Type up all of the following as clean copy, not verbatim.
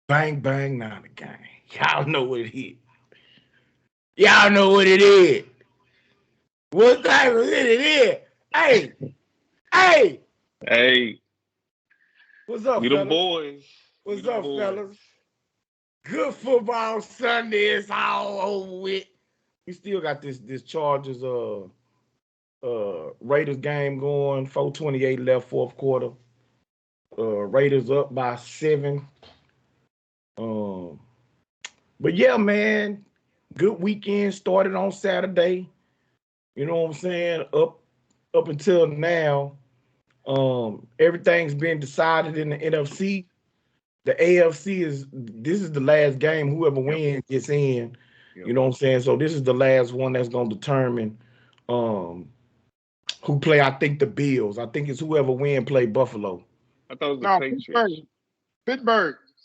Bang, bang, not a gang. Y'all know what it is. Y'all know what it is. What type of it is? Hey, hey, Hey, what's up, we the fellas? boys. We What's the up, boys. fellas? Good football Sunday. It's all over with. We still got this Chargers Raiders game going. 4:28 left, fourth quarter. Raiders up by 7. Um, but yeah, man, good weekend started on Saturday. You know what I'm saying? Up until now, everything's been decided in the NFC. The AFC this is the last game. Whoever Yep. wins gets in. Yep. You know what I'm saying? So this is the last one that's gonna determine um who play. I think the Bills. I think it's whoever win play Buffalo. I thought it was the No, Patriots.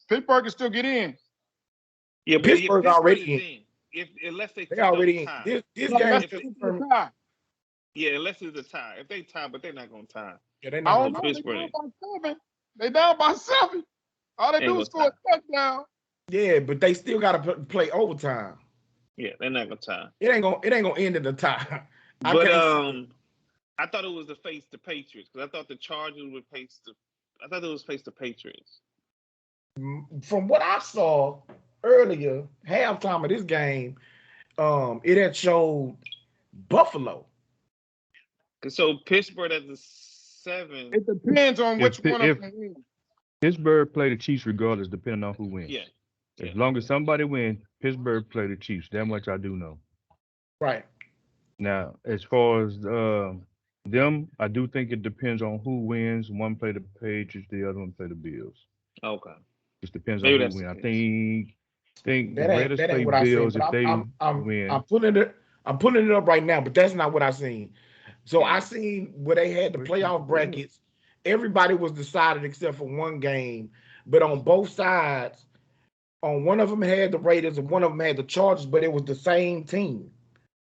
Pittsburgh can still get in. Yeah, but yeah, Pittsburgh Pittsburgh is already in. in. If unless they They send up already in. tie. This No, game unless If is they, it's a determined. tie. yeah, unless it's a tie. If they tie, but they're not gonna tie. Yeah, they're I not don't gonna So know. tie. They Pittsburgh down by 7. They down by 7. All they ain't do gonna is score tie. a touchdown. Yeah, but they still gotta play overtime. Yeah, they're not gonna tie. It ain't gonna end in the tie. I But can't see it. I thought it was to face the Patriots because I thought the Chargers would face the. I thought it was face the Patriots. From what I saw earlier, halftime of this game, it had showed Buffalo. So Pittsburgh at the 7. It depends on If which one of if them wins. Pittsburgh play the Chiefs regardless, depending on who Yeah, wins. yeah. As long as somebody wins, Pittsburgh play the Chiefs. That much I do know. Right. Now, as far as them, I do think it depends on who wins. One play the Patriots, the other one play the Bills. Okay, Just depends on maybe who that's the wins. I case. think the That ain't Raiders that ain't play what I seen, Bills but if I'm they I'm I'm I'm win. putting it I'm putting it up right now, but that's not what I seen. So I Yeah. seen where they had the playoff brackets. Everybody was decided except for one game, but on both sides, on one of them had the Raiders and one of them had the Chargers, but it was the same team.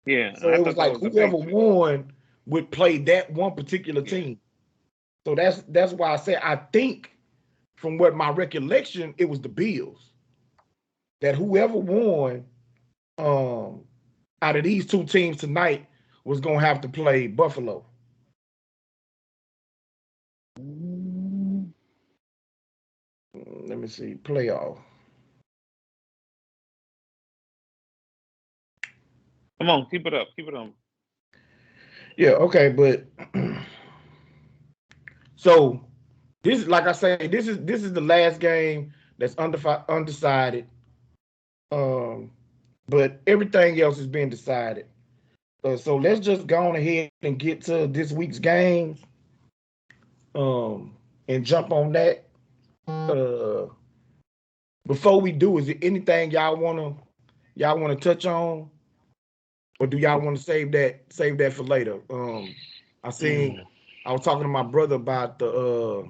Yeah, So I it was thought that like was the whoever Patriots. won would play that one particular Yeah. team. So that's why I said I think from what my recollection, it was the Bills. That whoever won um out of these two teams tonight was gonna have to play Buffalo. Let me see. Playoff. Come on, keep it up. Keep it on. Yeah, okay, but so this like I say, this is the last game that's undecided. Um, but everything else is being decided. So let's just go on ahead and get to this week's games. And jump on that. Uh, before we do, is there anything y'all wanna touch on, or do y'all want to save that for later? I seen Mm. I was talking to my brother about the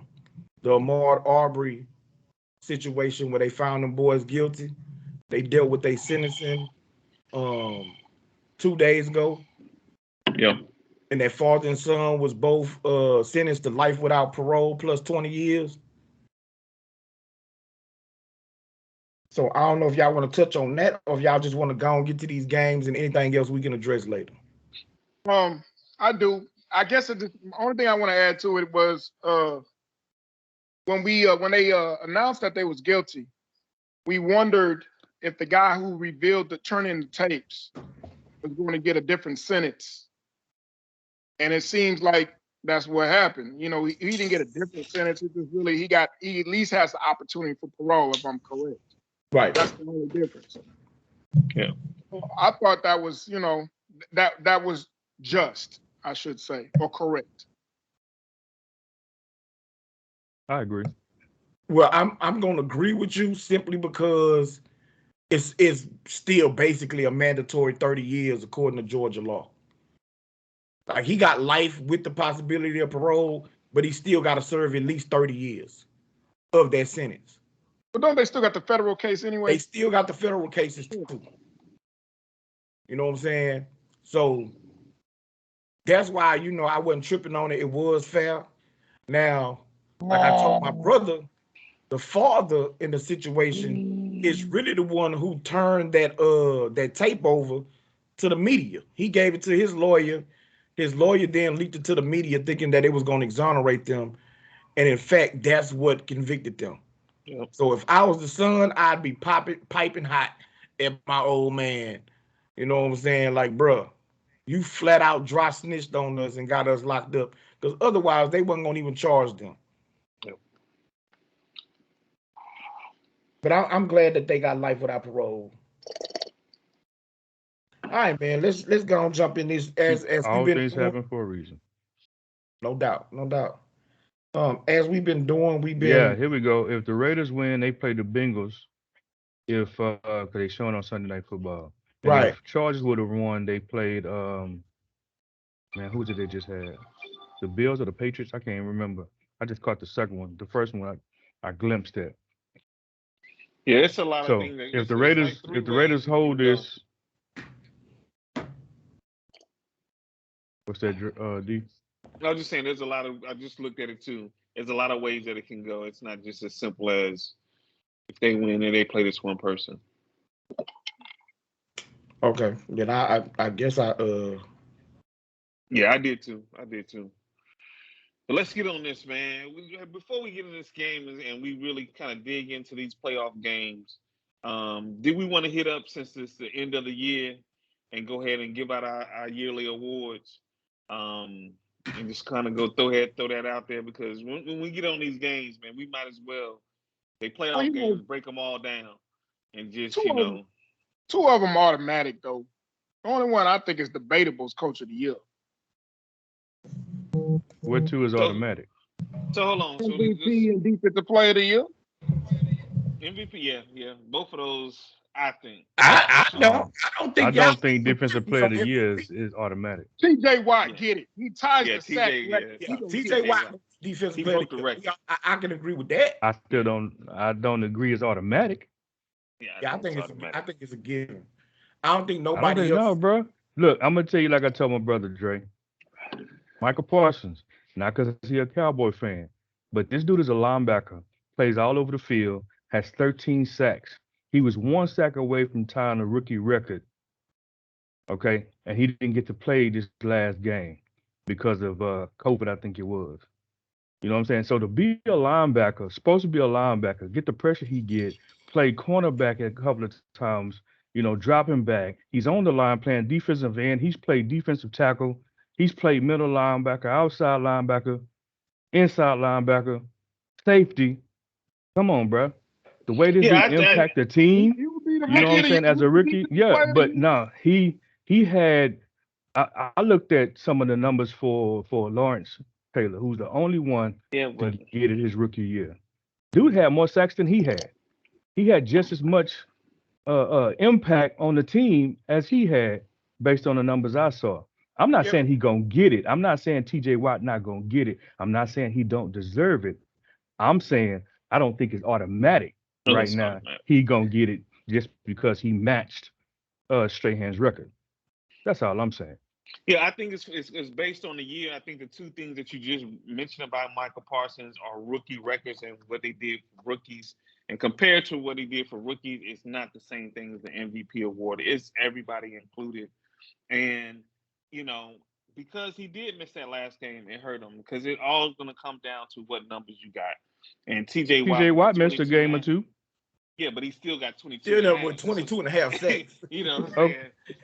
Ahmaud Arbery situation where they found them boys guilty. They dealt with their sentencing um 2 days ago, Yeah. and that father and son was both sentenced to life without parole plus 20 years. So I don't know if y'all want to touch on that or if y'all just want to go and get to these games and anything else we can address later. I do. I guess the only thing I want to add to it was when they announced that they was guilty, we wondered if the guy who revealed the turn in the tapes was going to get a different sentence, and it seems like that's what happened. You know, he didn't get a different sentence. It just really he at least has the opportunity for parole, if I'm correct. Right. That's the only difference. Yeah. I thought that was, that was just, I should say, or correct. I agree. Well, I'm gonna agree with you simply because it's still basically a mandatory 30 years according to Georgia law. Like he got life with the possibility of parole, but he still got to serve at least 30 years of that sentence. But don't they still got the federal case They anyway? still got the federal cases too. You know what I'm saying? So that's why I wasn't tripping on it. It was fair. Now, like I told my brother, the father in the situation is really the one who turned that tape over to the media. He gave it to his lawyer. His lawyer then leaked it to the media, thinking that it was going to exonerate them, and in fact, that's what convicted them. Yep. So if I was the son, I'd be piping hot at my old man. You know what I'm saying? Like, bruh, you flat out dry snitched on us and got us locked up. Because otherwise, they wasn't going to even charge them. Yep. But I'm glad that they got life without parole. All right, man. Let's go and jump in this as we've All been things doing. happen for a reason. No doubt, no doubt. As we've been doing, we've Yeah, been here we go. If the Raiders win, they play the Bengals. If cause they showing on Sunday Night Football, and right. if Chargers would have won, they played man, who was it they just had? The Bills or the Patriots? I can't remember. I just caught the second one. The first one I glimpsed at. Yeah, it's a lot of So things. if Like the three ways Raiders that it hold can go. this, what's that? D? I was just saying, there's a lot of. I just looked at it too. There's a lot of ways that it can go. It's not just as simple as if they win and they play this one person. Okay. Then I guess Yeah, I did too. But let's get on this, man. Before we get into this game and we really kind of dig into these playoff games, did we want to hit up, since it's the end of the year, and go ahead and give out our yearly awards, and just kind of throw that out there, because when we get on these games, man, we might as well, they Well, playoff games, break them all down and just two of them automatic though. The only one I think is debatable is Coach of the Year. What two is So automatic? hold on. So MVP and Defensive Player of the Year. MVP, yeah, both of those, I think. I Um, don't I think y'all don't think Defensive Player of from the Year MVP. is automatic. T.J. Watt Yeah, get it. He ties yeah, the sack TJ, record. yeah, He Yeah, gonna get TJ it. TJ Watt, Watt. defensive He player. broke the record. I can agree with that. I still don't agree it's automatic. Yeah, I Yeah, think it's I automatic. think it's a given. I don't think I don't nobody think no, else. bro. Look, I'm gonna tell you like I told my brother Dre. Michael Parsons, not because he's a Cowboy fan, but this dude is a linebacker, plays all over the field, has 13 sacks. He was one sack away from tying a rookie record, okay? And he didn't get to play this last game because of COVID, I think it was. You know what I'm saying? So to be a linebacker, supposed to be a linebacker, get the pressure he get, play cornerback a couple of times, dropping back. He's on the line playing defensive end. He's played defensive tackle. He's played middle linebacker, outside linebacker, inside linebacker, safety. Come on, bro. The way this Yeah, dude impact the He team, will be the you know what rookie I'm of the year. saying, as a rookie, Defensive yeah. Player of the But Year. no, he had. I looked at some of the numbers for Lawrence Taylor, who's the only one yeah, to but get it his rookie year. Dude had more sacks than he had. He had just as much impact on the team as he had based on the numbers I saw. I'm not Yep. saying he gonna get it. I'm not saying TJ Watt not gonna get it. I'm not saying he don't deserve it. I'm saying I don't think it's automatic no, right it's now. automatic. He gonna get it just because he matched Strahan's record. That's all I'm saying. Yeah, I think it's based on the year. I think the two things that you just mentioned about Michael Parsons are rookie records and what they did for rookies. And compared to what he did for rookies, it's not the same thing as the MVP award. It's everybody included. And, you know, because he did miss that last game, it hurt him, because it all going to come down to what numbers you got. And TJ TJ Watt with Watt missed a 22 and a game or half. two. Yeah, but he still got 22 Still and a there half. with So, 22 and a half sacks. you know what I'm Oh, saying?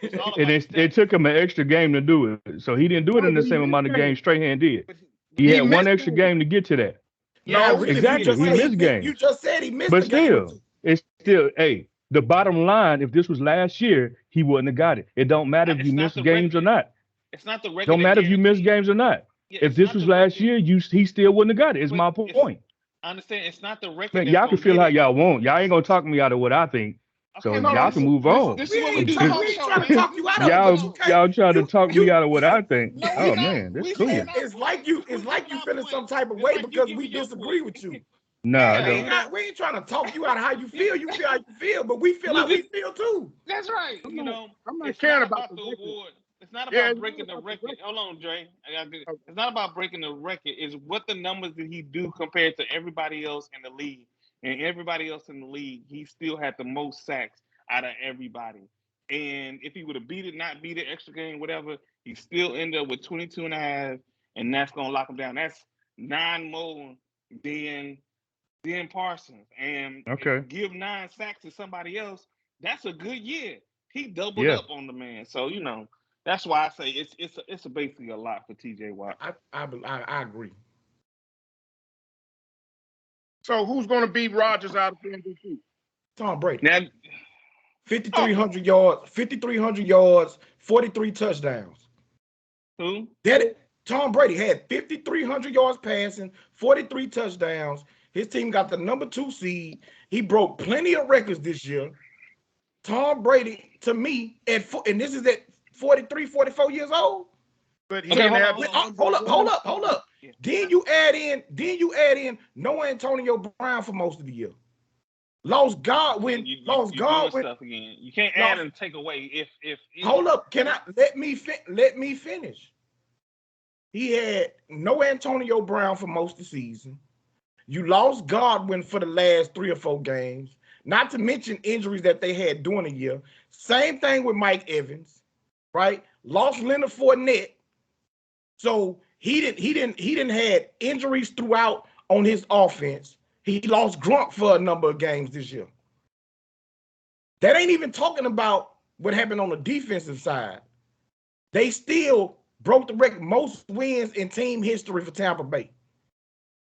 It's all and about the it stats. took him an extra game to do it. So he didn't do it No, in the but he same missed amount of games. games Strahan did. But, He He had one missed extra games. game to get to that. yeah, No, I really, see. you Exactly. just He Right. said missed you games. just said he missed But the game or still, two. it's still, hey, the bottom line, if this was last year, he wouldn't have got it. It don't matter if you It's not miss the games or record. not. It's not the record Don't that matter if you miss guarantees. games or not. Yeah, If it's this not was the last record. year, he still wouldn't have got it. Is But my point. I understand it's not the record Man, that's y'all can gonna feel get how it. y'all want. Y'all ain't gonna talk me out of what I think. So Okay, No, well y'all no, can listen, move listen. on. this This is is what we we do on talking our We ain't show, trying to man. talk you out of it, but you y'all can't. y'all trying to You talk me you out of what I think. No, we Oh not. man, that's We cool. saying our point. it's We like giving you our feeling point. some type of It's way like you because we giving your disagree point. with you. No, I Yeah, We you ain't don't. know. not we ain't trying to talk you out of how you feel. You feel how you feel, but we feel We how we just feel too. That's right. I'm You not know, I'm not it's caring not about about the the record. award. It's not Yeah, about it's not breaking the about the record. record. Hold on, Dre. Okay. It's not about breaking the record. It's what the numbers that he do compared to everybody else in the league. and everybody else in the league, he still had the most sacks out of everybody. And if he would have not beat it, extra game, whatever, he still ended up with 22 and a half, and that's going to lock him down. That's 9 more than Parsons. And Okay. give 9 sacks to somebody else, that's a good year. He doubled Yeah. up on the man. So, that's why I say it's basically a lot for TJ Watt. I agree. So who's going to beat Rodgers out of the MVP? Tom Brady. Now, 5,300 yards, 5,300 yards, 43 touchdowns. who? Tom Brady had 5,300 yards passing, 43 touchdowns. His team got the number 2 seed. He broke plenty of records this year. Tom Brady, to me, and this is at 43, 44 years old. But he Okay, didn't hold have on. Hold up. Yeah. Then you add in no Antonio Brown for most of the year. Lost Godwin. You Lost doing Godwin. stuff again. You can't add and take away. If Hold up. Let me finish? He had no Antonio Brown for most of the season. You lost Godwin for the last 3 or 4 games. Not to mention injuries that they had during the year. Same thing with Mike Evans, right? Lost Leonard Fournette. So he didn't had injuries throughout on his offense. He lost Gronk for a number of games this year. That ain't even talking about what happened on the defensive side. They still broke the record, most wins in team history for Tampa Bay.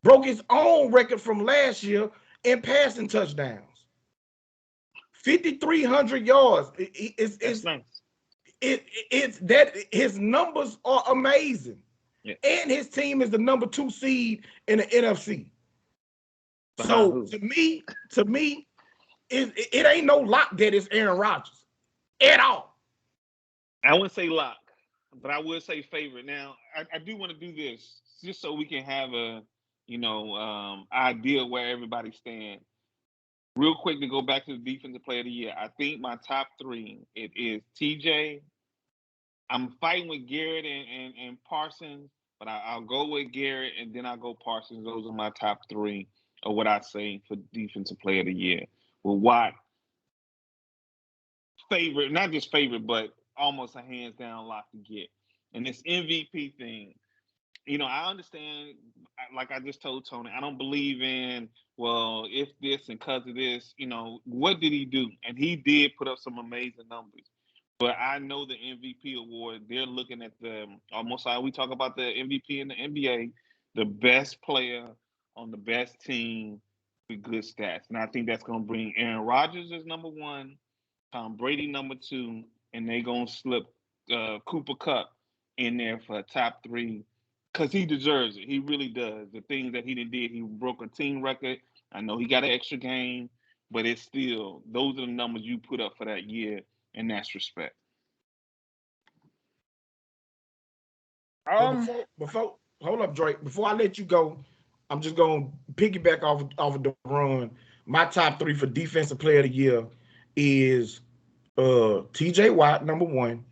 Broke his own record from last year in passing touchdowns. 5,300 yards. that's nice. It's that his numbers are amazing. Yeah. And his team is the number 2 seed in the NFC. Behind So to me, it ain't no lock that it's Aaron Rodgers at all. I wouldn't say lock, but I would say favorite. Now, I do want to do this just so we can have a idea where everybody stands. Real quick to go back to the defensive player of the year. I think my top 3, it is TJ. I'm fighting with Garrett and Parsons, but I'll go with Garrett and then I'll go Parsons. Those are my top 3 of what I say for defensive player of the year. With Watt, favorite, not just favorite, but almost a hands down lock to get. And this MVP thing, I understand, like I just told Tony, I don't believe in, well, if this and because of this, what did he do? And he did put up some amazing numbers. But I know the MVP award, they're looking at almost like we talk about the MVP in the NBA, the best player on the best team with good stats. And I think that's going to bring Aaron Rodgers as number 1, Tom Brady number 2, and they're going to slip Cooper Kupp in there for a top 3 because he deserves it. He really does. The things that he did, he broke a team record. I know he got an extra game, but it's still, those are the numbers you put up for that year, and that's respect. Before hold up, Drake. Before I let you go, I'm just gonna piggyback off of the run. My top 3 for defensive player of the year is TJ Watt number 1,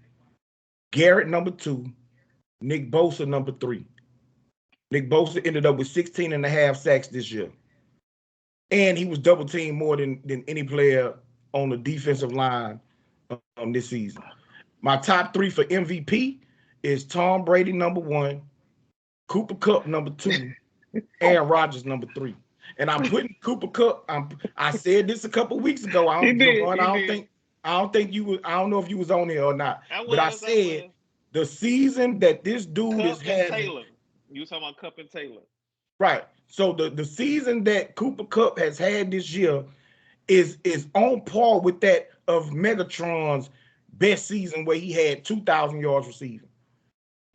Garrett number 2, Nick Bosa number 3. Nick Bosa ended up with 16 and a half sacks this year. And he was double teamed more than any player on the defensive line this season. My top 3 for MVP is Tom Brady number 1, Cooper Kupp number 2, Aaron Rodgers number 3. And I'm putting Cooper Kupp. I said this a couple weeks ago. I don't know if you was on here or not. But I said the season that this dude Kupp is having. Taylor. You were talking about Kupp and Taylor. Right. So the season that Cooper Kupp has had this year is on par with that of Megatron's best season where he had 2,000 yards receiving.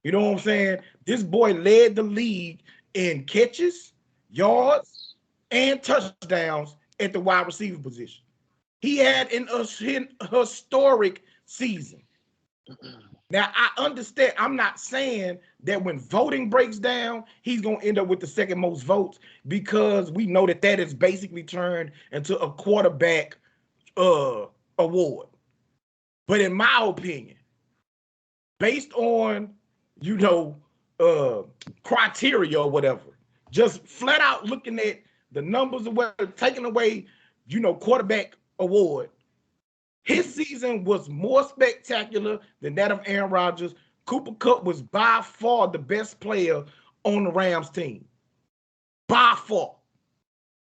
You know what I'm saying? This boy led the league in catches, yards, and touchdowns at the wide receiver position. He had an historic season. Now, I understand. I'm not saying that when voting breaks down, he's going to end up with the second most votes because we know that is basically turned into a quarterback award. But in my opinion, based on, criteria or whatever, just flat out looking at the numbers away, taking away, quarterback award. His season was more spectacular than that of Aaron Rodgers. Cooper Kupp was by far the best player on the Rams team. By far.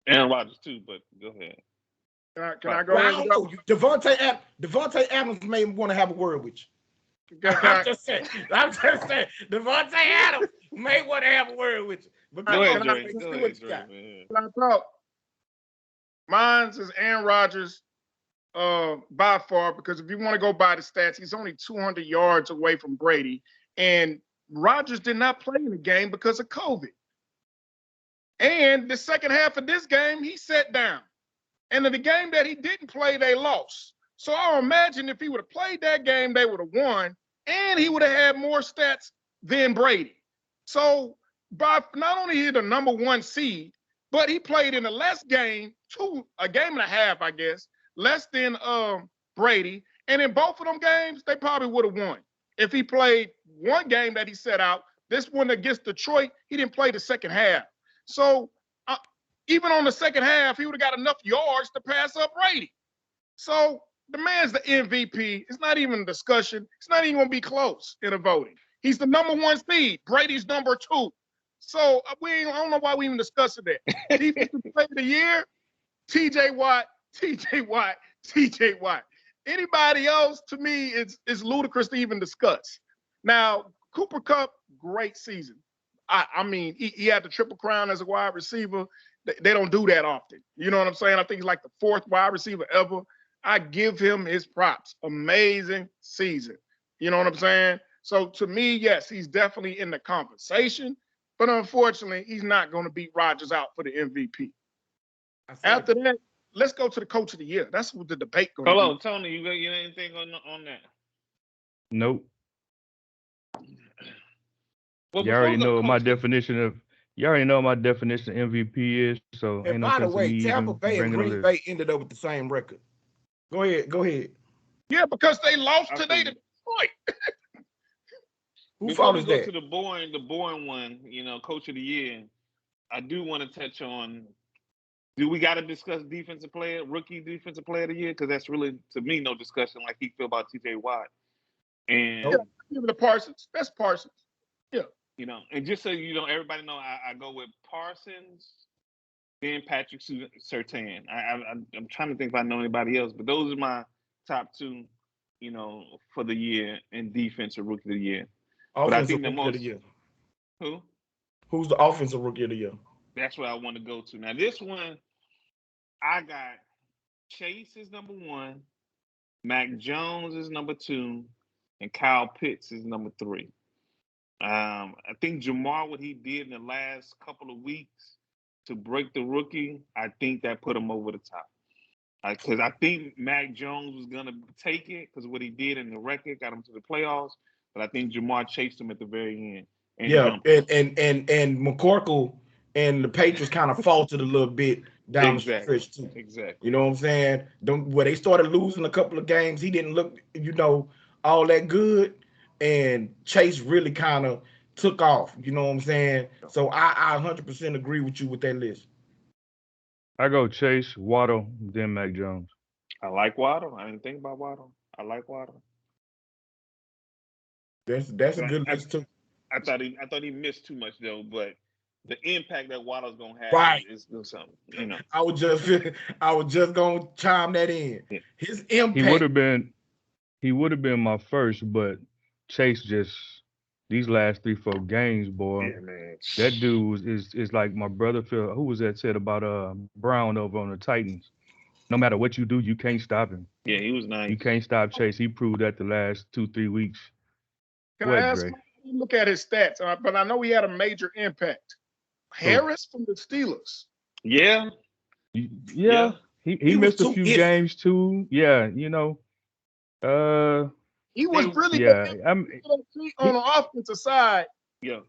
Aaron Rodgers too, but go ahead. Can I go Well, I ahead? don't know. Devontae Adams may want to have a word with you. I'm just saying. Devontae Adams may want to have a word with you. But Go ahead, on, Dre. let's Go see ahead, what you Dre, got. man. Can I talk? Mine is Aaron Rodgers by far, because if you want to go by the stats, he's only 200 yards away from Brady. And Rodgers did not play in the game because of COVID. And the second half of this game, he sat down. And in the game that he didn't play, they lost. So I imagine if he would have played that game, they would have won, and he would have had more stats than Brady. So by not only he the number one seed, but he played in the less game, a game and a half, I guess, less than Brady. And in both of them games, they probably would have won. If he played one game that he set out, this one against Detroit, he didn't play the second half. So even on the second half, he would have got enough yards to pass up Brady. So the man's the MVP. It's not even a discussion. It's not even going to be close in the voting. He's the number one seed. Brady's number two. So I don't know why we even discussing that. Defensive player of the year, TJ Watt, TJ Watt, TJ Watt. Anybody else, to me, it's ludicrous to even discuss. Now, Cooper Kupp, great season. I mean, he had the triple crown as a wide receiver. They don't do that often. You know what I'm saying? I think he's like the fourth wide receiver ever. I give him his props. Amazing season. You know what I'm saying? So to me, yes, he's definitely in the conversation, but unfortunately, he's not going to beat Rodgers out for the MVP. After that, let's go to the coach of the year. That's what the debate going to be. Hold on, Tony, you got anything on that? Nope. Well, You already know what my Coach, definition of MVP is, so And ain't no by the sense in way, me Tampa even Bay and bringing a Green list. Bay ended up with the same record. Go ahead. Yeah, because they lost today to Detroit. Who fault is that? Before we go to the boring one, coach of the year, I do want to touch on, do we got to discuss rookie defensive player of the year? Because that's really, to me, no discussion like he feel about TJ Watt. And give it to Parsons. That's Parsons. Yeah. And just so everybody know, I go with Parsons, then Patrick Surtain. I'm trying to think if I know anybody else, but those are my top two, for the year in defensive rookie of the year. But I think the most, of the year. Who? Who's the offensive rookie of the year? That's where I want to go to. Now this one, I got Chase is number one, Mac Jones is number two, and Kyle Pitts is number three. I think Jamar, what he did in the last couple of weeks to break the rookie, I think that put him over the top. Because I think Mac Jones was gonna take it because what he did in the record got him to the playoffs. But I think Jamar chased him at the very end. And McCorkle and the Patriots kind of faltered a little bit down the stretch too. Exactly. You know what I'm saying? Where they started losing a couple of games, he didn't look, all that good. And Chase really kind of took off. You know what I'm saying? So I 100% agree with you with that list. I go Chase, Waddle, then Mac Jones. I like Waddle. I didn't think about Waddle. I like Waddle. That's a good list too. I thought he missed too much though, but the impact that Waddle's gonna have is something. I was just gonna chime that in. Yeah. His impact. He would have been my first, but Chase just these last 3-4 games, boy. Yeah, man. That dude is like my brother Phil. Who was that said about Brown over on the Titans? No matter what you do, you can't stop him. Yeah, he was nice. You can't stop Chase. He proved that the last 2-3 weeks. Can I ask? Look at his stats, but I know he had a major impact. Harris from the Steelers. Yeah. Yeah. He missed a few games too. Yeah, he was really good on the offensive side. Yeah.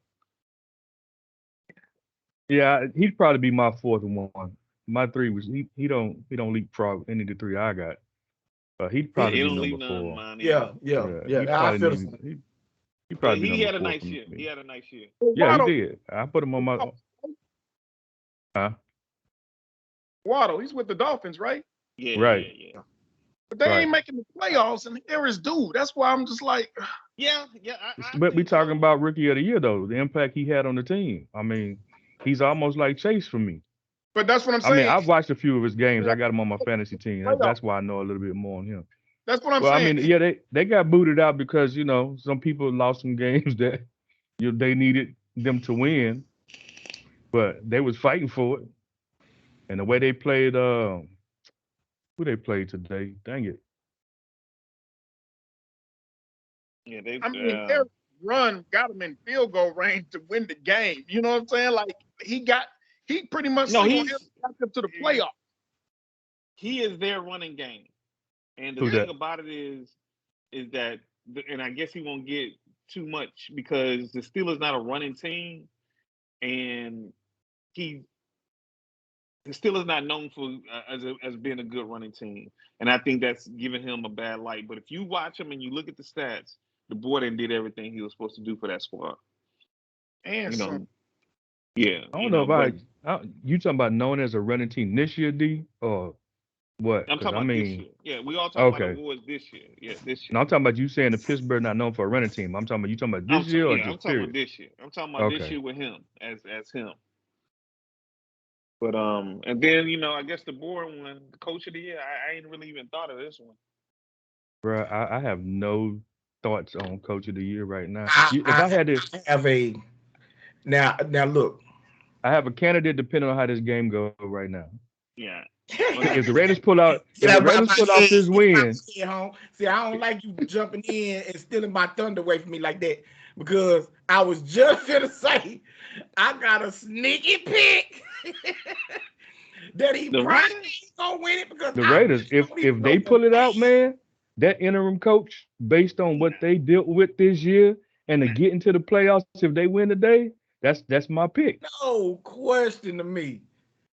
Yeah, he'd probably be my fourth one. My three was he don't leapfrog any of the three I got. He'd probably be number 4. Yeah. I feel he had a nice year. He had a nice year. Yeah, he did. I put him on my. Huh? Waddle, he's with the Dolphins, right? Yeah, Right. yeah, yeah. But they Right. ain't making the playoffs, and here is dude. That's why I'm just like, Yeah, yeah, I But we think talking so. about rookie of the year though, the impact he had on the team. I mean, he's almost like Chase for me. but that's what I'm I mean, saying. I've watched a few of his They games. I have got him on my fantasy team. playoffs. That's why I know a little bit more on him. That's what I'm Well, I saying. mean, yeah, they got booted out because some people lost some games that they needed them to win, but they was fighting for it. And the way they played, who they played today? Dang it. Yeah, they I mean, their run got him in field goal range to win the game. You know what I'm saying? Like he pretty much no, single handedly he's got them to the playoffs. he is their running game. And the Who thing that? about it is that, and I guess he won't get too much because the Steelers not a running team, and he the Steelers not known for as being a good running team, and I think that's giving him a bad light. But if you watch him and you look at the stats, the boy then did everything he was supposed to do for that squad. And You some. know, yeah, I don't know if but you talking about known as a running team this year, D, or what? I'm Because talking I about this mean, year. Yeah, we all talking about okay. awards this year. Yeah, this year. No, I'm talking about you saying the Pittsburgh not known for a running team. I'm talking about you talking about this year or Yeah, I'm just talking about period. this year. I'm talking about this Okay, year with him as him. But and then I guess the boring one, the coach of the year. I ain't really even thought of this one. bro. I have no thoughts on coach of the year right now. I, If I I had to, I have a now look. I have a candidate depending on how this game go right now. Yeah. Well, Get now If the Raiders pull out, if the out my Raiders pull off head. this Get out win, my head, home. See, I don't like you jumping in and stealing my thunder away from me like that because I was just gonna say I got a sneaky pick that he the probably Raiders. ain't gonna win it because the I'm Raiders, just if gonna be if they blowing pull it out, past. man, that interim coach, based on what they dealt with this year and to get into the playoffs, if they win today, that's my pick. No question to me.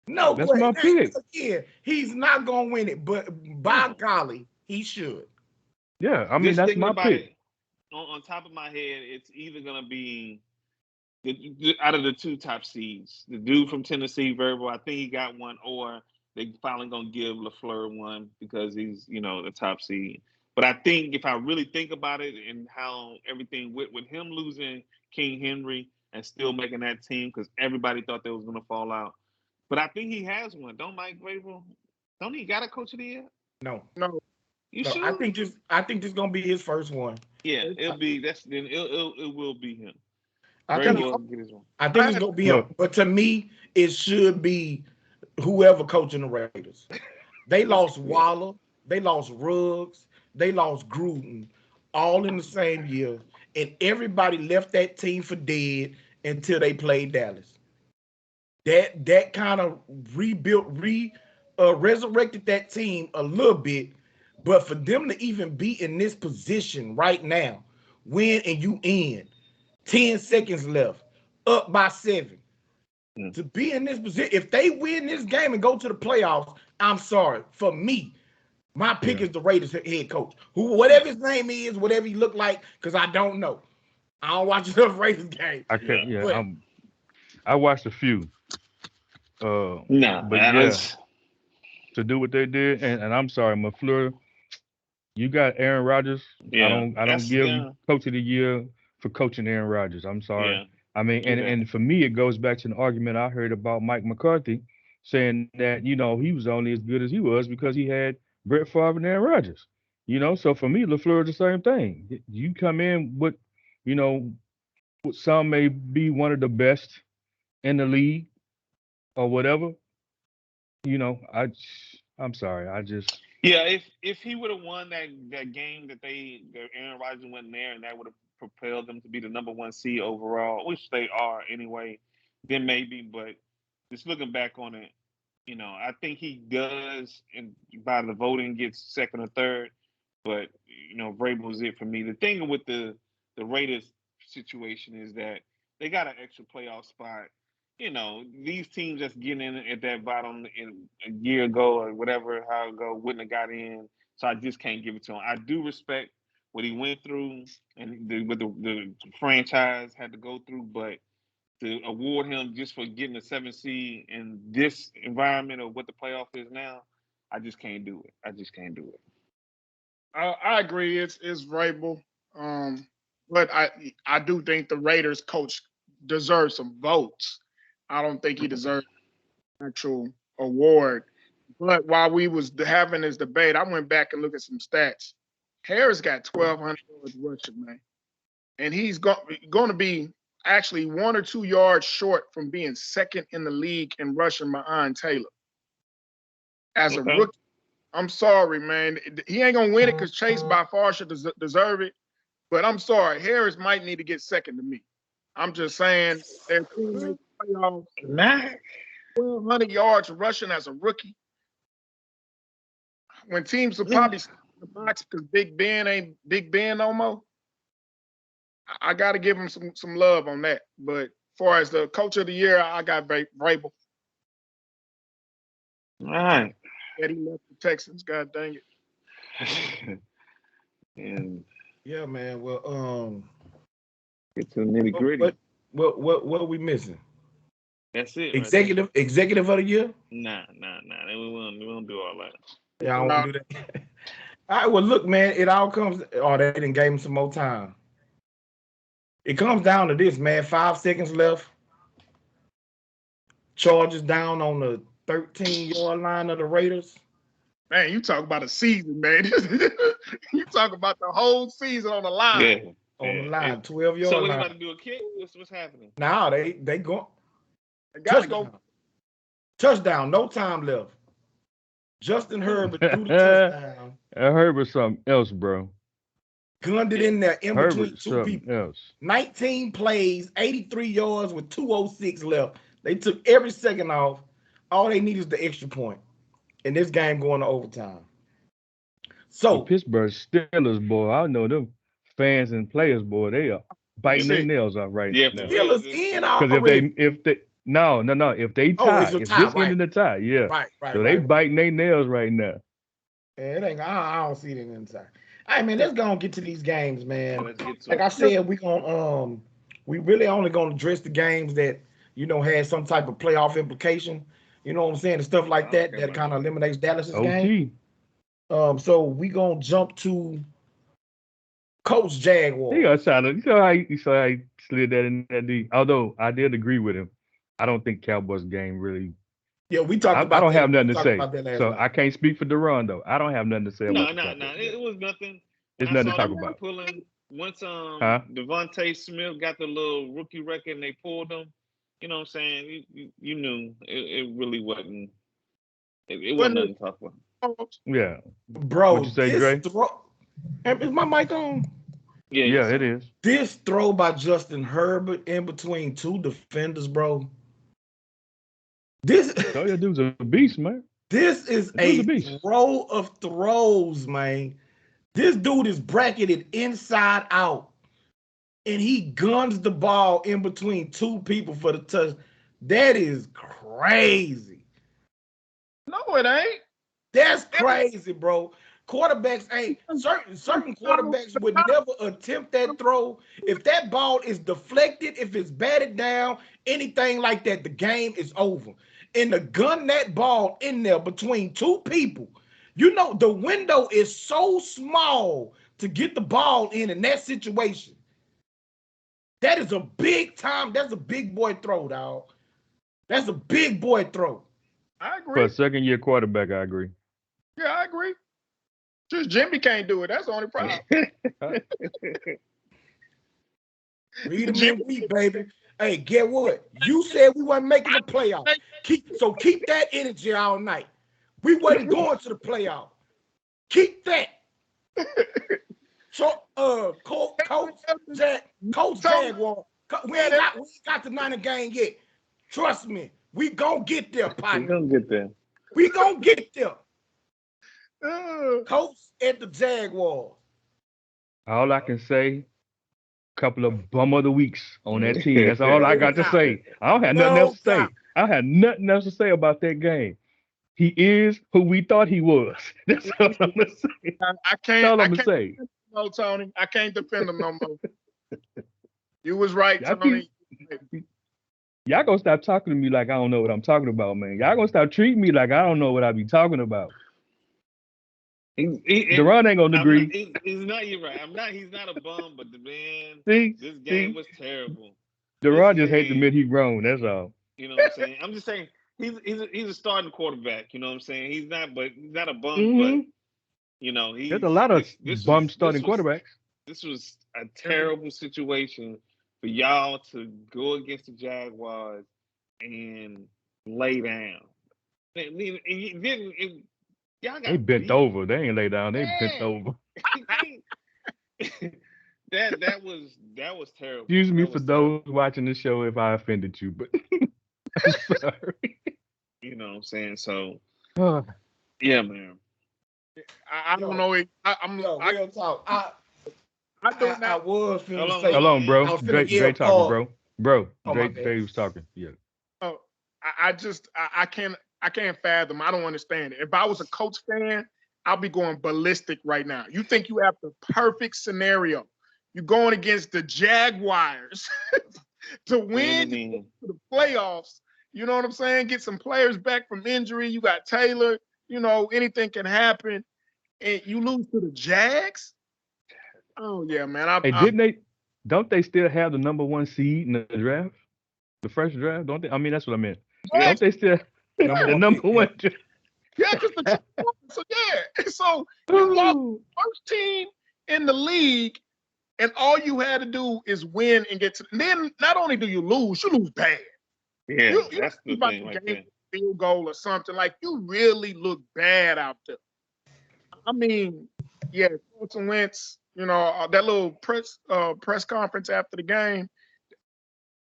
No Hmm. That's question. my pick. Again, he's not gonna win it, but by Hmm. golly, he should. Yeah, I mean Just that's thinking my about pick. it on top of my head, it's either gonna be out of the two top seeds, the dude from Tennessee, Verbal. I think he got one, or they finally gonna give Lafleur one because he's the top seed. But I think if I really think about it and how everything went with him losing King Henry and still making that team because everybody thought they was gonna fall out. But I think he has one. Don't Mike Vrabel? Don't he got a coach of the year? No, No, You no. sure? I think this gonna be his first one. Yeah, I, it'll be that's then it will be him. I and think Vrabel it's will get his one. I think I it's had gonna be him. Look, But to me, it should be whoever coaching the Raiders. They lost Yeah. Waller, they lost Ruggs, they lost Gruden, all in the same year, and everybody left that team for dead until they played Dallas. That kind of rebuilt, resurrected that team a little bit. But for them to even be in this position right now, win and you in 10 seconds left, up by 7. Mm. To be in this position, if they win this game and go to the playoffs, I'm sorry. For me, my pick yeah, is the Raiders head coach. Who, whatever his name is, whatever he look like, because I don't know. I don't watch enough Raiders games. I Yeah. can't. Yeah, But I watched a few. Uh, No, but yeah, to do what they did, and I'm sorry, Lafleur, you got Aaron Rodgers. yeah. I don't That's give yeah, coach of the year for coaching Aaron Rodgers. I'm sorry. yeah, I mean, and exactly. for me, it goes back to an argument I heard about Mike McCarthy saying that he was only as good as he was because he had Brett Favre and Aaron Rodgers. So for me, Lafleur is the same thing. You come in with, you know, what some may be one of the best in the league or whatever. I'm sorry. I just Yeah, if he would have won that game that Aaron Rodgers went in there and that would have propelled them to be the number one seed overall, which they are anyway, then maybe. But just looking back on it, I think he does, and by the voting gets second or third. But Vrabel's it for me. The thing with the Raiders situation is that they got an extra playoff spot. These teams that's getting in at that bottom in a year ago or whatever, how it go, wouldn't have got in. So I just can't give it to him. I do respect what he went through and what the franchise had to go through, but to award him just for getting a 7 seed in this environment of what the playoff is now, I just can't do it. I just can't do it. I agree. It's Vrabel. But I do think the Raiders coach deserves some votes. I don't think he deserves an actual award. But while we was having this debate, I went back and looked at some stats. Harris got 1,200 yards rushing, man, and he's going to be actually 1 or 2 yards short from being second in the league in rushing behind Taylor as a Okay. rookie. I'm sorry, man. He ain't gonna win it because Chase by far should deserve it. But I'm sorry, Harris might need to get second to me. I'm just saying, their team makes the playoffs. Nah. 1,200 yards rushing as a rookie. When teams will probably stay in the box because Big Ben ain't Big Ben no more. I got to give him some love on that. But as far as the coach of the year, I got Vrabel. All right. That he left the Texans. God dang it. And Yeah, man. Well, get to the nitty gritty. What are we missing? That's it. Executive of the year? Nah. We won't do all that. Yeah, I don't want to do that. All right, well, look, man, it all comes. Oh, they didn't gave him some more time. It comes down to this, man. 5 seconds left. Chargers down on the 13-yard line of the Raiders. Man, you talk about a season, man. You talk about the whole season on the line. Yeah. On the line, 12-yard So line. what they about to do a kick? What's happening? Now they go. They gotta go. Touchdown. No time left. Justin Herbert threw the touchdown. Herbert something else, bro. Gunned it in there in between Herbert two people. Else. 19 plays, 83 yards with 2:06 left. They took every second off. All they need is the extra point. And this game going to overtime. So The Pittsburgh Steelers, boy, I know them fans and players, boy, they are biting their nails off right now. Steelers in because if they tie, if this ending the tie, yeah. Right. So they biting their nails right now. Yeah, it ain't. I don't see it inside. All right, man. Let's go and get to these games, man. Let's get to like it. I said, we really only gonna address the games that had some type of playoff implication. You know what I'm saying? And stuff like that kind of eliminates Dallas's game. So we gonna jump to Coach Jaguar. You saw how he slid that in that D. Although I did agree with him, I don't think Cowboys game really. Yeah, we talked about. I don't have nothing to say, so night. I can't speak for Duran though. I don't have nothing to say. No. It was nothing. There's nothing to talk about. Once Devontae Smith got the little rookie record and they pulled him, you know what I'm saying? You knew it really wasn't. It wasn't nothing to talk about. Yeah, bro. What you say, Dre? Is my mic on? Yeah, it is. This throw by Justin Herbert in between two defenders, bro. Your dude's a beast, man. This is a throw of throws, man. This dude is bracketed inside out, and he guns the ball in between two people for the touch. That is crazy. No, it ain't. That's crazy, bro. Quarterbacks ain't certain quarterbacks would never attempt that throw. If that ball is deflected, if it's batted down, anything like that, the game is over. And to gun that ball in there between two people, the window is so small to get the ball in that situation. That is a big time. That's a big boy throw, dog. That's a big boy throw. I agree. For a second-year quarterback, I agree. Yeah, I agree. Just Jimmy can't do it. That's the only problem. Read him in week, baby. Hey, get what? You said we weren't making the playoff. Keep that energy all night. We wasn't going to the playoff. Keep that. So, Coach Jaguar, we ain't got the Niner game yet. Trust me, we gonna get there, partner. We gonna get there. Coach at the Jaguars. All I can say, couple of bum of the weeks on that team. That's all I got to say. I don't have nothing else to say. I have nothing else to say about that game. He is who we thought he was. That's all I'm gonna say. That's all I'm gonna say. No, Tony, I can't defend him no more. You was right, Tony. Y'all gonna stop talking to me like I don't know what I'm talking about, man. Y'all gonna stop treating me like I don't know what I be talking about. Deron ain't gonna I'm not. agree. He's not. You're right. I'm not. He's not a bum, but the man, See, this game see, was terrible. This Deron just hate to game, admit he wrong. That's all. you know what I'm saying. I'm just saying he's a starting quarterback. You know what I'm saying. He's not a bum, but Hmm. There's a he's lot of this bum was starting quarterbacks. this was a terrible situation for y'all to go against the Jaguars and lay down. Y'all They got bent beat. over. They ain't lay down. They bent Yeah. over. That was terrible. Excuse me That for was those terrible. watching the show if I offended you, but I'm sorry. You know what I'm saying? So Oh, yeah, man. I don't Yo, know. yo, real talk. I do I not. was Hold finna on, say hold hold on, on, man. I bro. was finna Dre give talking, Paul. bro. Bro, Oh my Dre's bad. talking. Yeah. Oh, I can't fathom. I don't understand it. If I was a Colts fan, I'll be going ballistic right now. You think you have the perfect scenario? You're going against the Jaguars to win to Winning. the playoffs. You know what I'm saying? Get some players back from injury. You got Taylor. Anything can happen, and you lose to the Jags. Oh yeah, man. Hey, didn't they? Don't they still have the number one seed in the draft? The first draft, don't they? I mean, that's what I meant. Yeah. Jags, Don't they still Number the one pick. number Yeah. one draft? yeah, because the so yeah. So you lost Ooh. first team in the league, and all you had to do is win and get to. And then not only do you lose bad. Yeah, You that's the lose about thing the right game there. field goal or something. Like you really look bad out there. I mean, yeah, Carson Wentz. That little press conference after the game.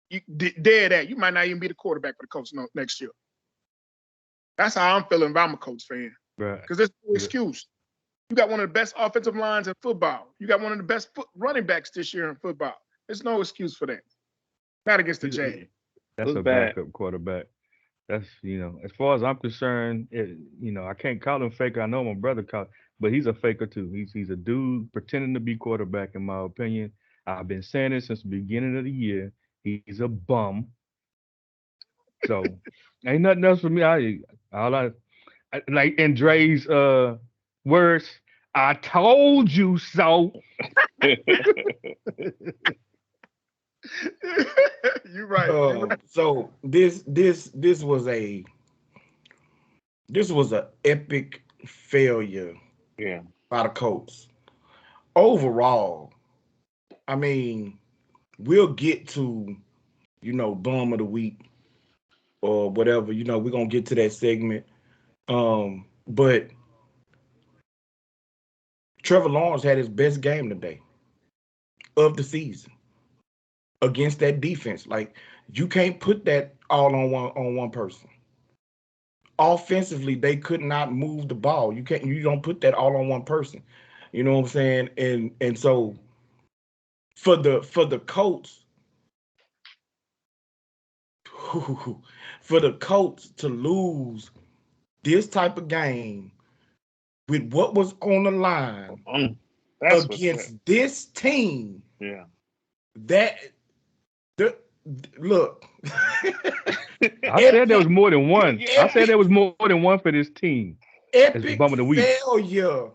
You dead at. You might not even be the quarterback for the Colts next year. That's how I'm feeling if I'm a Colts fan. Right. Because there's no Yeah. excuse. You got one of the best offensive lines in football. You got one of the best running backs this year in football. There's no excuse for that. Not against the He's a- Jags. That's It a was bad. backup quarterback. That's as far as I'm concerned, I can't call him faker. I know my brother called, but he's a faker too. He's a dude pretending to be quarterback, in my opinion. I've been saying it since the beginning of the year. He's a bum. So ain't nothing else for me. I like in Dre's words. I told you so. You're right. You're right. So this was a epic failure Yeah. by the Colts. Overall, I mean, we'll get to bum of the week or whatever. We're gonna get to that segment. But Trevor Lawrence had his best game today of the season against that defense. Like you can't put that all on one person. Offensively, they could not move the ball. You don't put that all on one person. You know what I'm saying? And so for the Colts, for the Colts to lose this type of game with what was on the line That's what's up. against this team, Yeah. that the, look, I said there was epic, more than one. I Yeah. said there epic, was more than one for this team. It's epic bum of the week. failure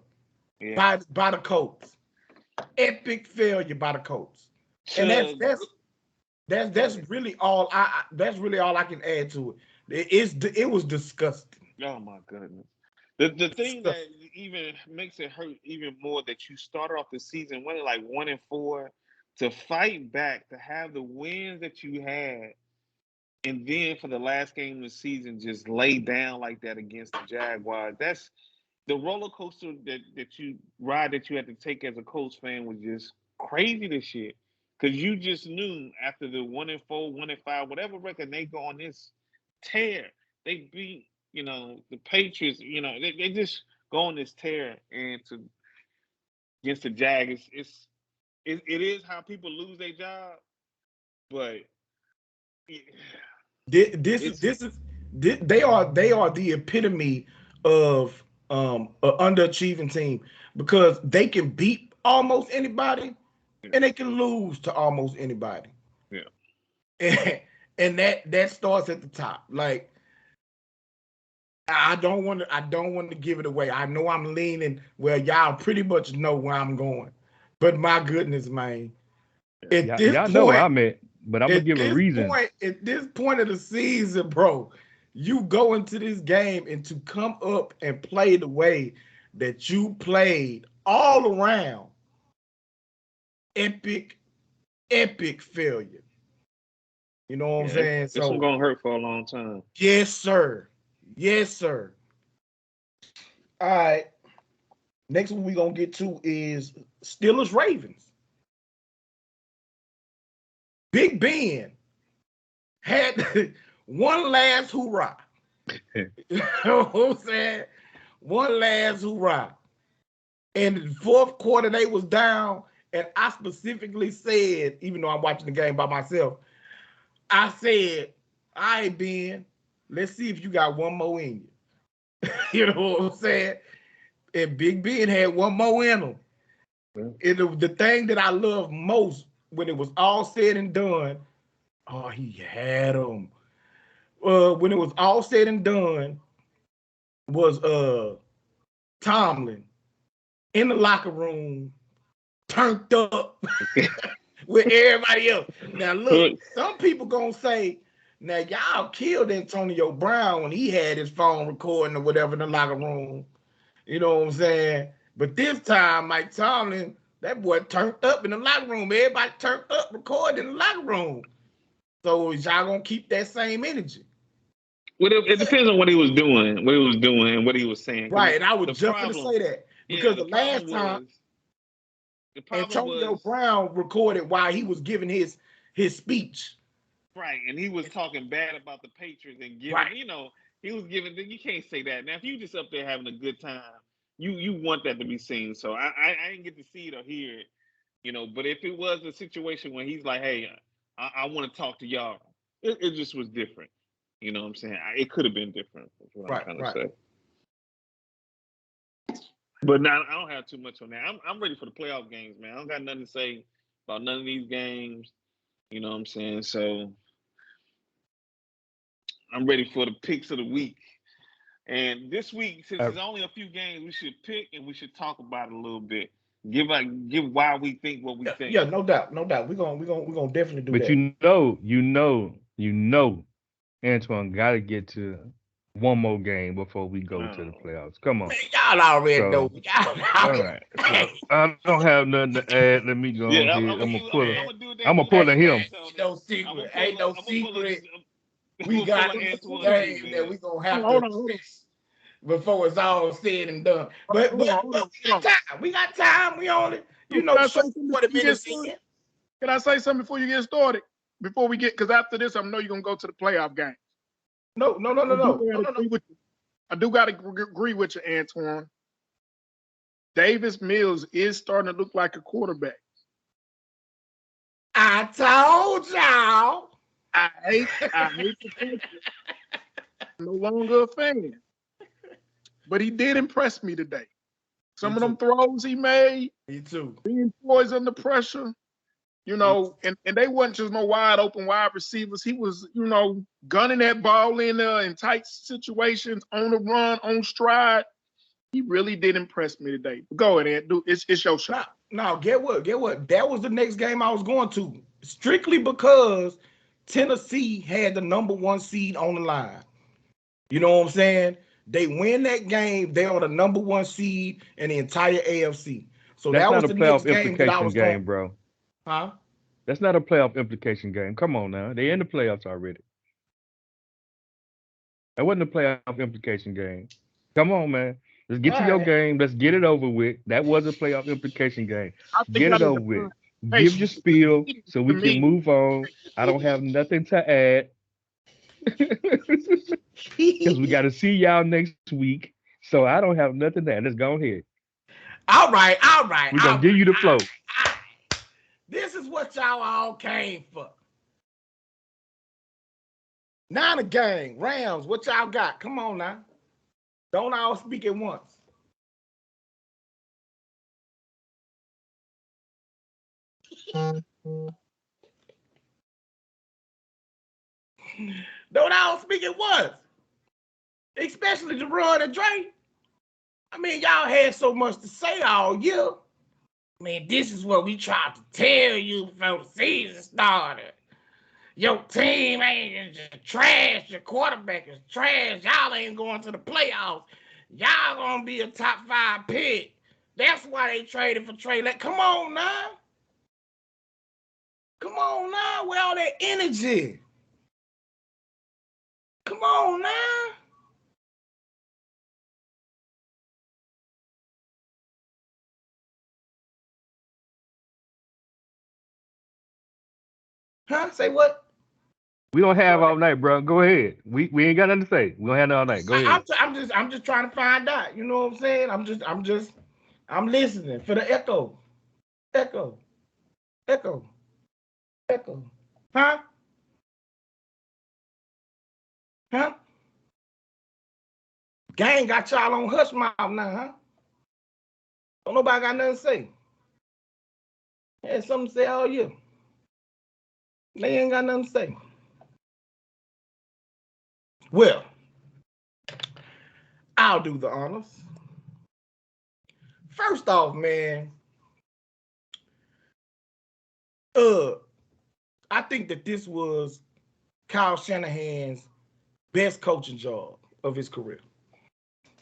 Yeah. by the Colts. Epic failure by the Colts. And that's To that's that's go that's ahead. really all that's really all I can add to it. It was disgusting. Oh my goodness. The thing that Disgusting. even makes it hurt even more that you start off the season winning like 1-4 to fight back to have the wins that you had and then for the last game of the season just lay down like that against the Jaguars. That's the roller coaster that you ride that you had to take as a Colts fan was just crazy this year. Cause you just knew after the 1-4, 1-5, whatever record they go on this tear, they beat, the Patriots, they just go on this tear and to against the Jag, it is how people lose their job, but it, This is it's this is they are the epitome of an underachieving team because they can beat almost anybody yeah, and they can lose to almost anybody. yeah. And, And that starts at the top. Like I don't want to give it away. I know I'm leaning. Well, y'all pretty much know where I'm going. But my goodness, man. At this Y'all know where point, I'm at, but I'm gonna give a reason. at this point of the season, bro, you go into this game and to come up and play the way that you played all around, epic, epic failure. You know what I'm Yeah, saying? this one So, gonna hurt for a long time. yes, sir. Yes, sir. All right. Next one we're gonna get to is Steelers Ravens. Big Ben had one last hoorah. You know what I'm saying? One last hoorah. And the fourth quarter, they was down. And I specifically said, even though I'm watching the game by myself, I said, all right, Ben, let's see if you got one more in you. You know what I'm saying? And Big Ben had one more in him. And the thing that I love most when it was all said and done, oh, he had him. When it was all said and done, was Tomlin in the locker room, turned up with everybody else. Now look, some people gonna say, now y'all killed Antonio Brown when he had his phone recording or whatever in the locker room. You know what I'm saying? But this time, Mike Tomlin, that boy turned up in the locker room. Everybody turned up, recording in the locker room. So is y'all gonna keep that same energy? Well, it depends on what he was doing, and what he was saying. Right, and I The was just gonna problem, say that yeah, because the last time the problem Antonio was Brown recorded while he was giving his speech. right, and he was talking bad about the Patriots and giving, Right, he was giving. You can't say that. Now, if you just up there having a good time, you want that to be seen. So I didn't get to see it or hear it, But if it was a situation where he's like, hey, I want to talk to y'all, it just was different. You know what I'm saying? It could have been different. That's what I'm right, trying to right. say. But now I don't have too much on that. I'm ready for the playoff games, man. I don't got nothing to say about none of these games. You know what I'm saying? So I'm ready for the picks of the week. And this week, since there's only a few games, we should pick and we should talk about it a little bit. Give why we think what we think. Yeah, no doubt, no doubt. We're gonna definitely do But that. Antoine got to get to one more game before we go to the Oh. playoffs. Come on. Man, y'all already know. So, Y'all all already. right. So I don't have nothing to add. Let me go on Yeah, here. I'm gonna I'm gonna do. pull a. I'm gonna do that I'm gonna with pull a Antoine. him. Ain't no I'm secret. gonna pull. Ain't no I'm gonna pull a. secret. I'm We gonna pull got an this Antoine too, game that man. we gonna have to Hold on. fix before it's all said and done. But Hold on. we got time. We got time. We only, Can I say short something 40 before you get minutes started? in. Can I say something before you get started? Before we get, because after this, I know you're gonna go to the playoff game. No, no, no, no, I do no, no, gotta no, no. agree with you. I do gotta agree with you, Antoine. Davis Mills is starting to look like a quarterback. I told y'all. I hate the Patriots. I'm no longer a fan. But he did impress me today. Some Me of them too. throws he made, Me too. being poised under pressure, and they wasn't just no wide open wide receivers. He was, gunning that ball in tight situations, on the run, on stride. He really did impress me today. Go ahead, Ant. It's your show. Now, get what? Get what? That was the next game I was going to, strictly because Tennessee had the number one seed on the line. You know what I'm saying? They win that game, they are the number one seed in the entire AFC. So That's that not was a the next playoff game that I implication was going. game, bro. Huh? That's not a playoff implication game. Come on now. They in the playoffs already. That wasn't a playoff implication game. Come on, man. Let's All get to your right. game. Let's get it over with. That was a playoff implication game. I think Get that it is over a with. fair Give your implication. spiel so To we can me, move on. I don't have nothing to add because we got to see y'all next week. So I don't have nothing to add. Let's go ahead. All right, all right, We're all going to give right, you the all flow. right, all right. This is what y'all all came for. Now the gang, Rams, what y'all got? Come on now. Don't all speak at once. Don't all speak at once, especially the run and Drake. I mean, y'all had so much to say all year. Man, this is what we tried to tell you before the season started. Your team ain't just trash. Your quarterback is trash. Y'all ain't going to the playoffs. Y'all gonna be a top 5 pick. That's why they traded for Trey. Like, come on now. Come on now. Where all that energy? Come on now. Huh? Say what? We don't have all night, bro. Go ahead. We ain't got nothing to say. We don't have no all night. Go ahead. I'm just trying to find out. You know what I'm saying? I'm listening for the echo. Echo. Echo. Echo. Huh? Huh? Gang got y'all on hush mouth now, huh? Don't nobody got nothing to say. Had something to say all year. They ain't got nothing to say. Well, I'll do the honors. First off, man, I think that this was Kyle Shanahan's best coaching job of his career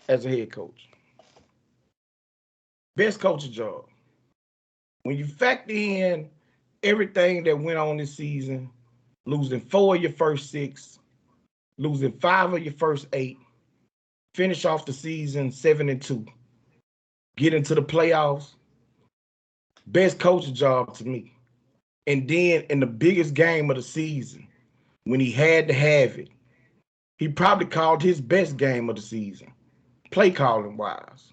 as a head coach. Best coaching job. When you factor in everything that went on this season, losing 4 of your first 6, losing 5 of your first 8, finish off the season 7-2, get into the playoffs, best coaching job to me. And then in the biggest game of the season, when he had to have it, he probably called his best game of the season, play calling wise.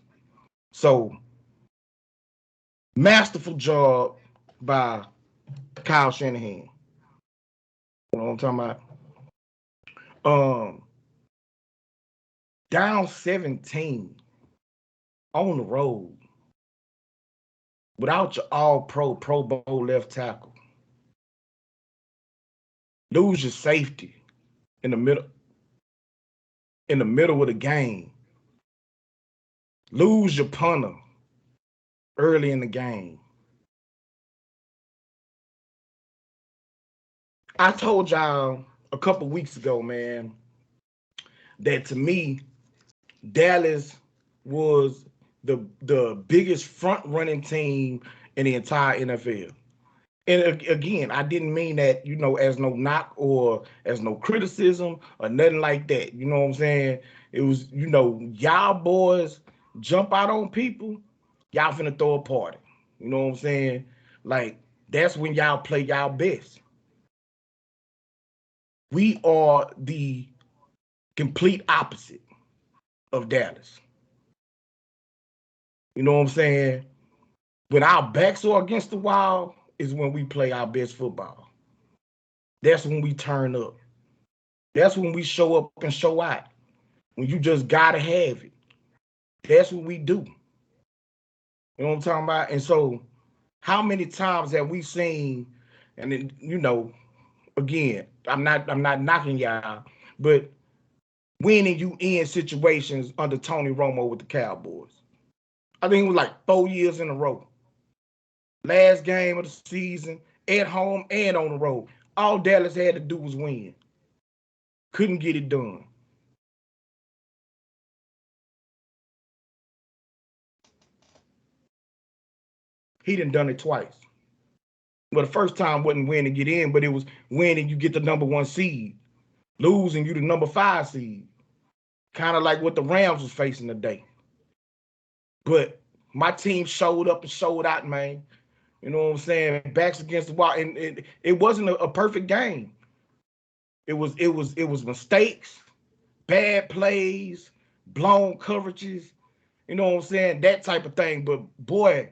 So, masterful job by Kyle Shanahan. You know what I'm talking about? Down 17 on the road without your all-pro, Pro Bowl left tackle. Lose your safety in the middle of the game. Lose your punter early in the game. I told y'all a couple weeks ago, man, that to me, Dallas was the biggest front running team in the entire NFL. And again, I didn't mean that, as no knock or as no criticism or nothing like that. You know what I'm saying? It was, y'all boys jump out on people, y'all finna throw a party. You know what I'm saying? Like, that's when y'all play y'all best. We are the complete opposite of Dallas. You know what I'm saying? When our backs are against the wall is when we play our best football. That's when we turn up. That's when we show up and show out. When you just gotta have it. That's what we do. You know what I'm talking about? And so, how many times have we seen, and then, again, I'm not knocking y'all, but winning you in situations under Tony Romo with the Cowboys. I think it was like 4 years in a row. Last game of the season, at home and on the road. All Dallas had to do was win. Couldn't get it done. He done it twice. Well, the first time wasn't winning to get in, but it was winning you get the number 1 seed. Losing you the number 5 seed. Kind of like what the Rams was facing today. But my team showed up and showed out, man. You know what I'm saying? Backs against the wall. And it wasn't a perfect game. It was mistakes, bad plays, blown coverages, you know what I'm saying? That type of thing. But boy,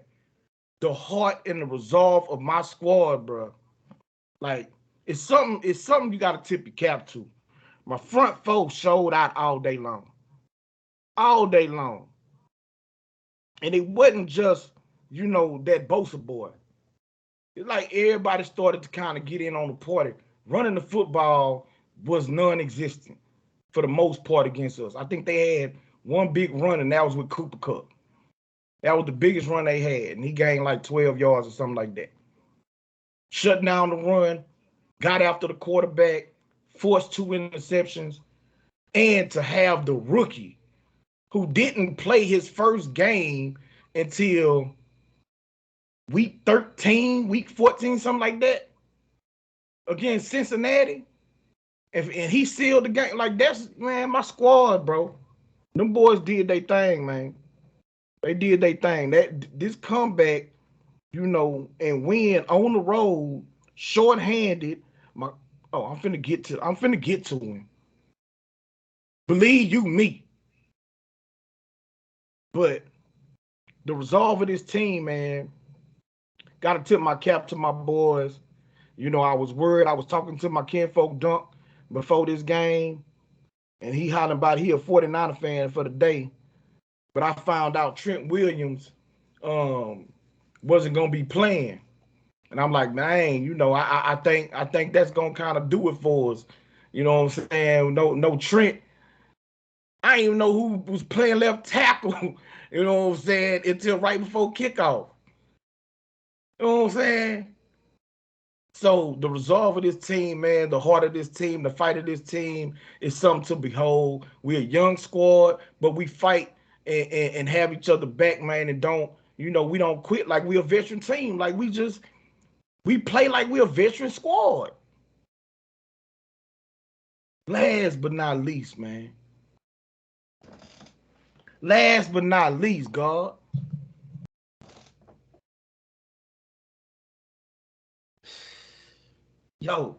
the heart and the resolve of my squad, bro. Like, it's something you gotta tip your cap to. My front folks showed out all day long. All day long. And it wasn't just, that Bosa boy. It's like everybody started to kind of get in on the party, running the football, was non-existent for the most part against us. I think they had one big run, and that was with Cooper Kupp. That was the biggest run they had, and he gained like 12 yards or something like that. Shut down the run, got after the quarterback, forced 2 interceptions, and to have the rookie who didn't play his first game until week 13, week 14, something like that, against Cincinnati, and he sealed the game. Like, that's, man, my squad, bro. Them boys did their thing, man. They did their thing. This comeback, and win on the road, short-handed. I'm finna get to him. Believe you me. But the resolve of this team, man, gotta tip my cap to my boys. I was worried. I was talking to my kinfolk Dunk before this game, and he hollering about he a 49er fan for the day. But I found out Trent Williams wasn't gonna be playing. And I'm like, man, I think that's gonna kind of do it for us. You know what I'm saying? No Trent. I didn't even know who was playing left tackle, you know what I'm saying, until right before kickoff. You know what I'm saying? So the resolve of this team, man, the heart of this team, the fight of this team is something to behold. We're a young squad, but we fight and have each other back, man, and we don't quit like we're a veteran team. Like we play like we're a veteran squad. Last but not least, man. Last but not least, God. Yo.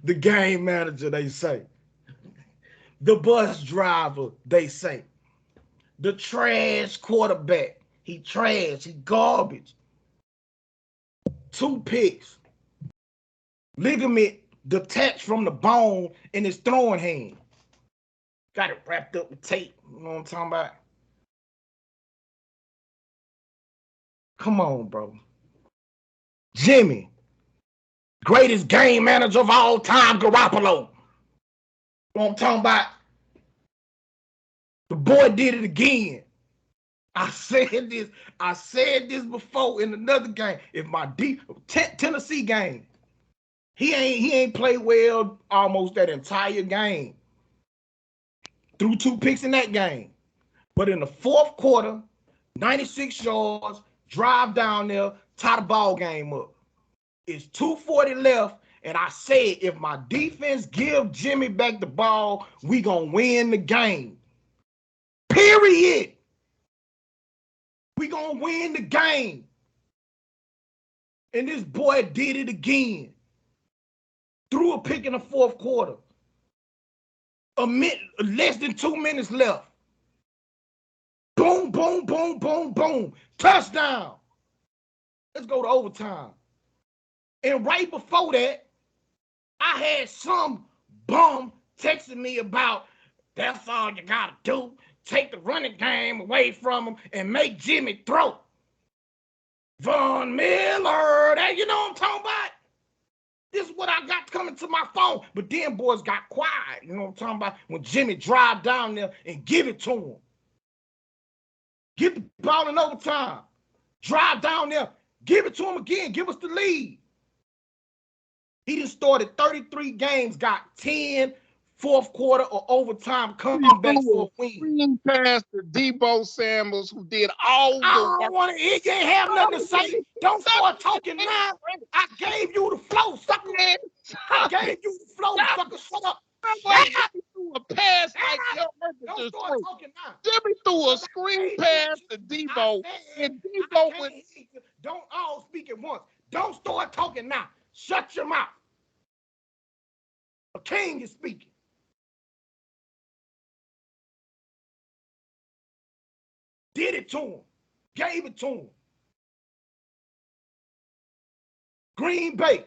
The game manager, they say. The bus driver, they say. The trash quarterback. He trash. He garbage. 2 picks. Ligament detached from the bone in his throwing hand. Got it wrapped up with tape. You know what I'm talking about? Come on, bro. Jimmy. Greatest game manager of all time, Garoppolo. You know what I'm talking about? The boy did it again. I said this before in another game. If my Tennessee game, he ain't played well almost that entire game. Threw 2 picks in that game. But in the fourth quarter, 96 yards, drive down there, tie the ball game up. It's 2:40 left, and I said, if my defense give Jimmy back the ball, we gonna win the game. Period. We gonna win the game. And this boy did it again. Threw a pick in the fourth quarter. Less than 2 minutes left. Boom, boom, boom, boom, boom. Touchdown. Let's go to overtime. And right before that, I had some bum texting me about, that's all you gotta do. Take the running game away from him and make Jimmy throw. Von Miller, that, you know what I'm talking about? This is what I got coming to my phone. But then boys got quiet. You know what I'm talking about? When Jimmy drive down there and give it to him. Get the ball in overtime. Drive down there. Give it to him again. Give us the lead. He just started 33 games, got 10 fourth quarter or overtime comebacks for a win. Screen pass to Debo Samuels, who did all the I don't want to. He ain't have nothing to say. Don't start talking now. I gave you the flow, sucker. I gave you the flow, sucker. Shut up. Jimmy threw a pass like Don't your start talking now. Jimmy threw a screen pass to Debo, and Debo went. Don't all speak at once. Don't start talking now. Shut your mouth. A king is speaking. Did it to him. Gave it to him. Green Bay,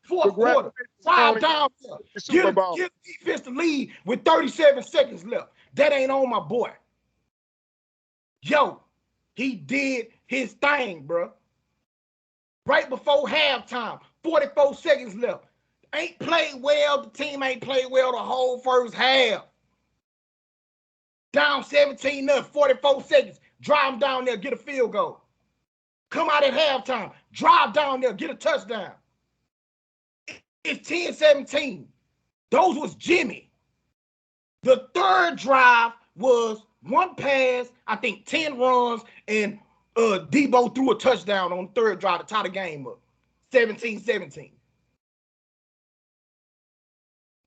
fourth quarter, drive down there. Give defense the lead with 37 seconds left. That ain't on my boy. Yo, he did his thing, bro. Right before halftime, 44 seconds left. Ain't played well. The team ain't played well the whole first half. Down 17-0, 44 seconds. Drive them down there, get a field goal. Come out at halftime. Drive down there, get a touchdown. It's 10-17. Those was Jimmy. The third drive was one pass, I think 10 runs, and Debo threw a touchdown on the third drive to tie the game up. 17-17.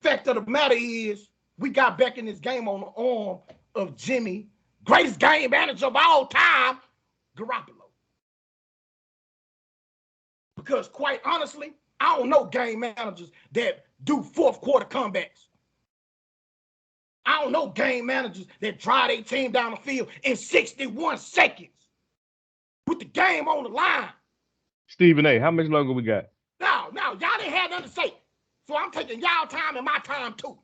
Fact of the matter is, we got back in this game on the arm of Jimmy, greatest game manager of all time, Garoppolo. Because quite honestly, I don't know game managers that do fourth quarter comebacks. I don't know game managers that drive their team down the field in 61 seconds with the game on the line. Stephen A., how much longer we got? No, y'all didn't have nothing to say. So I'm taking y'all time and my time too.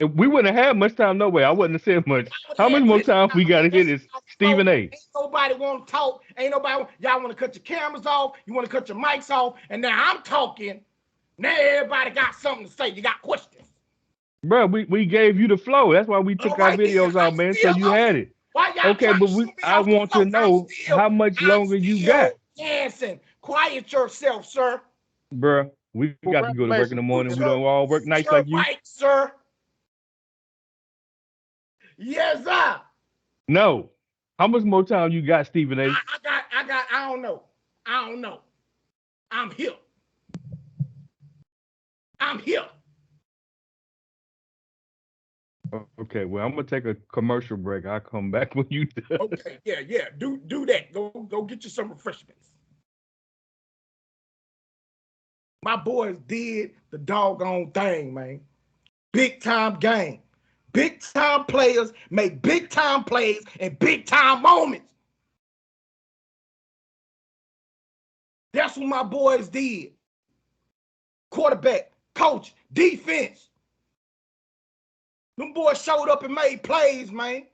We wouldn't have had much time no way. I wouldn't have said much. How much more time we got to hit this? Stephen A. Ain't nobody want to talk. Ain't nobody. Y'all want to cut your cameras off. You want to cut your mics off. And now I'm talking. Now everybody got something to say. You got questions. Bro, we gave you the flow. That's why we took our videos out, man, so you had it. Okay, but I want to know how much longer you got. Jansen, quiet yourself, sir. Bro, we got to go to work in the morning. We don't all work nights like you. Right, sir. Yes, sir. No. How much more time you got, Stephen A.? I don't know. I'm here. Okay, well, I'm gonna take a commercial break. I'll come back when you do. Okay, yeah. Do that. Go get you some refreshments. My boys did the doggone thing, man. Big time game. Big time players make big time plays and big time moments. That's what my boys did. Quarterback, coach, defense. Them boys showed up and made plays, man.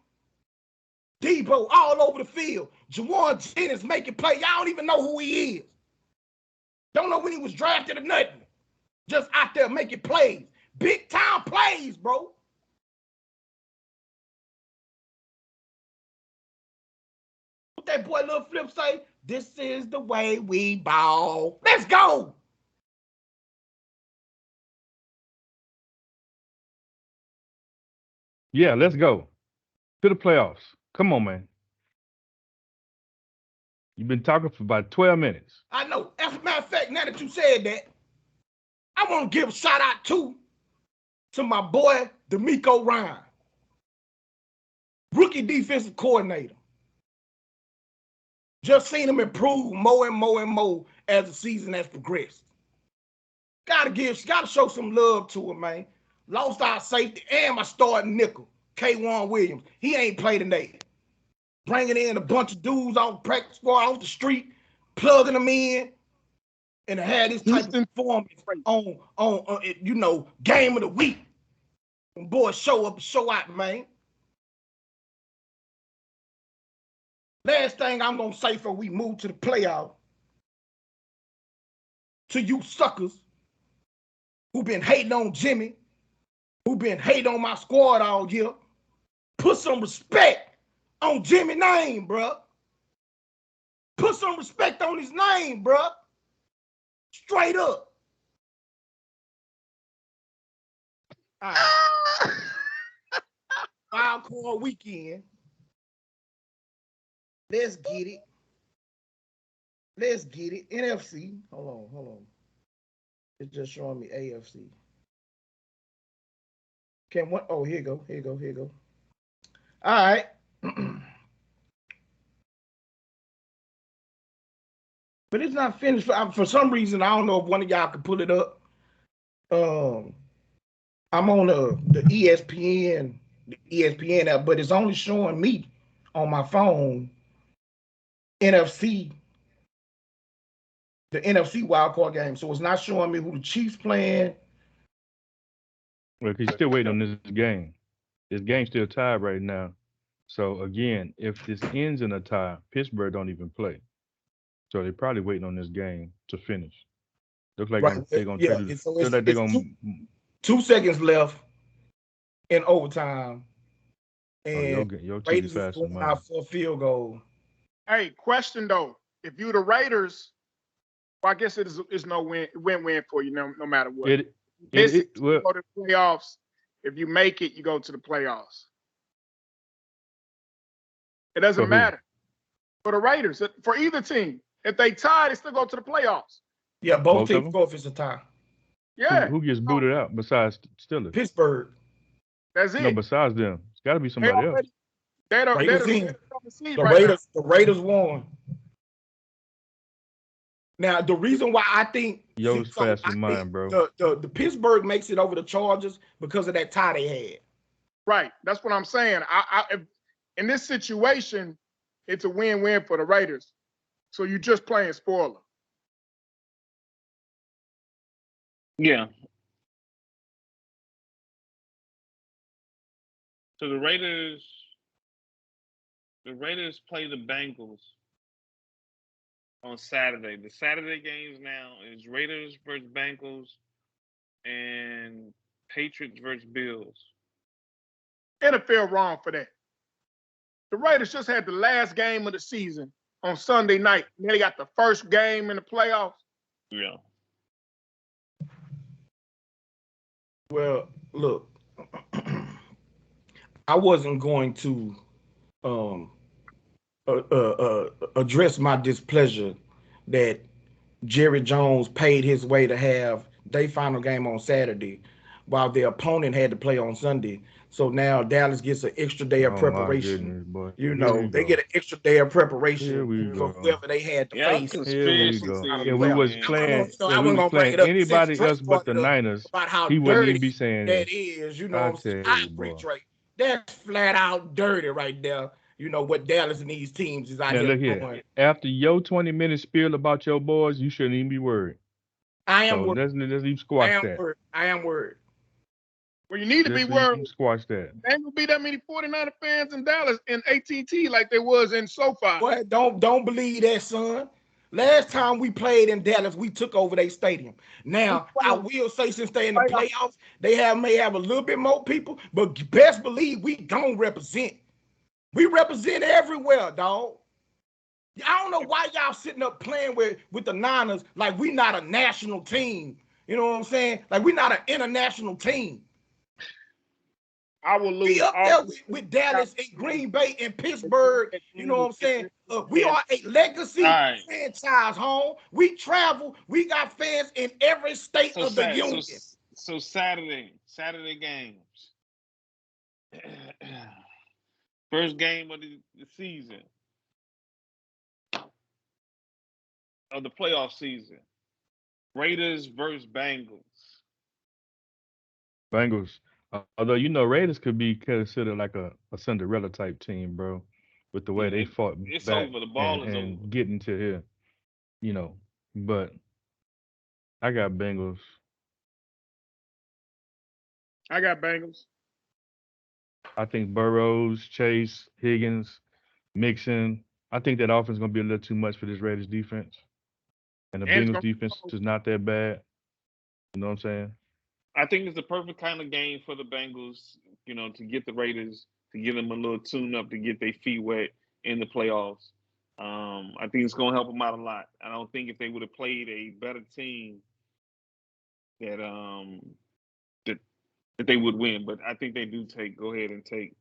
Debo all over the field. Jawan Jennings making plays. Y'all don't even know who he is. Don't know when he was drafted or nothing. Just out there making plays. Big time plays, bro. What that boy Lil Flip say? This is the way we ball. Let's go. Yeah, let's go to the playoffs. Come on, man. You've been talking for about 12 minutes. I know. As a matter of fact, now that you said that, I want to give a shout out to my boy, D'Amico Ryan, rookie defensive coordinator. Just seen him improve more and more as the season has progressed. Gotta show some love to him, man. Lost our safety and my starting nickel, K1 Williams. He ain't played today. Bringing in a bunch of dudes off practice squad, off the street, plugging them in, and had this type of performance on game of the week. When boys show up and show out, man. Last thing I'm gonna say before we move to the playoff, to you suckers who been hating on Jimmy, who been hating on my squad all year, put some respect on Jimmy's name, bruh. Put some respect on his name, bruh. Straight up. All right. Wild card weekend. Let's get it. NFC. Hold on. It's just showing me AFC. Here you go. All right. But it's not finished. For some reason, I don't know if one of y'all could pull it up. I'm on the ESPN app, but it's only showing me on my phone NFC, the NFC wildcard game. So it's not showing me who the Chiefs playing. Well, he's still waiting on this game. This game's still tied right now. So again, if this ends in a tie, Pittsburgh don't even play. So they're probably waiting on this game to finish. Looks like Right. they're gonna Yeah. trade it. So Looks like they're it's gonna. 2 seconds left in overtime, Oh, and your TV Raiders is faster going than mine. out for a field goal. Hey, question though. If you're the Raiders, well, I guess it's no win-win for you no matter what. It Miss it, you well, go to the playoffs. If you make it, you go to the playoffs. It doesn't for who? matter. For the Raiders, for either team. If they tie, they still go to the playoffs. Yeah, both Both of teams them. go if it's a tie. Yeah. Who gets So booted out besides Steelers? Pittsburgh, that's No, it. besides them, it's got to be They somebody else. already they're Raiders the in. seed The right now. Raiders won. Now the reason why I think Yours so faster I than think mine, bro. the Pittsburgh makes it over the Chargers because of that tie they had. Right. That's what I'm saying. If, in this situation, it's a win-win for the Raiders. So you're just playing spoiler. Yeah. So the Raiders play the Bengals on Saturday. The Saturday games now is Raiders versus Bengals and Patriots versus Bills. NFL wrong for that. The Raiders just had the last game of the season on Sunday night. And then they got the first game in the playoffs. Yeah. Well, look, I wasn't going to address my displeasure that Jerry Jones paid his way to have their final game on Saturday, while their opponent had to play on Sunday. So now Dallas gets an extra day of Oh my preparation. goodness, boy. You Here we know, they go. get an extra day of Here preparation we for go. whoever they had to Yeah, face. Here we conspiracy go. Out of theory, the If we was playoffs. man. playing, I if we wasn't was gonna bring playing it up since anybody Trey else but brought the it up Niners, about how he wouldn't even dirty be saying that this. is. You know I what I'm saying? tell I you, agree, boy. Trey. That's flat out dirty right there. You know what Dallas and these teams is out Now here look here. doing. After your 20-minute spiel about your boys, you shouldn't even be worried. I am So worried. let's even I squash am that. worried. I am worried. Well, you need to be Let's worried. even squash that. There ain't gonna be that many 49er fans in Dallas in AT&T like there was in SoFi. Boy, don't believe that, son. Last time we played in Dallas, we took over their stadium. We Now, I playing will say since they're in the playoff. playoffs, they may have a little bit more people, but best believe we don't represent. We represent everywhere, dog. I don't know why y'all sitting up playing with the Niners like we not a national team. You know what I'm saying? Like we not an international team. I will We lose up all there with Dallas and Green Bay and Pittsburgh. You know what I'm saying? We are a All legacy right. franchise home. We travel. We got fans in every state So of the sad. union. So Saturday games. First game of the season of the playoff season. Raiders versus Bengals. Bengals. Although Raiders could be considered like a Cinderella type team, bro, with the way Yeah, they fought it's back over. The and ball is over. getting to here, But I got Bengals. I got Bengals. I think Burrows, Chase, Higgins, Mixon. I think that offense is gonna be a little too much for this Raiders defense, and the And it's Bengals gonna be defense cold. is not that bad. You know what I'm saying? I think it's the perfect kind of game for the Bengals, to get the Raiders, to get them a little tune up, to get their feet wet in the playoffs. I think it's going to help them out a lot. I don't think if they would have played a better team that that that they would win, but I think they do go ahead and take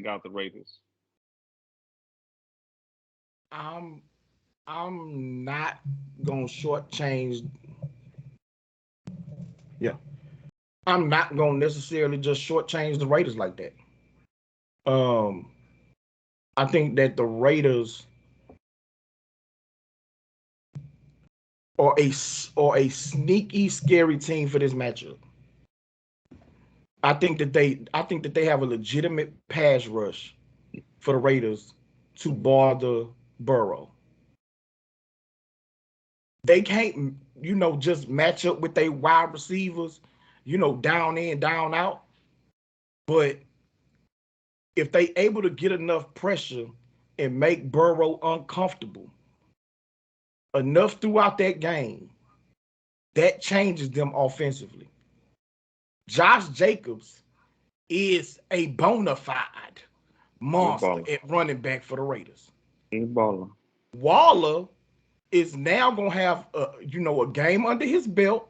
out the Raiders. I'm not gonna shortchange. Yeah, I'm not gonna necessarily just shortchange the Raiders like that. Um, I think that the Raiders are a sneaky, scary team for this matchup. I think that they have a legitimate pass rush for the Raiders to bother Burrow. They can't, just match up with their wide receivers, down in, down out. But if they able to get enough pressure and make Burrow uncomfortable enough throughout that game, that changes them offensively. Josh Jacobs is a bona fide He a monster baller. at running back for the Raiders. He a baller. Waller is now gonna have a game under his belt.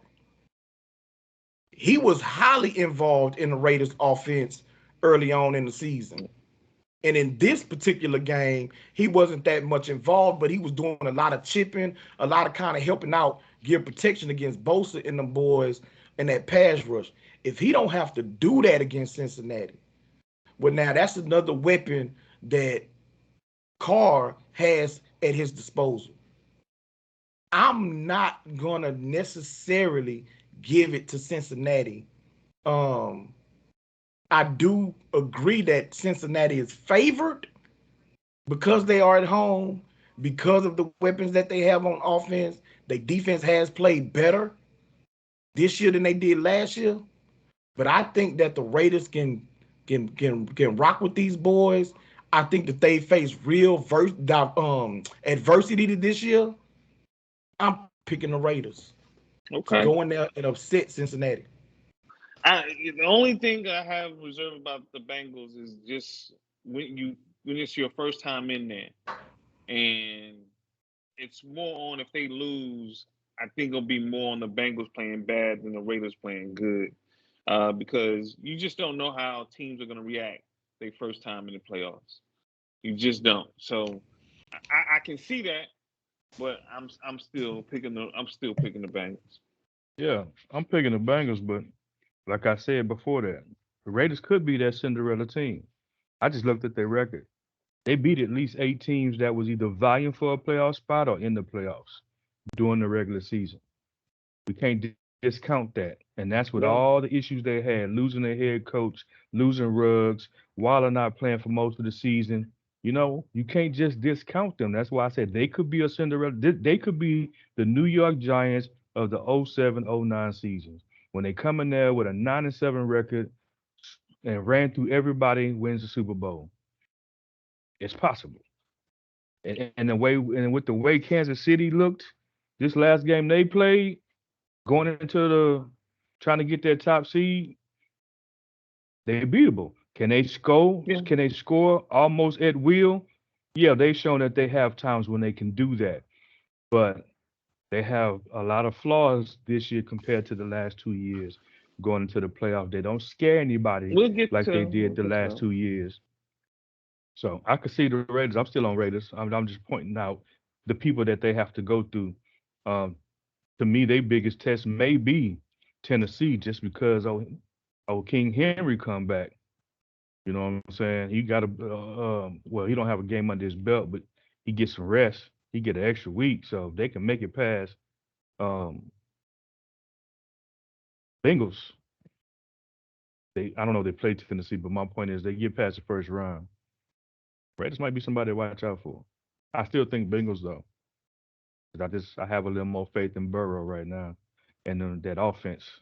He was highly involved in the Raiders offense early on in the season. And in this particular game, he wasn't that much involved, but he was doing a lot of chipping, a lot of kind of helping out, give protection against Bosa and them boys and that pass rush. If he don't have to do that against Cincinnati, well, now that's another weapon that Carr has at his disposal. I'm not gonna necessarily give it to Cincinnati. Um, I do agree that Cincinnati is favored because they are at home, because of the weapons that they have on offense. Their defense has played better this year than they did last year. But I think that the Raiders can rock with these boys. I think that they face real adversity this year. I'm picking the Raiders to Okay. go in there and upset Cincinnati. The only thing I have reserved about the Bengals is just when it's your first time in there, and it's more on if they lose. I think it'll be more on the Bengals playing bad than the Raiders playing good, because you just don't know how teams are going to react their first time in the playoffs. You just don't. So I can see that, but I'm still picking the Bengals. Yeah, I'm picking the Bengals, but like I said before that, the Raiders could be that Cinderella team. I just looked at their record. They beat at least 8 teams that was either vying for a playoff spot or in the playoffs during the regular season. We can't discount that. And that's with Yeah. all the issues they had, losing their head coach, losing Ruggs, Waller not playing for most of the season. You can't just discount them. That's why I said they could be a Cinderella. They could be the New York Giants of the '07-'09 seasons. When they come in there with a 9-7 record and ran through everybody, wins the Super Bowl. It's possible. And with the way Kansas City looked, this last game they played, going into the trying to get their top seed, they're beatable. Can they score? Yeah. Can they score almost at will? Yeah, they've shown that they have times when they can do that. But they have a lot of flaws this year compared to the last 2 years going into the playoff. They don't scare anybody like they We'll did the get to last them. 2 years. So I could see the Raiders. I'm still on Raiders. I'm just pointing out the people that they have to go through. Um, to me, their biggest test may be Tennessee, just because King Henry come back. You know what I'm saying? He got well, he don't have a game under his belt, but he gets some rest. He get an extra week, so they can make it past um, Bengals. I don't know if they played Tennessee, but my point is they get past the first round. Raiders might be somebody to watch out for. I still think Bengals though, 'cause I have a little more faith in Burrow right now, and then that offense.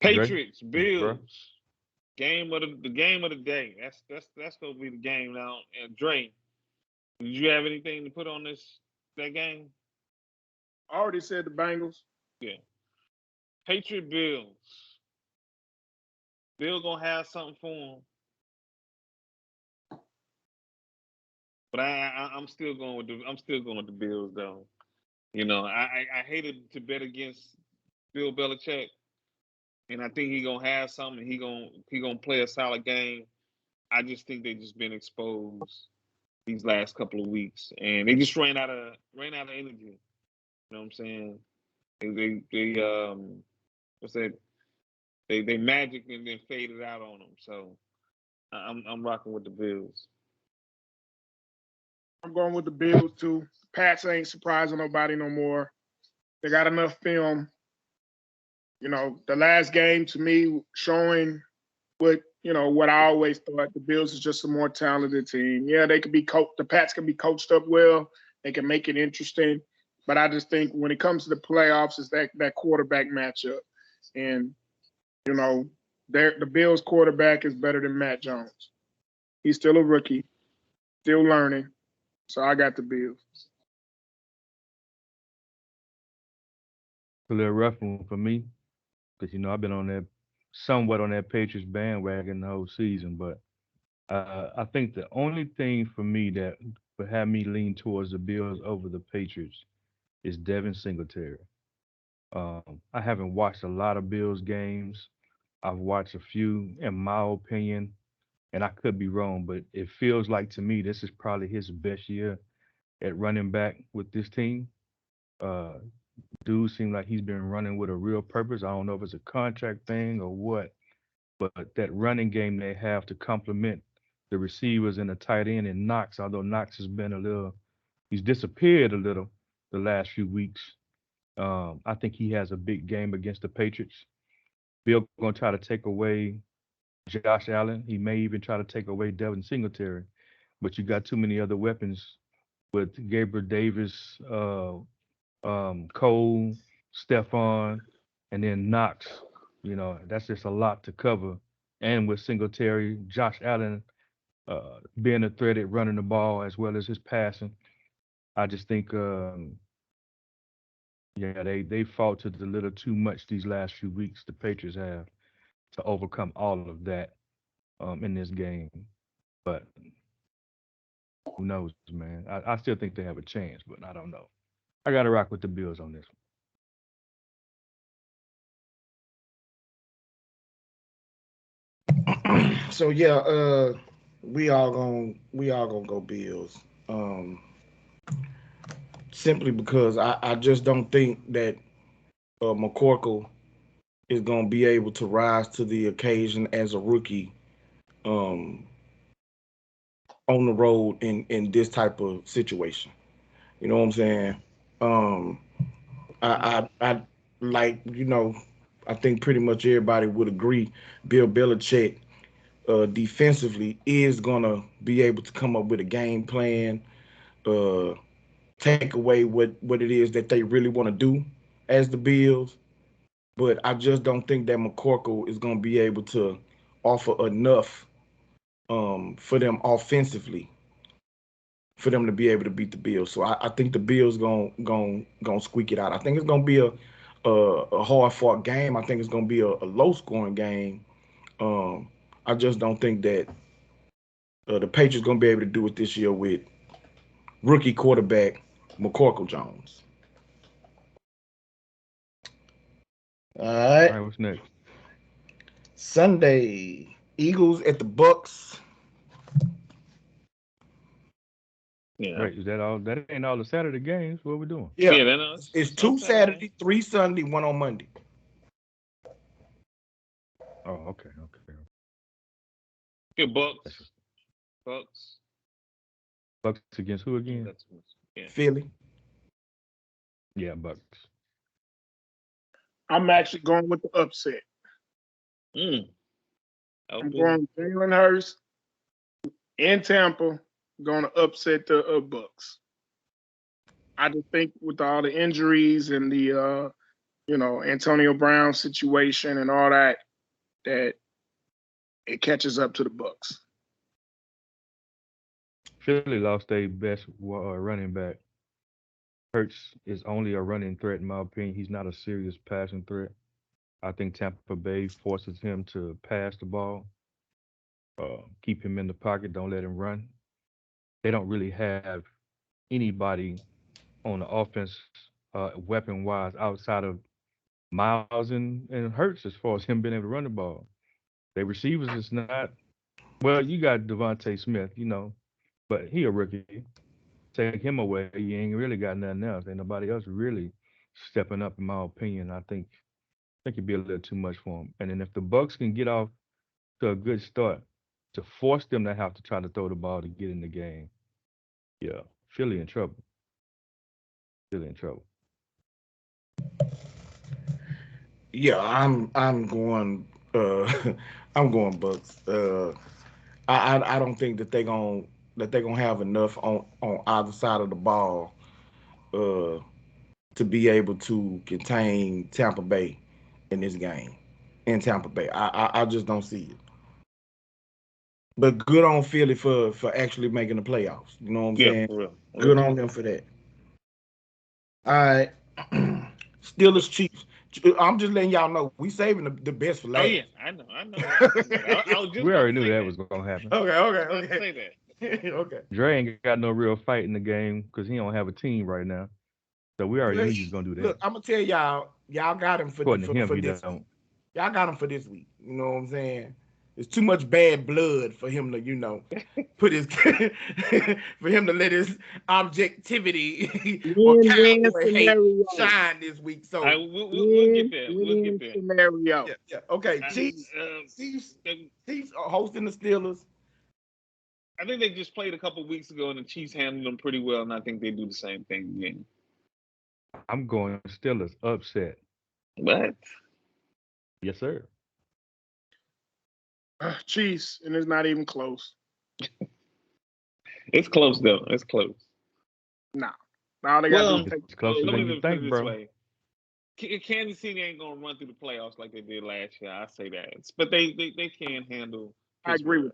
Dre, Patriots, bro. Bills, the game of the day. That's gonna be the game now. And Dre, did you have anything to put on that game? I already said the Bengals. Yeah. Patriot Bills. Bill gonna have something for him, but I'm still going with the Bills though. I hated to bet against Bill Belichick, and I think he gonna have something. He gonna play a solid game. I just think they just been exposed these last couple of weeks, and they just ran out of energy. You know what I'm saying? They what's that? They magic and then faded out on them. So I'm rocking with the Bills. I'm going with the Bills too. Pats ain't surprising nobody no more. They got enough film. The last game to me showing what I always thought the Bills is just a more talented team. Yeah, they could be coached. The Pats can be coached up well. They can make it interesting. But I just think when it comes to the playoffs, it's that quarterback matchup. And, you know, the Bills quarterback is better than Matt Jones. He's still a rookie, still learning. So I got the Bills. A little rough one for me because I've been on that somewhat on that Patriots bandwagon the whole season, but I think the only thing for me that would have me lean towards the Bills over the Patriots is Devin Singletary. I haven't watched a lot of Bills games. I've watched a few, in my opinion, and I could be wrong, but it feels like to me this is probably his best year at running back with this team. Uh, Dude seems like he's been running with a real purpose. I don't know if it's a contract thing or what, but that running game they have to complement the receivers and the tight end and Knox, although Knox has been he's disappeared a little the last few weeks. I think he has a big game against the Patriots. Bill going to try to take away Josh Allen. He may even try to take away Devin Singletary, but you got too many other weapons with Gabriel Davis, Cole, Stephon, and then Knox. That's just a lot to cover. And with Singletary, Josh Allen being a threat at running the ball as well as his passing, I just think, yeah, they faltered a little too much these last few weeks. The Patriots have to overcome all of that in this game. But who knows, man? I still think they have a chance, but I don't know. I got to rock with the Bills on this So yeah, we all gonna go Bills. Um, Simply because I just don't think that McCorkle is gonna be able to rise to the occasion as a rookie um, on the road in this type of situation. You know what I'm saying? Um, I like I think pretty much everybody would agree. Bill Belichick defensively is gonna be able to come up with a game plan, uh, take away what it is that they really want to do as the Bills. But I just don't think that McCorkle is gonna be able to offer enough for them offensively for them to be able to beat the Bills. So I think the Bills gonna squeak it out. I think it's gonna be a hard fought game. I think it's gonna be a low scoring game. Um, I just don't think that the Patriots gonna be able to do it this year with rookie quarterback McCorkle Jones. All All right, right, what's next? Sunday Eagles at the Bucks. Yeah. Right, is that all? That ain't all the Saturday games. What we doing? Yeah, Yeah, then it's it's no two Saturday. Saturday, three Sunday, one on Monday. Oh, okay. Yeah, That's Bucks. Bucks. Bucks against who I again? got too much. Yeah. Philly. Yeah, Bucks. I'm actually going with the upset. Mm. I'm Okay. going Jalen Hurst in Tampa, going to upset the Bucks. I just think with all the injuries and the Antonio Brown situation and all that, that it catches up to the Bucks. Philly lost their best running back. Hurts is only a running threat in my opinion. He's not a serious passing threat. I think Tampa Bay forces him to pass the ball, keep him in the pocket, don't let him run. They don't really have anybody on the offense, weapon wise, outside of Miles and Hurts as far as him being able to run the ball. Their receivers is not well. You got Devontae Smith, but he a rookie. Take him away, you ain't really got nothing else. Ain't nobody else really stepping up, in my opinion. I think it'd be a little too much for him. And then if the Bucks can get off to a good start, to force them to have to try to throw the ball to get in the game, yeah, Philly in trouble. Philly in trouble. Yeah, I'm going I'm going Bucks. I don't think that they gonna have enough on either side of the ball uh to be able to contain Tampa Bay in this game in Tampa Bay. I just don't see it. But good on Philly for actually making the playoffs. You know what I'm Yeah, saying? for real. Real Good on talk. them for that. All right. Steelers Chiefs. I'm just letting y'all know we saving the best for Oh last. yeah, I know that. I know that. I was just We about to already knew say that that. was gonna happen. Okay, I was okay, about to okay. say that. Okay. Dre ain't got no real fight in the game because he don't have a team right now. So we already Well, knew he was gonna do that. look, I'm gonna tell y'all got him for According to him, for he this don't. week. Y'all got him for this week. You know what I'm saying? It's too much bad blood for him to, put his for him to let his objectivity or Win-win cowboy hate scenario. shine this week. So We'll get there. We'll get Win-win there. scenario. yeah, yeah. Okay, I, Chiefs, um, Chiefs, they- Chiefs are hosting the Steelers. I think they just played a couple weeks ago, and the Chiefs handled them pretty well, and I think they do the same thing again. I'm going Steelers upset. But Yes, sir. Chiefs, and it's not even close. it's close though. It's close. Nah. All they got to do is Well, take. It's closer let than me you put it think, this bro. way: Kansas City ain't gonna run through the playoffs like they did last year. I say that, but they can handle I agree Pittsburgh. with.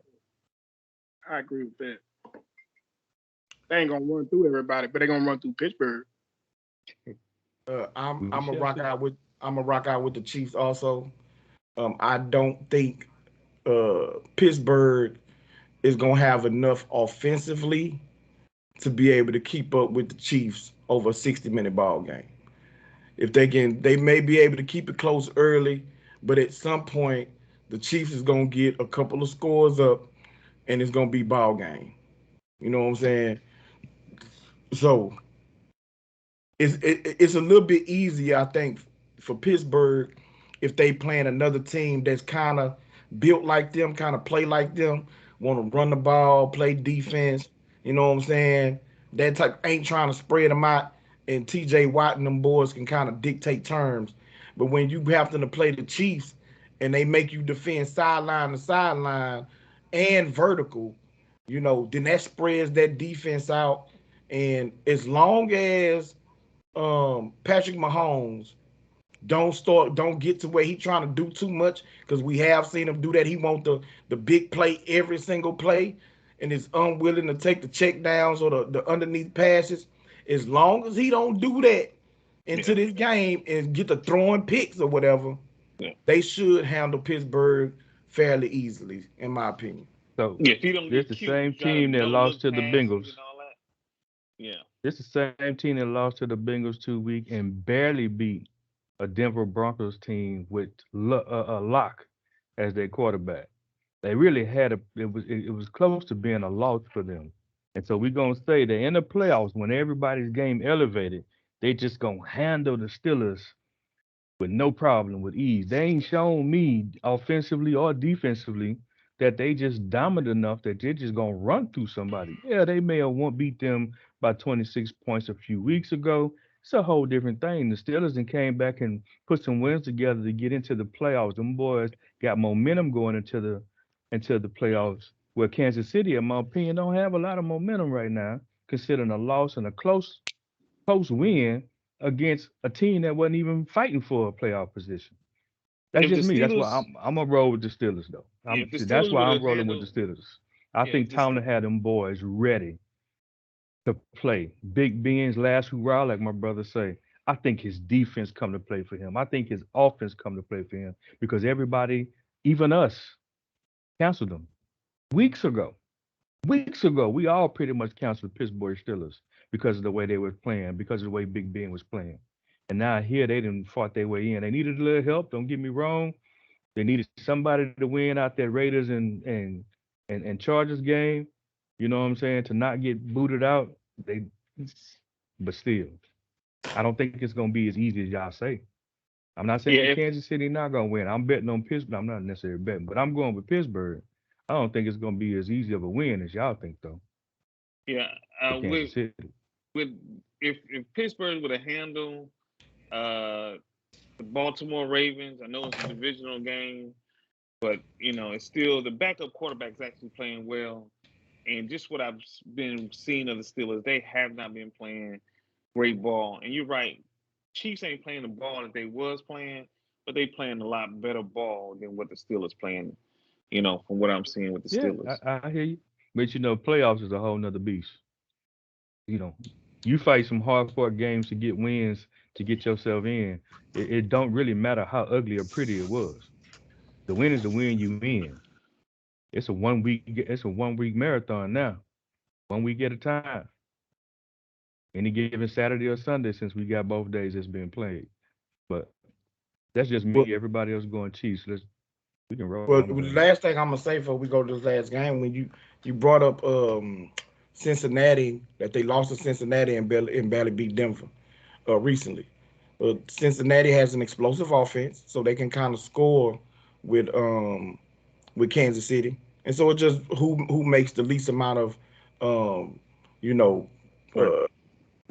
I agree with that. They ain't gonna run through everybody, but they're gonna run through Pittsburgh. I'm We gonna shall rock see. out with I'm gonna rock out with the Chiefs also. I don't think Pittsburgh is gonna have enough offensively to be able to keep up with the Chiefs over a 60-minute ball game. If they can, they may be able to keep it close early, but at some point, the Chiefs is gonna get a couple of scores up, and it's gonna be ball game. You know what I'm saying? So it's a little bit easier, I think, for Pittsburgh if they playing another team that's kind of built like them, kind of play like them, want to run the ball, play defense. You know what I'm saying? That type ain't trying to spread them out, and T.J. Watt and them boys can kind of dictate terms. But when you have to play the Chiefs and they make you defend sideline to sideline and vertical, then that spreads that defense out. And as long as Patrick Mahomes don't get to where he trying to do too much because we have seen him do that. He want the big play every single play and is unwilling to take the check downs or the underneath passes. As long as he don't do that Yeah, into this game and get the throwing picks or whatever, yeah, they should handle Pittsburgh fairly easily, in my opinion. So yeah. If he don't this get the cute same and try to team that no lost look to the passes Bengals. and all that. Yeah, This the same team that lost to the Bengals 2 week and barely beat a Denver Broncos team with Lock as their quarterback. They really had it was close to being a loss for them. And so we're gonna say that in the playoffs, when everybody's game elevated, they just gonna handle the Steelers with no problem, with ease. They ain't shown me offensively or defensively that they just dominant enough that they're just gonna run through somebody. Yeah, they may have won't beat them by 26 points a few weeks ago. It's a whole different thing. The Steelers and came back and put some wins together to get into the playoffs. Them boys got momentum going into the playoffs. Where Kansas City, in my opinion, don't have a lot of momentum right now, considering a loss and a close win against a team that wasn't even fighting for a playoff position. That's if the just me. That's why Steelers, I'm gonna roll with the Steelers though. yeah, I'm if the that's Steelers why would I'm have rolling with the handled, Steelers. I yeah, if think this, Tomlin had them boys ready to play. Big Ben's last hurrah, like my brother say. I think his defense come to play for him. I think his offense come to play for him because everybody, even us, canceled him weeks ago. Weeks ago, we all pretty much canceled the Pittsburgh Steelers because of the way they were playing, because of the way Big Ben was playing. And now here they didn't fought their way in. They needed a little help. Don't get me wrong. They needed somebody to win out that Raiders and Chargers game. You know what I'm saying? To not get booted out. They, but still, I don't think it's gonna be as easy as y'all say. I'm not yeah, saying if Kansas City not gonna win. I'm betting on Pittsburgh. I'm not necessarily betting, but I'm going with Pittsburgh. I don't think it's gonna be as easy of a win as y'all think though yeah, for Kansas City. with if Pittsburgh would have handled uh the Baltimore Ravens, I know it's a divisional game, but it's still the backup quarterback's actually playing well. And just what I've been seeing of the Steelers, they have not been playing great ball. And you're right, Chiefs ain't playing the ball that they was playing, but they playing a lot better ball than what the Steelers playing. from what I'm seeing with the Yeah, Steelers. I hear you. But playoffs is a whole nother beast. You know, you fight some hard fought games to get wins to get yourself in. It don't really matter how ugly or pretty it was. The win is the win you win. It's a 1 week marathon now. 1 week at a time. Any given Saturday or Sunday since we got both days it's been played. But that's just But me. Everybody else going Chiefs. We can roll Well, on the with that. last thing I'm gonna say before we go to this last game, when you brought up Cincinnati, that they lost to Cincinnati and barely beat Denver recently. Cincinnati has an explosive offense, so they can kind of score with with Kansas City, and so it's just who makes the least amount of um, you know Point uh,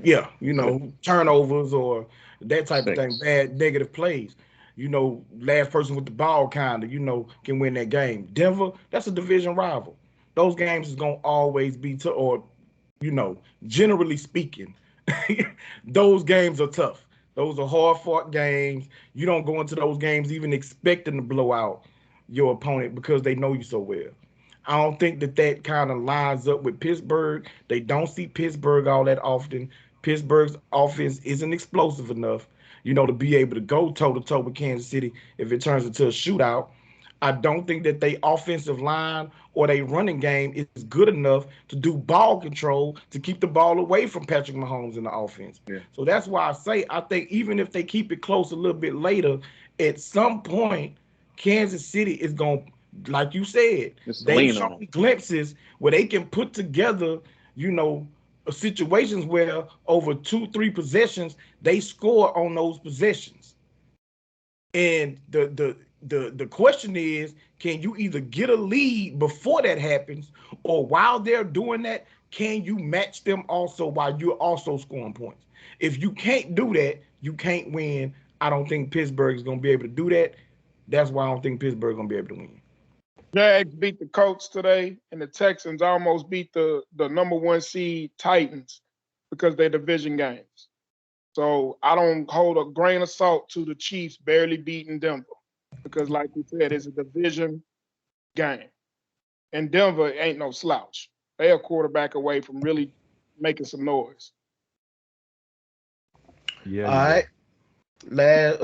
yeah, six, turnovers or that type of thing, six. bad negative plays. Last person with the ball kind of, can win that game. Denver, that's a division rival. Those games is gonna always be or you know, generally speaking, those games are tough. Those are hard fought games. You don't go into those games even expecting to blow out your opponent because they know you so well. I don't think that kind of lines up with Pittsburgh. They don't see Pittsburgh all that often. Pittsburgh's offense isn't explosive enough, to be able to go toe to toe with Kansas City if it turns into a shootout. I don't think that they offensive line or they running game is good enough to do ball control to keep the ball away from Patrick Mahomes in the offense. Yeah, So that's why I say I think even if they keep it close a little bit later, at some point, Kansas City is going, like you said, just they've lean on them. shown glimpses where they can put together, you know, situations where over 2-3 possessions they score on those possessions. And the question is, can you either get a lead before that happens, or while they're doing that, can you match them also while you're also scoring points? If you can't do that, you can't win. I don't think Pittsburgh is going to be able to do that. That's why I don't think Pittsburgh is going to be able to win. Jags beat the Colts today, and the Texans almost beat the number one seed Titans because they're division games. So I don't hold a grain of salt to the Chiefs barely beating Denver because, like we said, it's a division game, and Denver ain't no slouch. They a quarterback away from really making some noise. Yeah, All yeah. right. Last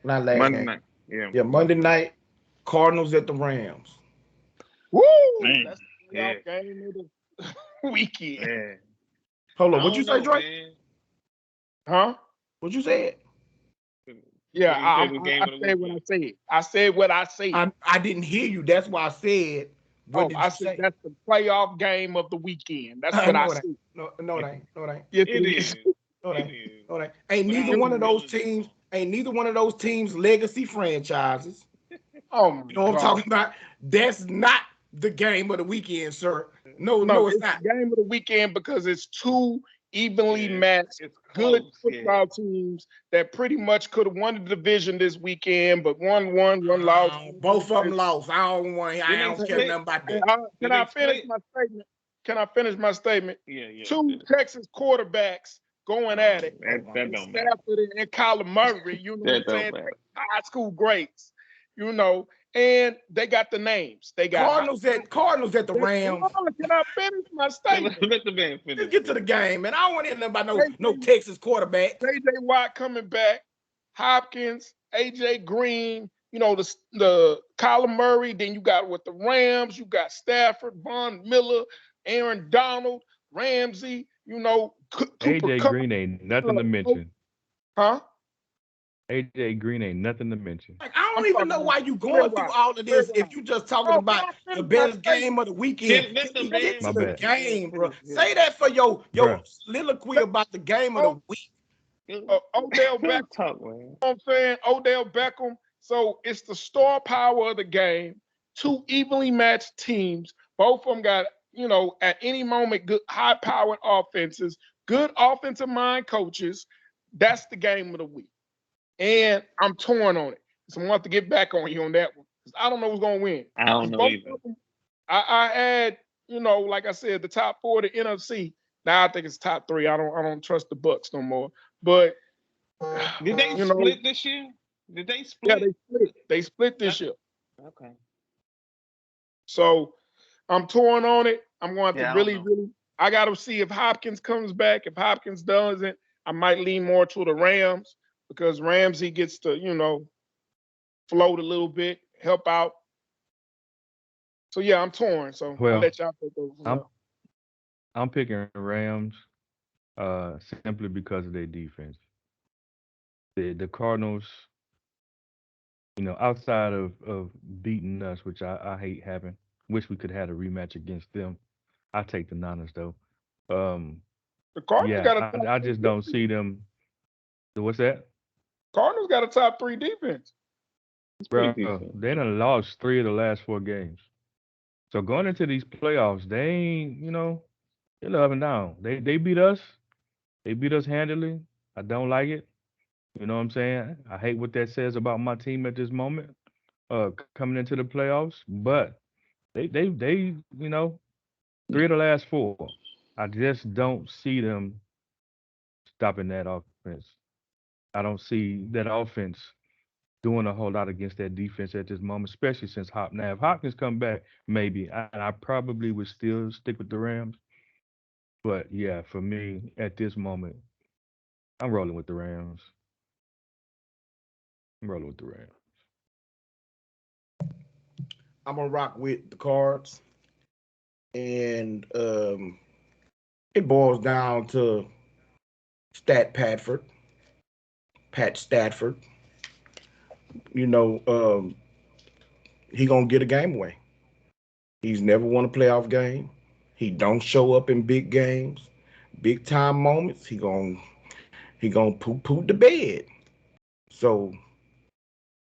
not last Monday game. night. Yeah. Yeah, Monday night, Cardinals at the Rams. Woo! Man. That's the Yeah. playoff game of the weekend, Yeah. Hold I on, what you don't say, know, Dre? man. huh? What you said? Yeah, You said the I game of the said what I weekend. said. I said what I said. I didn't hear you. That's why I said, what Oh, did I you said say? that's the playoff game of the weekend. That's what I No, it ain't. said. No, it ain't. No, it ain't. Yes, It it is. is. No, it It ain't. is. No, it ain't. Ain't But I neither Yes, don't one it of is. those feeling teams. Ain't neither one of those teams legacy franchises. Oh my You know what I'm God. talking about? That's not the game of the weekend, sir. No, No, no, it's it's not. the game of the weekend because it's two evenly yeah, matched it's good close. Yeah. football teams that pretty much could have won the division this weekend, but one won, one lost. Both of them lost. I don't want. Then I they don't care split. nothing about Hey, that. Did can they I finish split? my statement? Can I finish my statement? Yeah, yeah. Two Texas quarterbacks going at it. Hold That on. And don't matter. Stafford and Kyler Murray, you know what That I'm don't saying? matter. High school greats, you know, and they got the names. They got Cardinals at the Rams. Can I finish my statement? Let the man Let's finish, get to the man. game, man. I don't want to hear nothing about no JJ, Texas quarterbacks. Watt coming back, Hopkins, AJ Green, you know, the Kyler Murray. Then you got with the Rams, you got Stafford, Von Miller, Aaron Donald, Ramsey, you know, Cooper AJ Cup. Green ain't nothing to mention. Huh? AJ Green ain't nothing to mention. Like, I I'm don't even talking know about why you career going through wise. all of Career this wise. if you just talking Oh, can about I the finish my best game statement? of the weekend. Let Can the we man get My to the finish. bad. game, bro? Yeah. Say that for your Bruh. soliloquy about the game of the Oh, week. Odell Beckham. Talk, man. I'm saying? Odell Beckham. So it's the star power of the game. Two evenly matched teams. Both of them got, you know, at any moment, good high powered offenses, good offensive mind coaches. That's the game of the week. And I'm torn on it. So I want to get back on you on that one. Because I don't know who's gonna win. I don't Because know both either. of them, I had, you know, like I said, the top four of the NFC. Now I think it's top three. I don't trust the Bucks no more. But Did they you know, split this year? Did they yeah, split? they split. They split I, this year. okay. So I'm torn on it. I'm going to Yeah, I don't really, know. really. I got to see if Hopkins comes back. If Hopkins doesn't, I might lean more to the Rams because Ramsey gets to, float a little bit, help out. So yeah, I'm torn. So I'll Well, let y'all take over from I'm there. I'm picking Rams simply because of their defense. The Cardinals, outside of beating us, which I hate having, wish we could have had a rematch against them. I take the Niners though. Um, The Cardinals yeah, got a top I three just don't defense. see them. What's that, Cardinals got a top three defense. It's pretty bro? decent. They done lost 3 of the last 4 games. So going into these playoffs, they ain't, they're up and down. They beat us. They beat us handily. I don't like it. You know what I'm saying? I hate what that says about my team at this moment, coming into the playoffs. But they, 3 of the last 4. I just don't see them stopping that offense. I don't see that offense doing a whole lot against that defense at this moment, especially since Now, if Hopkins come back, maybe, and I probably would still stick with the Rams. But yeah, for me at this moment, I'm rolling with the Rams. I'm rolling with the Rams. I'm gonna rock with the Cards, and it boils down to Stat Padford, Pat Stafford. You know, he gonna get a game away. He's never won a playoff game. He don't show up in big games, big time moments. He gonna poo the bed. So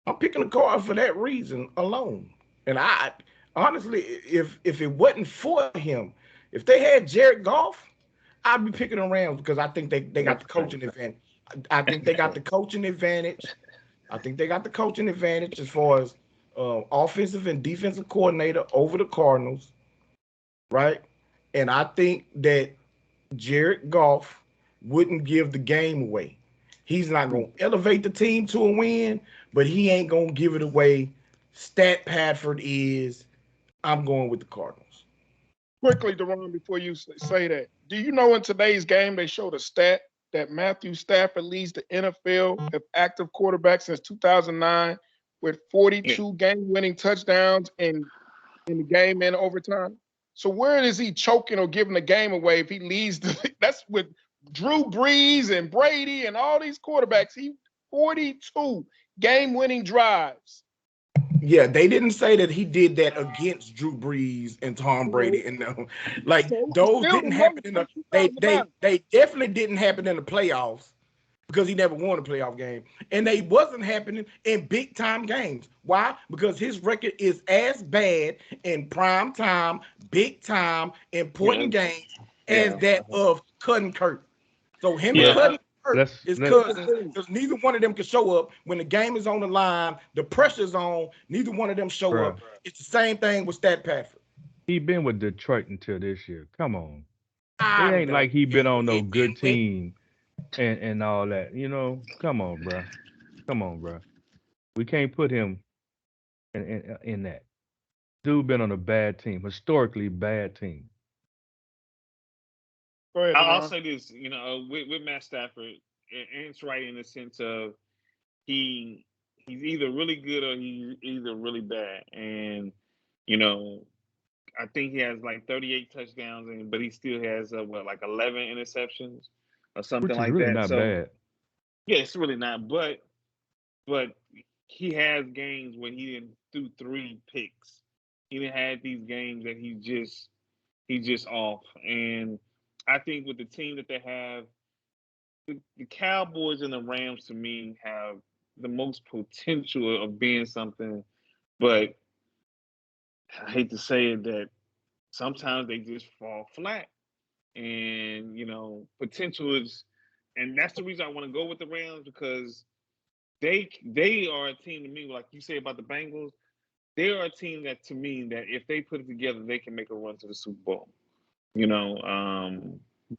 I'm picking the Cards for that reason alone. And I honestly, if it wasn't for him, if they had Jared Goff, I'd be picking the Rams because I think they got That's the crazy. coaching advantage. I think they got the coaching advantage. I think they got the coaching advantage as far as offensive and defensive coordinator over the Cardinals, right? And I think that Jared Goff wouldn't give the game away. He's not Hmm. going to elevate the team to a win, but he ain't going to give it away. Stat Padford is, I'm going with the Cardinals. Quickly, Deron, before you say that, do you know in today's game they showed a stat that Matthew Stafford leads the NFL of active quarterbacks since 2009 with Yeah. 42 game-winning touchdowns in the game and overtime? So where is he choking or giving the game away if he leads? That's with Drew Brees and Brady and all these quarterbacks. He 42 game-winning drives. Yeah, they didn't say that he did that against Drew Brees and Tom So, Brady, and like it's those still the didn't most happen in the since 2009. they definitely didn't happen in the playoffs because he never won a playoff game, and they wasn't happening in big time games. Why? Because his record is as bad in prime time, big time, Yeah. important games as Yeah. that of Cutting Kurt. So him and Yeah. Well, Cutting Kurt Let's is let let's cousins see. because neither one of them can show up when the game is on the line, the pressure's on. Neither one of them show bruh. up. It's the same thing with Stat Patrick. He been with Detroit until this year. Come on. It I ain't know. like he been on no And, good and team and all that. Come on, bruh. Come on, bruh. We can't put him in that. Dude been on a bad team, historically bad team. Go ahead, I'll Deron. say this, with Matt Stafford, and it's right in the sense of he he's either really good or he's either really bad. And you know, I think he has like 38 touchdowns, but he still has like 11 interceptions or something Which is like really that. not So bad. yeah, it's really not. But he has games when he didn't threw 3 picks. He didn't have these games that he's just off. And I think with the team that they have, the Cowboys and the Rams to me have the most potential of being something, but I hate to say it that sometimes they just fall flat. And potential is, and that's the reason I want to go with the Rams because they are a team to me, like you say about the Bengals. They are a team that to me that if they put it together, they can make a run to the Super Bowl. You know,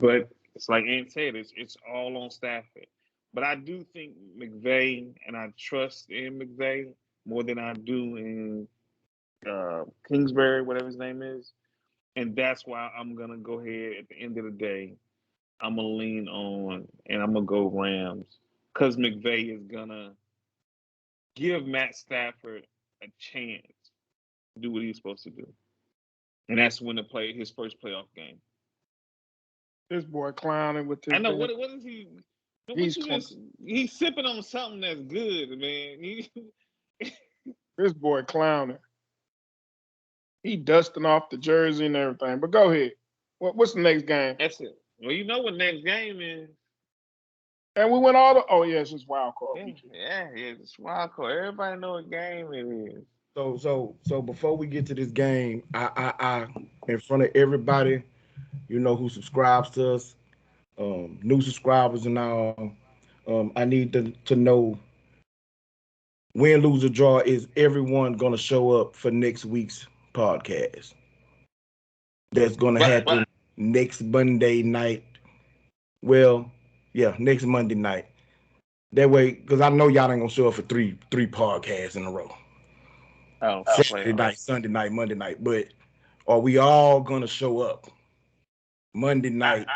but it's like Ant said, it's all on Stafford. But I do think McVay, and I trust in McVay more than I do in Kingsbury, whatever his name is, and that's why I'm gonna go ahead at the end of the day. I'm gonna lean on and I'm gonna go Rams because McVay is gonna give Matt Stafford a chance to do what he's supposed to do, and that's when to play his first playoff game. This boy clowning with I this know damn. what is he? What He's you just? He's sipping on something that's good, man. this boy clowning. He dusting off the jersey and everything. But go ahead. What's the next game? That's it. Well, you know what next game is. And we went all the. Oh yeah, it's just wild card Yeah, weekend. yeah, it's wild card. Everybody know what game it is. So before we get to this game, I in front of everybody, who subscribes to us, new subscribers and all, I need to know, win, lose, or draw, is everyone gonna show up for next week's podcast? That's gonna happen next Monday night. Well, yeah, next Monday night. That way, because I know y'all ain't gonna show up for three podcasts in a row. Oh, Saturday night, Sunday night, Monday night. But are we all gonna show up Monday night,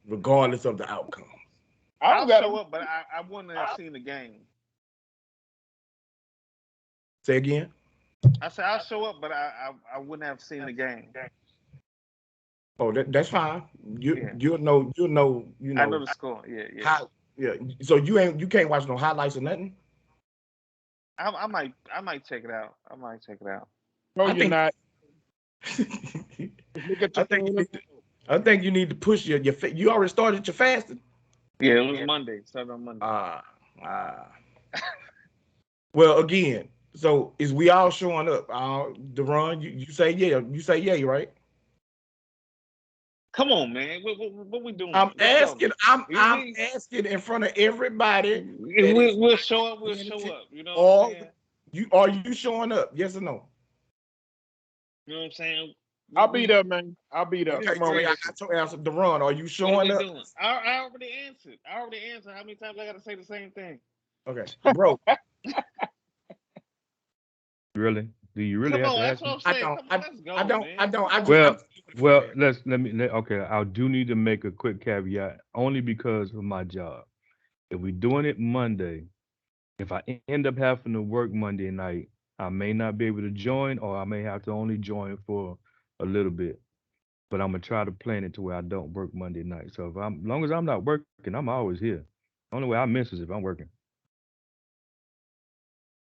regardless of the outcome? I'll show up, but I wouldn't have seen the game. Say again. I said I'll show up, but I wouldn't have seen the game. Oh, that's fine. Yeah. You'll know I know the score. Yeah. how. Yeah. So you can't watch no highlights or nothing. I might check it out. No, I you're think- not. I think you need to push your you already started your fasting. Yeah, it was Monday. Started on Monday. Well, again, so is we all showing up? Deron, you say yeah. You say yeah, right? Come on, man. What we doing? I'm asking. I'm We- asking in front of everybody. We'll show up. We'll show up. You know what I'm saying? Are you showing up? Yes or no? You know what I'm saying? I'll be there, man. I'll be there. Okay, Come on. I told answer Deron. Are you What showing are up? we doing? I already answered. How many times I got to say the same thing? Okay, bro. Really? Do you really Come have on, to that's ask what me? I'm saying. Come on, let's go, I don't. man. I don't. I just. Well, okay. I do need to make a quick caveat, only because of my job. If we're doing it Monday, if I end up having to work Monday night, I may not be able to join, or I may have to only join for a little bit. But I'm gonna try to plan it to where I don't work Monday night. So as long as I'm not working, I'm always here. The only way I miss is if I'm working,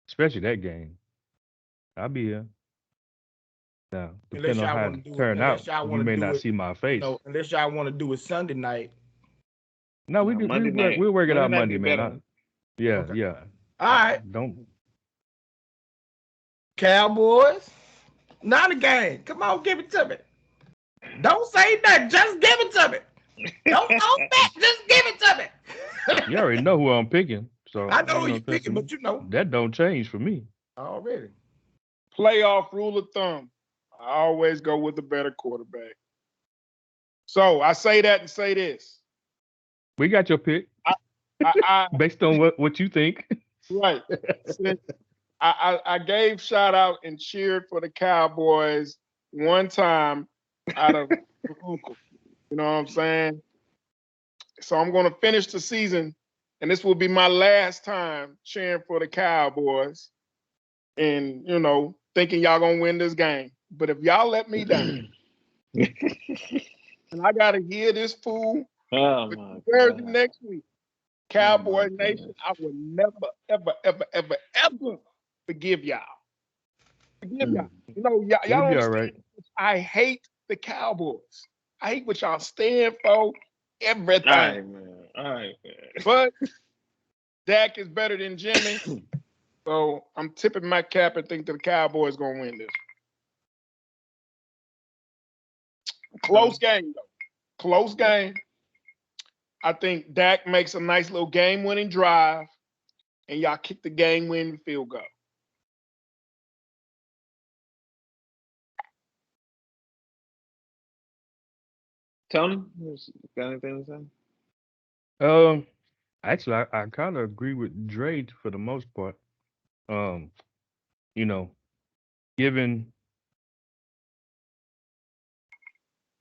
especially that game. I'll be here. Now, Unless depending on y'all how want it to do it. turn out, Unless y'all you want to may do not it. see my face. Unless y'all want to do it Sunday night. No, we No, do. Monday night. We'll work it out Monday Monday, night be man. better. Okay. Yeah. All right, Don't. Cowboys. Not a game. Come on, give it to me. Don't say nothing. Just give it to me. Don't bet. Just give it to me. You already know who I'm picking, so I know who ain't no you're picking, thinking. but That don't change for me. already. Playoff rule of thumb. I always go with the better quarterback. So I say that and say this. We got your pick I based on what you think. right. I gave shout out and cheered for the Cowboys one time out of uncle. You know what I'm saying? So I'm going to finish the season, and this will be my last time cheering for the Cowboys, and thinking y'all gonna win this game. But if y'all let me down, and I gotta hear this fool Oh with my Thursday God. next week, Cowboy Nation, I will never, ever, ever, ever, ever forgive y'all. Forgive y'all. Y'all You'll don't be all understand. right. I hate the Cowboys. I hate what y'all stand for, everything. All right, man. But Dak is better than Jimmy. So I'm tipping my cap and think that the Cowboys gonna win this. Close game though. Close game. I think Dak makes a nice little game-winning drive, and y'all kick the game-winning field goal. Tony, got anything to say? Actually, I kind of agree with Dre for the most part. Um, you know, given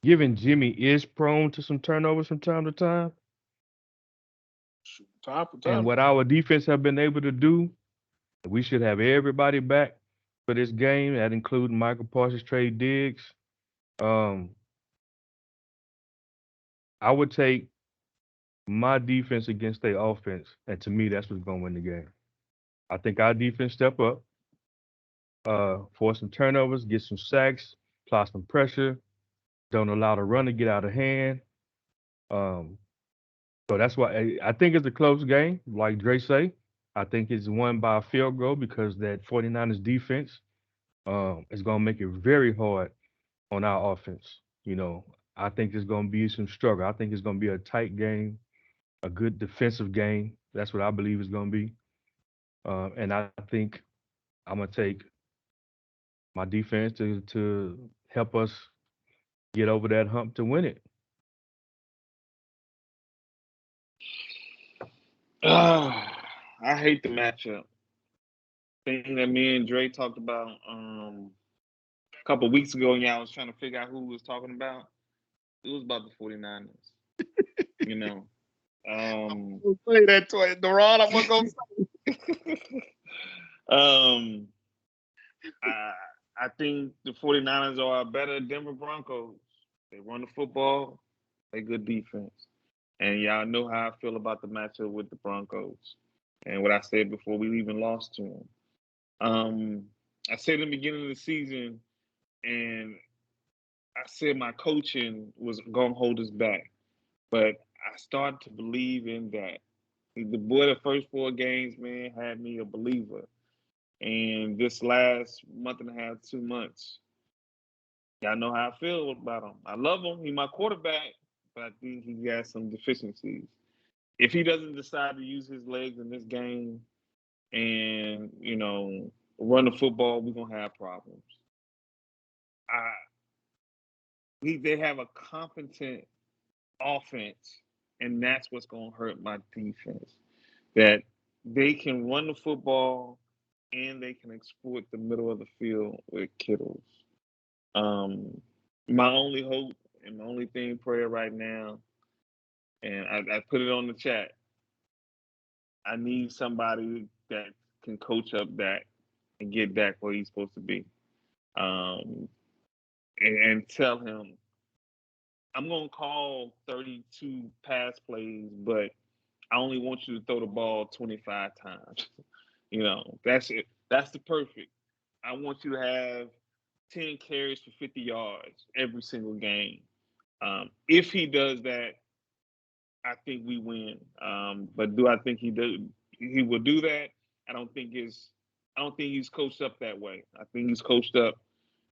given Jimmy is prone to some turnovers from time to time, Time for and time. what our defense have been able to do, we should have everybody back for this game. That includes Michael Parsons, Trey Diggs. Um, I would take my defense against their offense, and to me, that's what's going to win the game. I think our defense step up, force some turnovers, get some sacks, apply some pressure, don't allow the run to get out of hand. Um, so that's why I think it's a close game, like Dre say. I think it's won by a field goal because that 49ers defense is going to make it very hard on our offense. You know, I think there's going to be some struggle. I think it's going to be a tight game, a good defensive game. That's what I believe it's going to be. And I think I'm going to take my defense to help us get over that hump to win it. I hate the matchup. Thing that me and Dre talked about a couple of weeks ago, and y'all was trying to figure out who was talking about. It was about the 49ers. You know. We'll say that twice. Deron, I'm gonna go. um, I think the 49ers are a better Denver Broncos. They run the football, they good defense. And y'all know how I feel about the matchup with the Broncos. And what I said before we even lost to them. I said in the beginning of the season, and I said my coaching was going to hold us back. But I started to believe in that. The boy, the first 4 games, man, had me a believer. And this last month and a half, 2 months, y'all know how I feel about him. I love him. He's my quarterback, but I think he got some deficiencies. If he doesn't decide to use his legs in this game and, run the football, we're gonna have problems. They have a competent offense, and that's what's gonna hurt my defense. That they can run the football and they can exploit the middle of the field with Kittles. My only hope and my only thing prayer right now, and I put it on the chat. I need somebody that can coach up Dak and get Dak where he's supposed to be, um, and tell him I'm gonna call 32 pass plays, but I only want you to throw the ball 25 times. That's it. That's the perfect. I want you to have 10 carries for 50 yards every single game. If he does that, I think we win. But do I think he will do that? I don't think he's coached up that way. I think he's coached up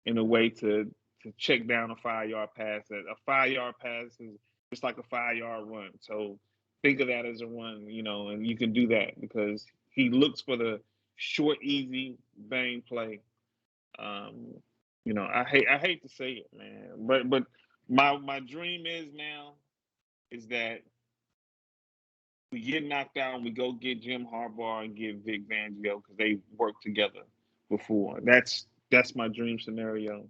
in a way to check down a 5-yard pass. A 5-yard pass is just like a 5-yard run. So think of that as a run, and you can do that because he looks for the short, easy bang play. I hate to say it, man, but my dream is that we get knocked out and we go get Jim Harbaugh and get Vic Fangio because they worked together before. That's my dream scenario.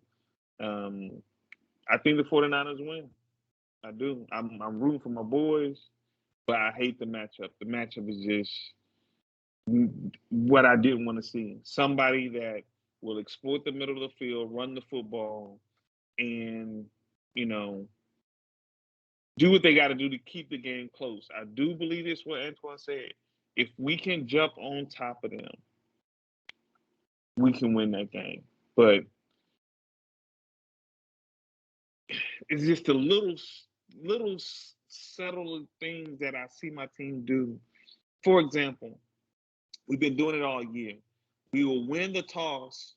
Um, I think the 49ers win. I do. I'm rooting for my boys, but I hate the matchup. The matchup is just what I didn't want to see. Somebody that will exploit the middle of the field, run the football, and you know do what they got to do to keep the game close. I do believe this what Antoine said. If we can jump on top of them, we can win that game. But it's just the little subtle things that I see my team do. For example, we've been doing it all year. We will win the toss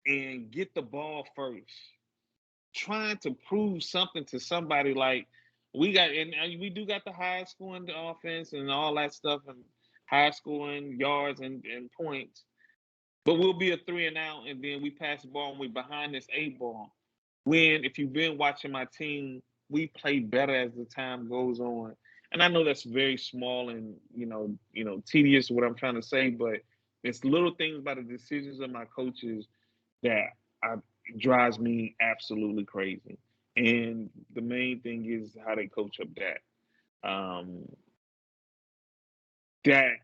and get the ball first, trying to prove something to somebody like we got, and we do got the highest scoring offense and all that stuff, and high scoring yards and points. But we'll be a 3-and-out, and then we pass the ball and we're behind this 8 ball. When if you've been watching my team, we play better as the time goes on. And I know that's very small and tedious what I'm trying to say, but it's little things by the decisions of my coaches that drives me absolutely crazy. And the main thing is how they coach up Dak. Dak,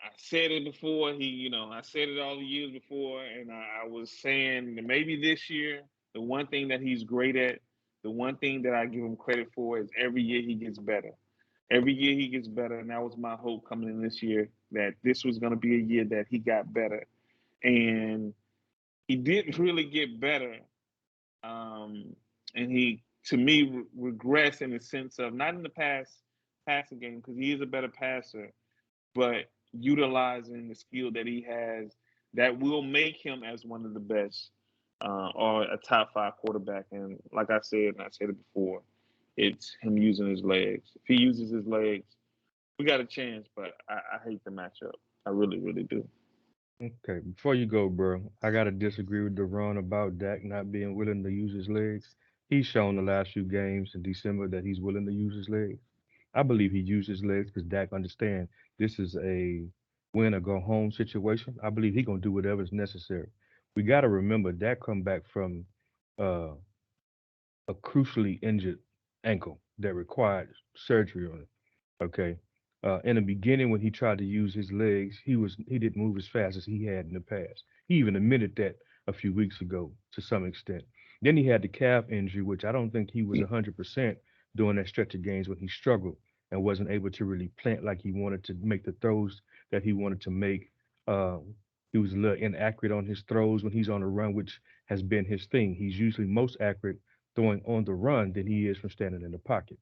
I said it before. I said it all the years before, and I was saying that maybe this year, the one thing that he's great at, the one thing that I give him credit for is every year he gets better. Every year he gets better, and that was my hope coming in this year that this was going to be a year that he got better, and he didn't really get better. And he, to me, regressed in the sense of not in the passing game because he is a better passer, but utilizing the skill that he has that will make him as one of the best or a top 5 quarterback. And like I said, and I said it before, it's him using his legs. If he uses his legs, we got a chance. But I hate the matchup. I really, really do. Okay, before you go, bro, I gotta disagree with Deron about Dak not being willing to use his legs. He's shown the last few games in December that he's willing to use his legs. I believe he used his legs because Dak understand this is a win or go home situation. I believe he gonna do whatever is necessary. We gotta remember Dak come back from uh, a crucially injured ankle that required surgery on it. Okay. In the beginning, when he tried to use his legs, he didn't move as fast as he had in the past. He even admitted that a few weeks ago to some extent. Then he had the calf injury, which I don't think he was 100% during that stretch of games when he struggled and wasn't able to really plant like he wanted to make the throws that he wanted to make. Uh, he was a little inaccurate on his throws when he's on the run, which has been his thing. He's usually most accurate throwing on the run than he is from standing in the pocket.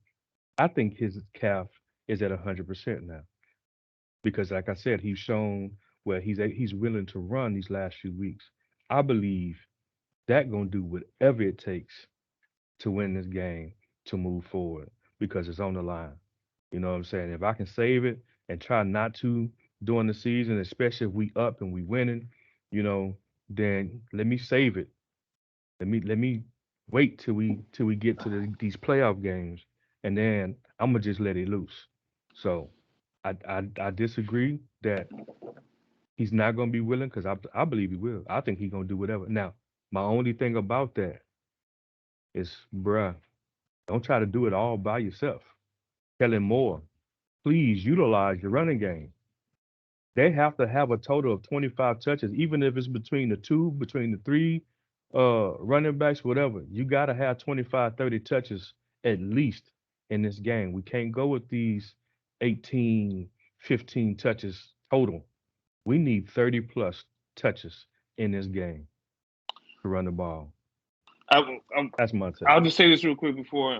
I think his calf is at 100% now because, like I said, he's shown where he's willing to run these last few weeks. I believe that gonna do whatever it takes to win this game to move forward because it's on the line. You know what I'm saying? If I can save it and try not to during the season, especially if we up and we winning, you know, then let me save it. Let me wait till we get to these playoff games, and then I'm gonna just let it loose. So I disagree that he's not gonna be willing because I believe he will. I think he's gonna do whatever. Now, my only thing about that is, bruh, don't try to do it all by yourself. Kellen Moore, please utilize your running game. They have to have a total of 25 touches, even if it's between the three running backs, whatever. You got to have 25, 30 touches at least in this game. We can't go with these 18, 15 touches total. We need 30 plus touches in this game to run the ball. I, I, That's my take. I'll just say this real quick before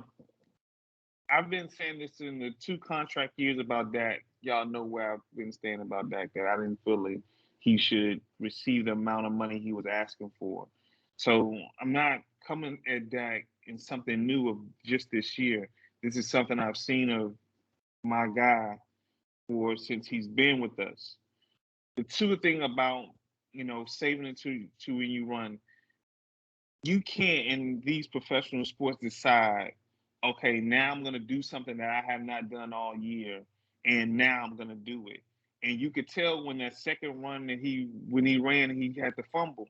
I've been saying this in the 2 contract years about Dak. Y'all know where I've been saying about Dak that I didn't feel like he should receive the amount of money he was asking for. So I'm not coming at Dak in something new of just this year. This is something I've seen of my guy for since he's been with us. The two thing about saving it to when you run, you can't in these professional sports decide, okay, now I'm gonna do something that I have not done all year, and now I'm gonna do it. And you could tell when that second run that when he ran, he had to fumble.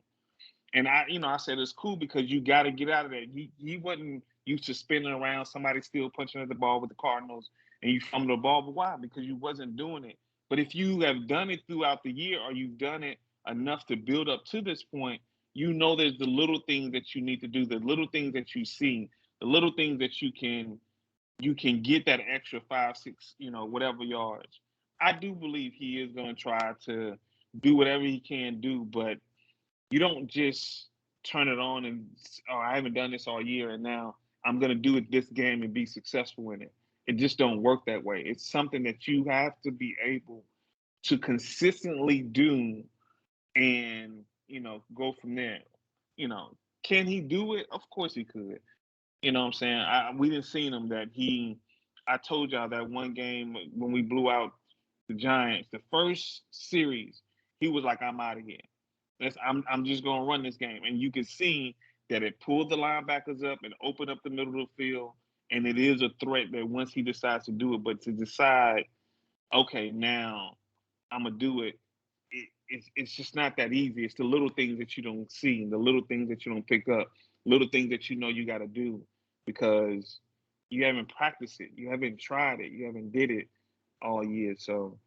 And I said it's cool because you got to get out of that. He wasn't used to spinning around, somebody still punching at the ball with the Cardinals, and you fumble the ball. But why? Because you wasn't doing it. But if you have done it throughout the year, or you've done it enough to build up to this point, there's the little things that you need to do, the little things that you see, the little things that you can get that extra 5, 6, whatever yards. I do believe he is going to try to do whatever he can do, but you don't just turn it on and I haven't done this all year and now I'm gonna do it this game and be successful in it. It just don't work that way. It's something that you have to be able to consistently do and go from there. You know, can he do it? Of course he could. You know what I'm saying? We didn't see him that he. I told y'all that one game when we blew out the Giants, the first series, he was like, "I'm out of here. I'm just gonna run this game." And you can see that it pulled the linebackers up and opened up the middle of the field, and it is a threat that once he decides to do it. But to decide, okay, now I'm gonna do it. It's just not that easy. It's the little things that you don't see, and the little things that you don't pick up. little things that you know you got to do because you haven't practiced it, you haven't tried it, you haven't did it all year. So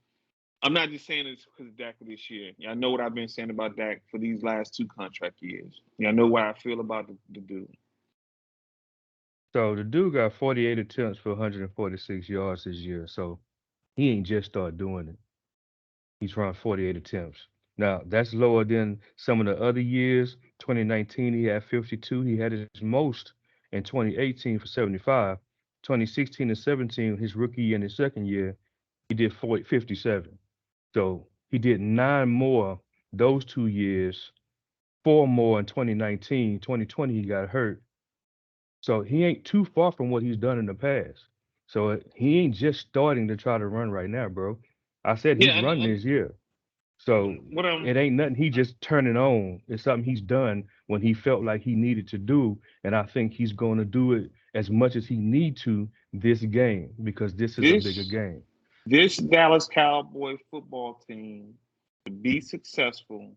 I'm not just saying this because of Dak for this year. Y'all know what I've been saying about Dak for these last 2 contract years. Y'all know what I feel about the dude. So the dude got 48 attempts for 146 yards this year. So he ain't just started doing it. He's run 48 attempts. Now, that's lower than some of the other years. 2019, he had 52. He had his most in 2018 for 75. 2016 and 17, his rookie year and his second year, he did 57. So he did 9 more those 2 years, 4 more in 2019. 2020, he got hurt. So he ain't too far from what he's done in the past. So he ain't just starting to try to run right now, bro. I said Yeah, he's running this year. So what it ain't nothing he just turning on. It's something he's done when he felt like he needed to do. And I think he's going to do it as much as he need to this game because this is a bigger this game. this Dallas Cowboy football team to be successful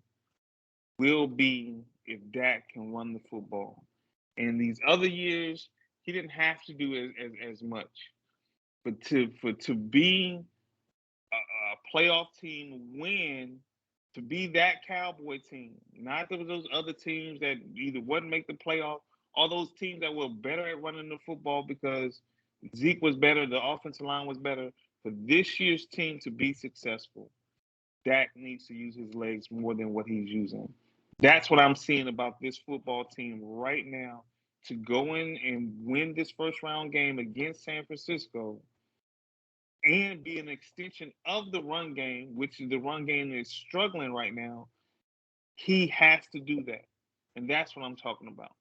will be if Dak can run the football. And these other years, he didn't have to do as much. But to be a playoff team win, to be that Cowboy team, not those other teams that either wouldn't make the playoff, all those teams that were better at running the football because Zeke was better, the offensive line was better. For this year's team to be successful, Dak needs to use his legs more than what he's using. That's what I'm seeing about this football team right now. To go in and win this first round game against San Francisco and be an extension of the run game, which the run game is struggling right now, he has to do that. And that's what I'm talking about.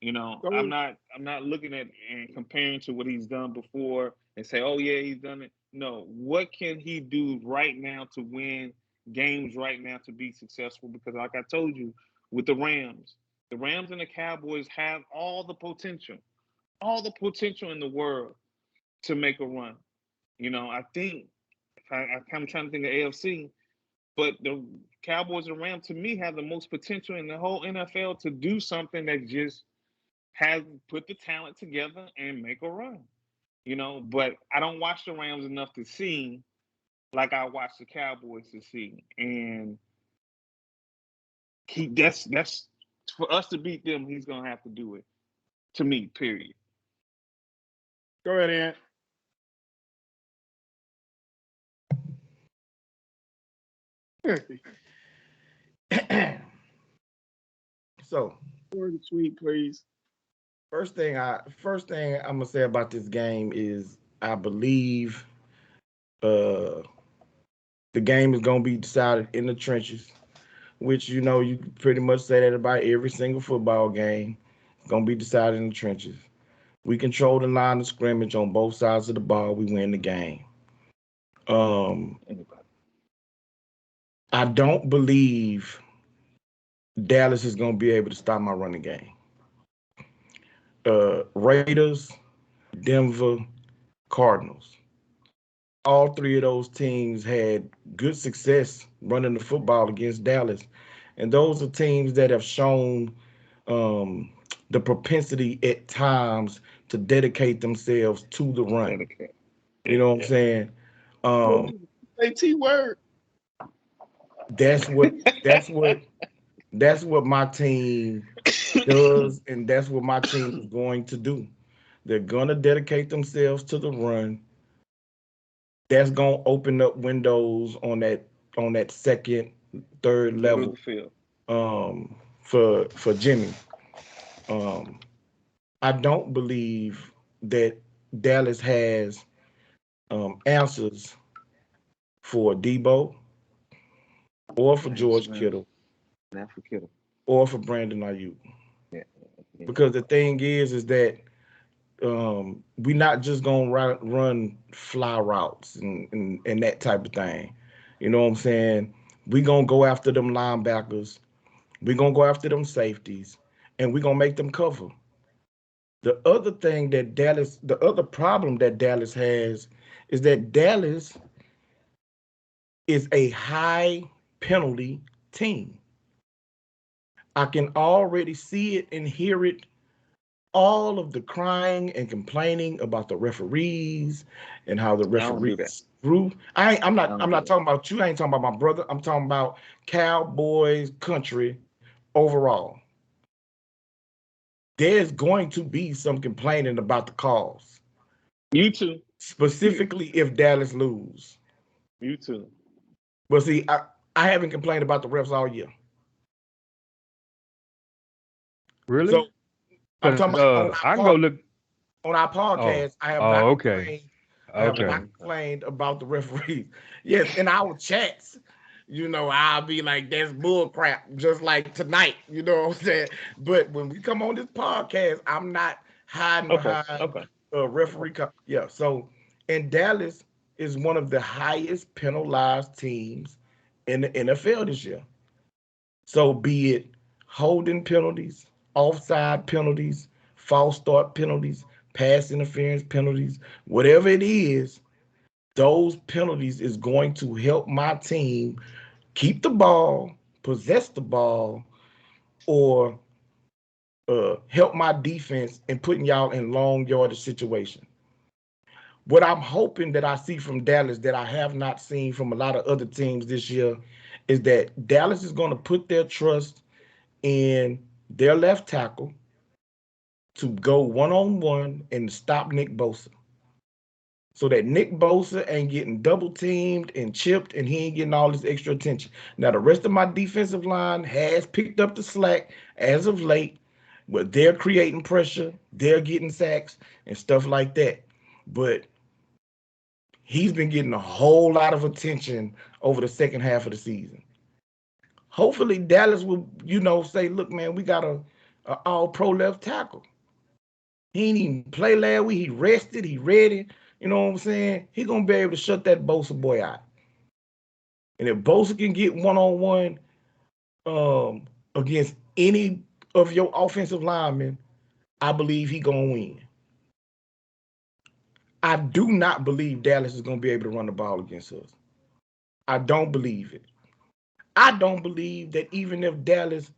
You know, So, I'm not looking at and comparing to what he's done before and say, oh yeah, he's done it. No, what can he do right now to win games right now to be successful? Because like I told you, with the Rams and the Cowboys have all the potential in the world to make a run. You know, I think I'm trying to think of AFC, but the Cowboys and Rams to me have the most potential in the whole NFL to do something that just has put the talent together and make a run. You know, but I don't watch the Rams enough to see like I watch the Cowboys to see. And that's for us to beat them, he's gonna have to do it. To me, period. go ahead, Ant. So Word of sweet, please. first thing I'm gonna say about this game is I believe uh the game is gonna be decided in the trenches, which you pretty much say that about every single football game. It's gonna be decided in the trenches. We control the line of scrimmage on both sides of the ball. We win the game. Um, Anybody. I don't believe Dallas is gonna be able to stop my running game. Raiders, Denver, Cardinals. All three of those teams had good success running the football against Dallas, and those are teams that have shown um, the propensity at times to dedicate themselves to the run. Dedicate. You Yeah, know what I'm yeah. saying? Well, Um, say T word. that's what that's what that's what my team does, and that's what my team is going to do. They're gonna dedicate themselves to the run. That's gonna open up windows on that second, third Middle of level the field. for Jimmy. Um, I don't believe that Dallas has answers for Debo or for James George Smith, Kittle not for Kittle. or for Brandon Ayuk. Yeah, yeah. Because the thing is that we're not just gonna run fly routes and that type of thing. You know what I'm saying? We gonna go after them linebackers. We gonna go after them safeties, and we gonna make them cover. The other problem that Dallas has is that Dallas is a high penalty team. I can already see it and hear it all of the crying and complaining about the referees and how the I don't do that. referees screw. I'm I not. don't I'm do not that. talking about you. I ain't talking about my brother. I'm talking about Cowboys country overall. There's going to be some complaining about the calls, You too. specifically if Dallas lose. You too. But see, I haven't complained about the refs all year. Really? So I'm Because talking about I can go look. on our Oh, podcast. I have oh, not okay, complained. I have okay. not complained about the referees. Yes, in our chats, I'll be like, "That's bull crap," just like tonight. You know what I'm saying? But when we come on this podcast, I'm not hiding Okay. behind Okay. a referee. Yeah. So, and Dallas is one of the highest penalized teams in the NFL this year. So be it holding penalties, offside penalties, false start penalties, pass interference penalties, whatever it is, those penalties is going to help my team keep the ball, possess the ball, or help my defense in putting y'all in long yardage situation. What I'm hoping that I see from Dallas that I have not seen from a lot of other teams this year is that Dallas is going to put their trust in their left tackle to go one on one and stop Nick Bosa. So that Nick Bosa ain't getting double teamed and chipped and he ain't getting all this extra attention. Now, the rest of my defensive line has picked up the slack as of late, but they're creating pressure, they're getting sacks and stuff like that. But he's been getting a whole lot of attention over the second half of the season. Hopefully, Dallas will, say, look, man, we got a all pro left tackle. He ain't even play last week. He rested. He ready. You know what I'm saying? He gonna be able to shut that Bosa boy out. And if Bosa can get one on one against any of your offensive linemen, I believe he gonna win. I do not believe Dallas is gonna be able to run the ball against us. I don't believe it. I don't believe that even if Dallas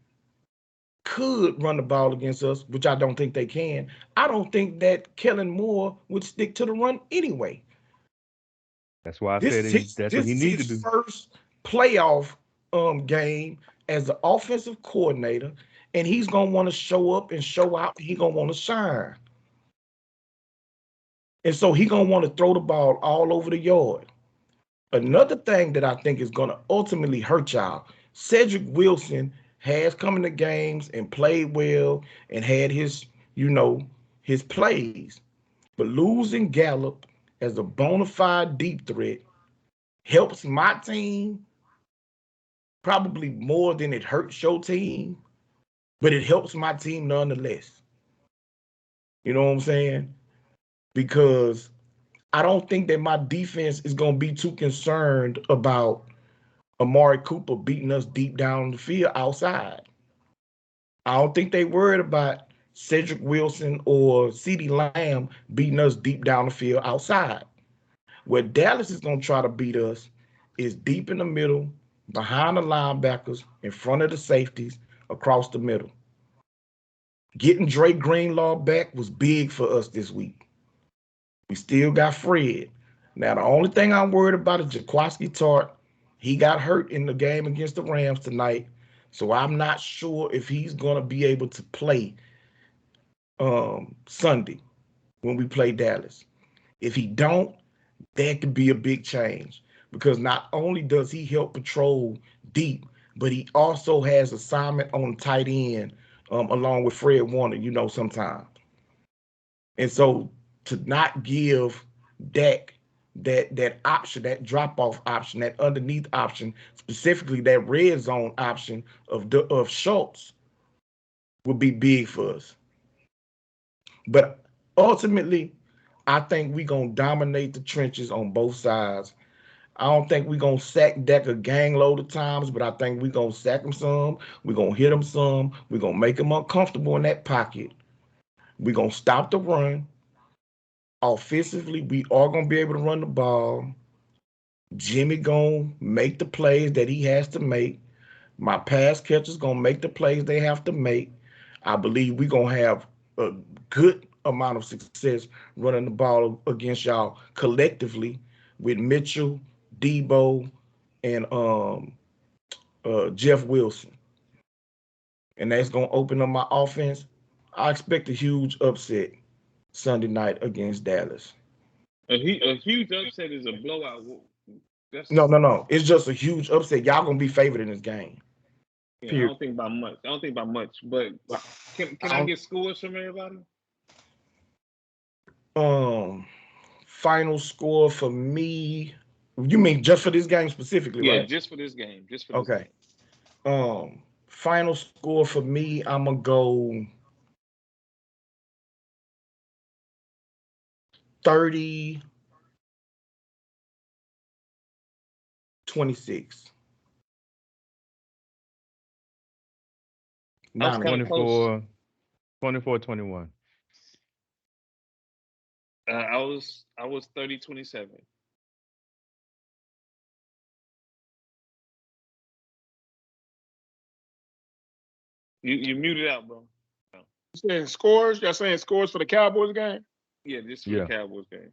could run the ball against us, which I don't think they can, I don't think that Kellen Moore would stick to the run anyway. That's why I This said is his that's what this he is need his to do. first playoff game as the offensive coordinator, and he's gonna want to show up and show out. He gonna want to shine, and so he gonna want to throw the ball all over the yard. Another thing that I think is gonna ultimately hurt y'all: Cedric Wilson has come into games and played well and had his plays, but losing Gallup as a bona fide deep threat helps my team probably more than it hurts your team, but it helps my team nonetheless. You know what I'm saying? Because I don't think that my defense is going to be too concerned about Amari Cooper beating us deep down the field outside. I don't think they worried about Cedric Wilson or CeeDee Lamb beating us deep down the field outside. Where Dallas is going to try to beat us is deep in the middle, behind the linebackers, in front of the safeties, across the middle. Getting Drake Greenlaw back was big for us this week. We still got Fred. Now, the only thing I'm worried about is Jaquaski Tart. He got hurt in the game against the Rams tonight, so I'm not sure if he's going to be able to play Sunday when we play Dallas. If he don't, that could be a big change because not only does he help patrol deep, but he also has assignment on tight end along with Fred Warner, sometimes. And so to not give Dak that option, that drop off option, that underneath option, specifically that red zone option of Schultz would be big for us. But ultimately, I think we're gonna dominate the trenches on both sides. I don't think we're gonna sack Dak a gang load of times, but I think we're gonna sack him some. We're gonna hit him some. We're gonna make him uncomfortable in that pocket. We're gonna stop the run. Offensively, we are gonna be able to run the ball. Jimmy gonna make the plays that he has to make. My pass catchers gonna make the plays they have to make. I believe we're gonna have a good amount of success running the ball against y'all collectively with Mitchell, Debo, and Jeff Wilson. And that's gonna open up my offense. I expect a huge upset Sunday night against Dallas. A huge upset is a blowout. No, That's no, no. It's just a huge upset. Y'all gonna be favored in this game. yeah. I Period. don't think by much. I don't think by much. But can I I don't, get scores from everybody? um, final score for me. You mean just for this game specifically, Yeah, right? just for this game. Just for this Okay. game. Final score for me. I'm gonna go 30-26. I was Niners. kind of close. 24-21. I was 30-27. You muted out, bro. No. You saying scores? Y'all saying scores for the Cowboys game? Yeah, just for the Yeah. Cowboys game.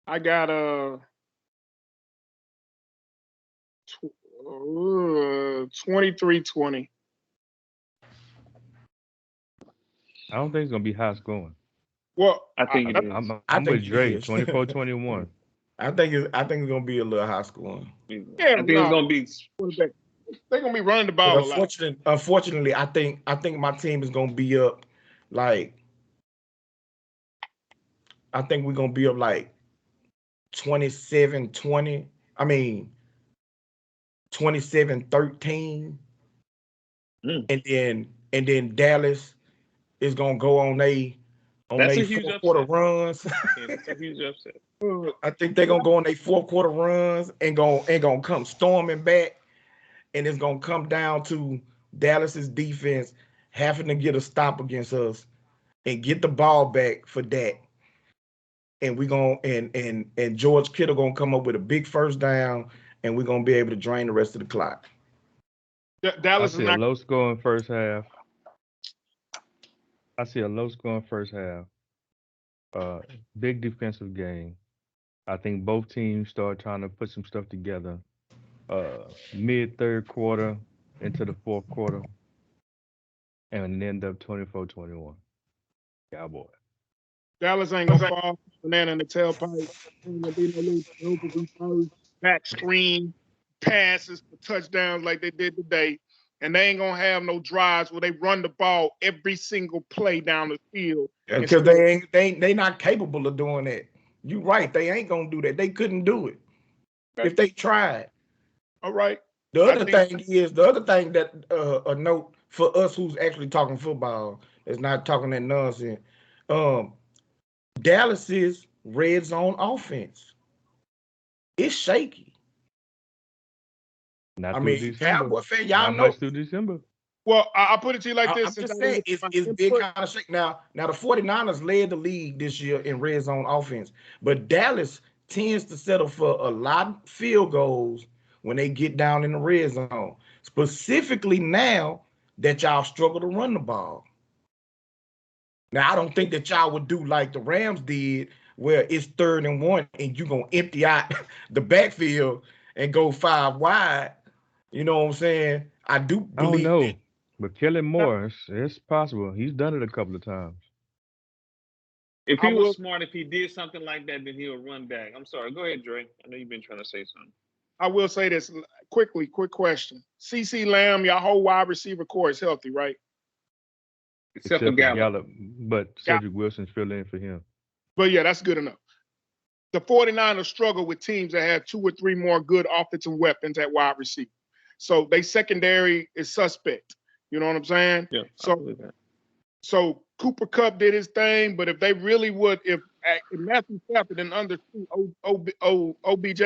I got 23-20. I don't think it's gonna be high scoring. Well, I think it I'm is. I'm, I I'm with think it Dre. is. 24-21. I think it's gonna be a little high scoring. yeah, I think it's no, gonna be. they're gonna be running the But ball a lot. unfortunately, I think my team is gonna be up like I think we're gonna be up like 27-20. I mean 27-13. Mm, And then Dallas is gonna go on that's they a huge fourth quarter upset. runs. Yeah, that's a huge upset. I think they're gonna go on their fourth quarter runs and gonna come storming back, and it's gonna come down to Dallas's defense having to get a stop against us and get the ball back for that. And we gonna and George Kittle gonna come up with a big first down, and we're gonna be able to drain the rest of the clock. I Dallas is see a not. low scoring first half. I see a low scoring first half. Big defensive game. I think both teams start trying to put some stuff together. Mid third quarter into the fourth quarter, and end up 24-21. Cowboy. Dallas ain't gonna fall banana in the tailpipe. Ain't gonna be no little turnover reverse, back screen passes for touchdowns like they did today. And they ain't gonna have no drives where they run the ball every single play down the field and Because score. they not capable of doing that. You right, they ain't gonna do that. They couldn't do it Okay. if they tried. All right. The I other think thing that a note for us who's actually talking football is not talking that nonsense. Um, Dallas's red zone offense is shaky. I Not through mean, December. Cowboy fan, y'all Not know. much through December. well, I'll put it to you like this I'm since I just didn't saying get it's my it's been input. kind of shaky. Now the 49ers led the league this year in red zone offense, but Dallas tends to settle for a lot of field goals when they get down in the red zone. Specifically now that y'all struggle to run the ball. Now I don't think that y'all would do like the Rams did, where it's 3rd and 1 and you gonna empty out the backfield and go 5 wide. You know what I'm saying? I do I don't believe that. know, but Kellen Moore, it's possible. He's done it a couple of times. If I he was will smart, if he did something like that, then he'll run back. I'm sorry. Go ahead, Dre. I know you've been trying to say something. I will say this quickly, quick question. CC Lamb, your whole wide receiver core is healthy, right? Except for Except for Gallup. Gallup, but Yeah. Cedric Wilson's filling in for him. But yeah, that's good enough. The 49ers struggle with teams that have 2 or 3 more good offensive weapons at wide receiver. So they secondary is suspect. You know what I'm saying? Yeah, I So believe that. so Cooper Cup did his thing, but if they really would, if Matthew Stafford and understood OBJ,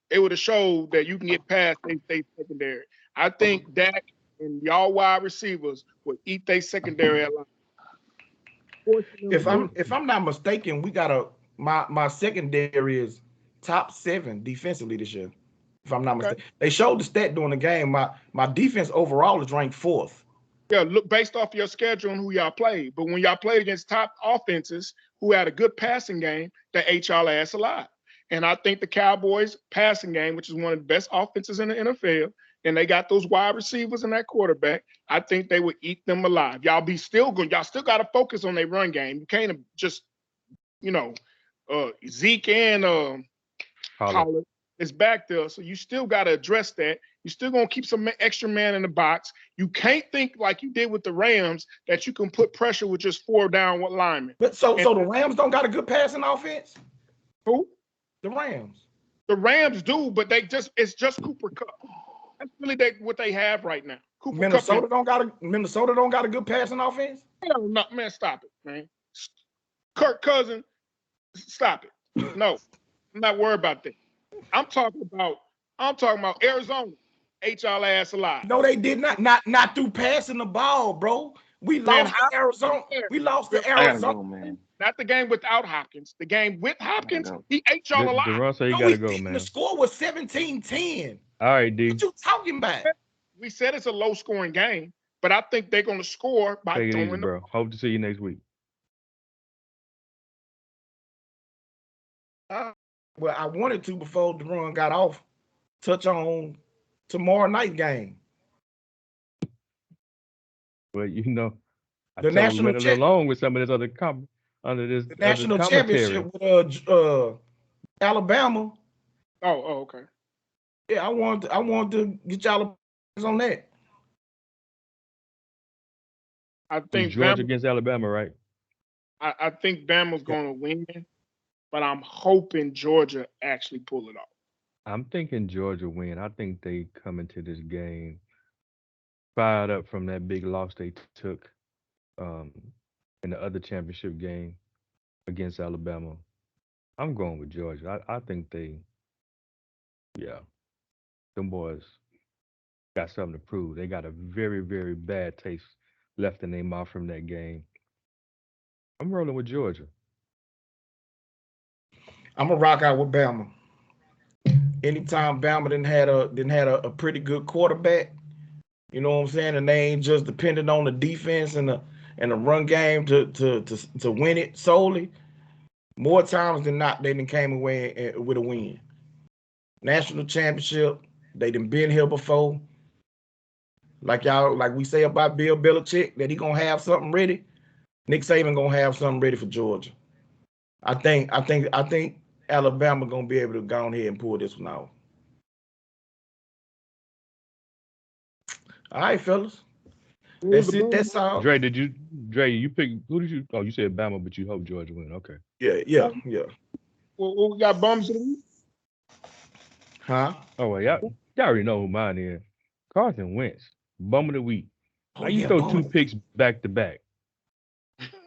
it would have showed that you can get past they secondary. I think Dak and y'all wide receivers would eat they secondary a lot. Forcing them If to I'm do if I'm not mistaken, we got my secondary is top 7 defensively this year. If I'm not okay. mistaken, they showed the stat during the game. My defense overall is ranked 4th. Yeah, look based off your schedule and who y'all played. But when y'all played against top offenses who had a good passing game, they ate y'all ass alive. And I think the Cowboys passing game, which is one of the best offenses in the NFL, and they got those wide receivers and that quarterback, I think they would eat them alive. Y'all still got to focus on their run game. You can't just, Zeke and Pollard is back there. So you still got to address that. You're still going to keep some extra man in the box. You can't think like you did with the Rams that you can put pressure with just 4 down linemen. But so the Rams don't got a good passing offense? Who? The Rams. The Rams do, but it's just Cooper Kupp. That's really what they have right now. Minnesota don't got a good passing offense? No, man, stop it, man. Kirk Cousins, stop it. No, I'm not worried about that. I'm talking about Arizona. Ate y'all ass alive. No, they did not. Not through passing the ball, bro. We lost to Arizona. We lost to Arizona. Go, man. Not the game without Hopkins. The game with Hopkins, he ate y'all alive. DeRon said he gotta go, man. The score was 17-10. All right, D. What you talking about? We said it's a low-scoring game, but I think they're going to score by Take it throwing easy, bro. Hope to see you next week. Well, I wanted to before the run got off. Touch on tomorrow night game. Well, I The national went along with some of this other under this the national commentary. championship with Alabama. Oh, okay. Yeah, I want to get y'all on that. I think Georgia against Alabama, right? I think Bama's going to win, but I'm hoping Georgia actually pull it off. I'm thinking Georgia win. I think they come into this game fired up from that big loss they took in the other championship game against Alabama. I'm going with Georgia. I think them boys got something to prove. They got a very, very bad taste left in their mouth from that game. I'm rolling with Georgia. I'm gonna rock out with Bama. Anytime Bama didn't had a pretty good quarterback, you know what I'm saying, and they ain't just dependent on the defense and the run game to win it solely. More times than not, they done came away with a win. National championship, they done been here before. Like we say about Bill Belichick, that he gonna have something ready. Nick Saban gonna have something ready for Georgia. I think Alabama gonna be able to go ahead and pull this one out. All right, fellas. That's it. That's all. Dre, you pick who did you? Oh, you said Bama, but you hope Georgia win. Okay. Yeah. Well, we got bums of the week. Huh? Oh well, y'all already know who mine is. Carson Wentz, bum of the week. Oh, How you throw 2 picks back to back?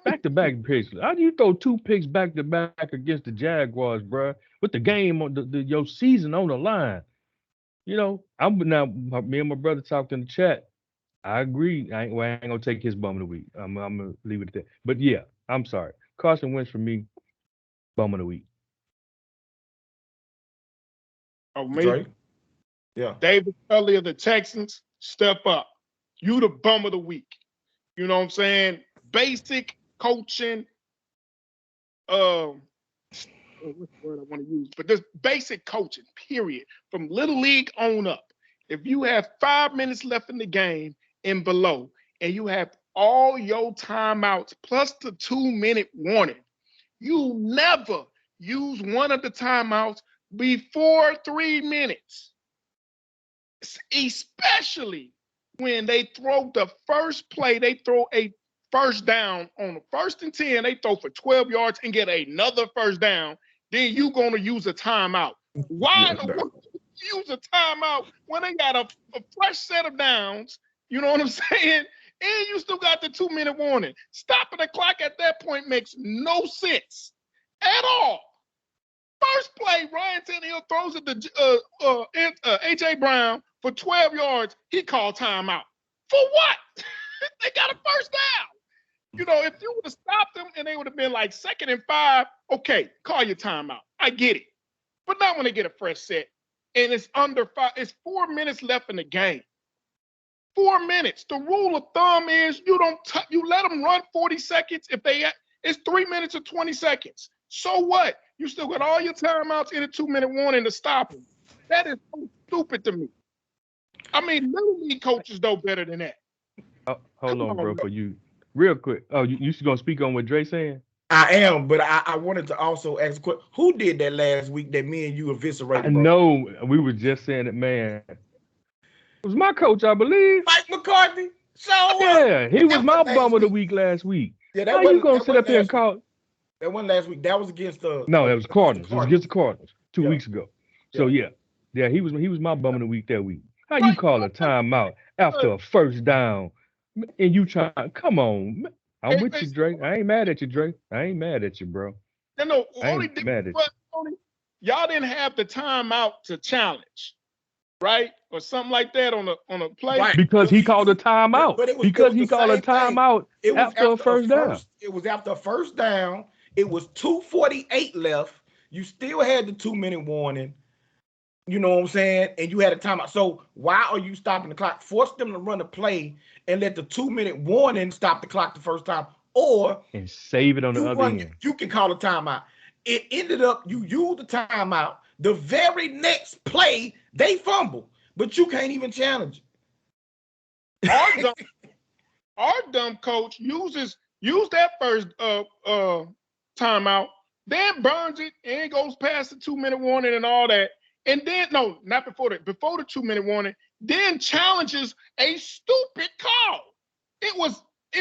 Back to back picks. How do you throw 2 picks back to back against the Jaguars, bro? With the game on your season on the line. Me and my brother talked in the chat. I agree. I ain't gonna take his bum of the week. I'm gonna leave it at that. But yeah, I'm sorry. Carson Wentz for me, bum of the week. Oh, me? Dre? Yeah. David Culley of the Texans, step up. You the bum of the week. You know what I'm saying? Basic coaching. What's the word I want to use? But this basic coaching, period. From Little League on up. If you have 5 minutes left in the game and below, and you have all your timeouts plus the 2-minute warning, you never use one of the timeouts before 3 minutes. Especially when they throw the first play, they throw a first down on the 1st and 10, they throw for 12 yards and get another first down, then you're going to use a timeout. Why would you use a timeout when they got a fresh set of downs? You know what I'm saying? And you still got the 2-minute warning. Stopping the clock at that point makes no sense at all. First play, Ryan Tannehill throws it to A.J. Brown for 12 yards. He called timeout. For what? They got a first down. You know, if you would have stopped them and they would have been like 2nd and 5, okay, call your timeout. I get it. But not when they get a fresh set. And it's under 5. It's 4 minutes left in the game. 4 minutes. The rule of thumb is you let them run 40 seconds. It's 3 minutes or 20 seconds. So what? You still got all your timeouts in a 2-minute warning to stop them. That is so stupid to me. I mean, little league coaches know better than that. Hold Come on, bro, on, for you. Real quick. Oh, you gonna speak on what Dre saying? I am, but I wanted to also ask a question. Who did that last week that me and you I eviscerated, bro? know we were just saying it, man. It was my coach, I believe. Mike McCarthy. So Yeah, he was that my wasn't last bum of the week. week last week. Yeah, How you gonna sit up here and last week. call? That wasn't last week. That was against No, it was against the Cardinals. It was against Cardinals. the Cardinals 2 weeks ago. So Yeah. yeah, he was my bum of the week that week. How you Right. call a timeout after a first down, and you try? Come on, man. I'm with you, Drake. I ain't mad at you, Drake. I ain't mad at you, bro. No, I only ain't mad difference at was you. y'all didn't have the timeout to challenge, right? Or something like that on a play. Right. Because he called a timeout. But it Because was he the called a same thing. timeout It was after a after a first down. first. It was after a first down. It was 2:48 left. You still had the 2-minute warning. You know what I'm saying? And you had a timeout. So why are you stopping the clock? Force them to run a play and let the 2-minute warning stop the clock the first time, or And save it on the other end. you can call a timeout. It ended up you used the timeout. The very next play they fumble, but you can't even challenge it. Our dumb coach used that first timeout, then burns it and goes past the 2-minute warning and all that. And then no, not before before the 2-minute warning, then challenges a stupid call. It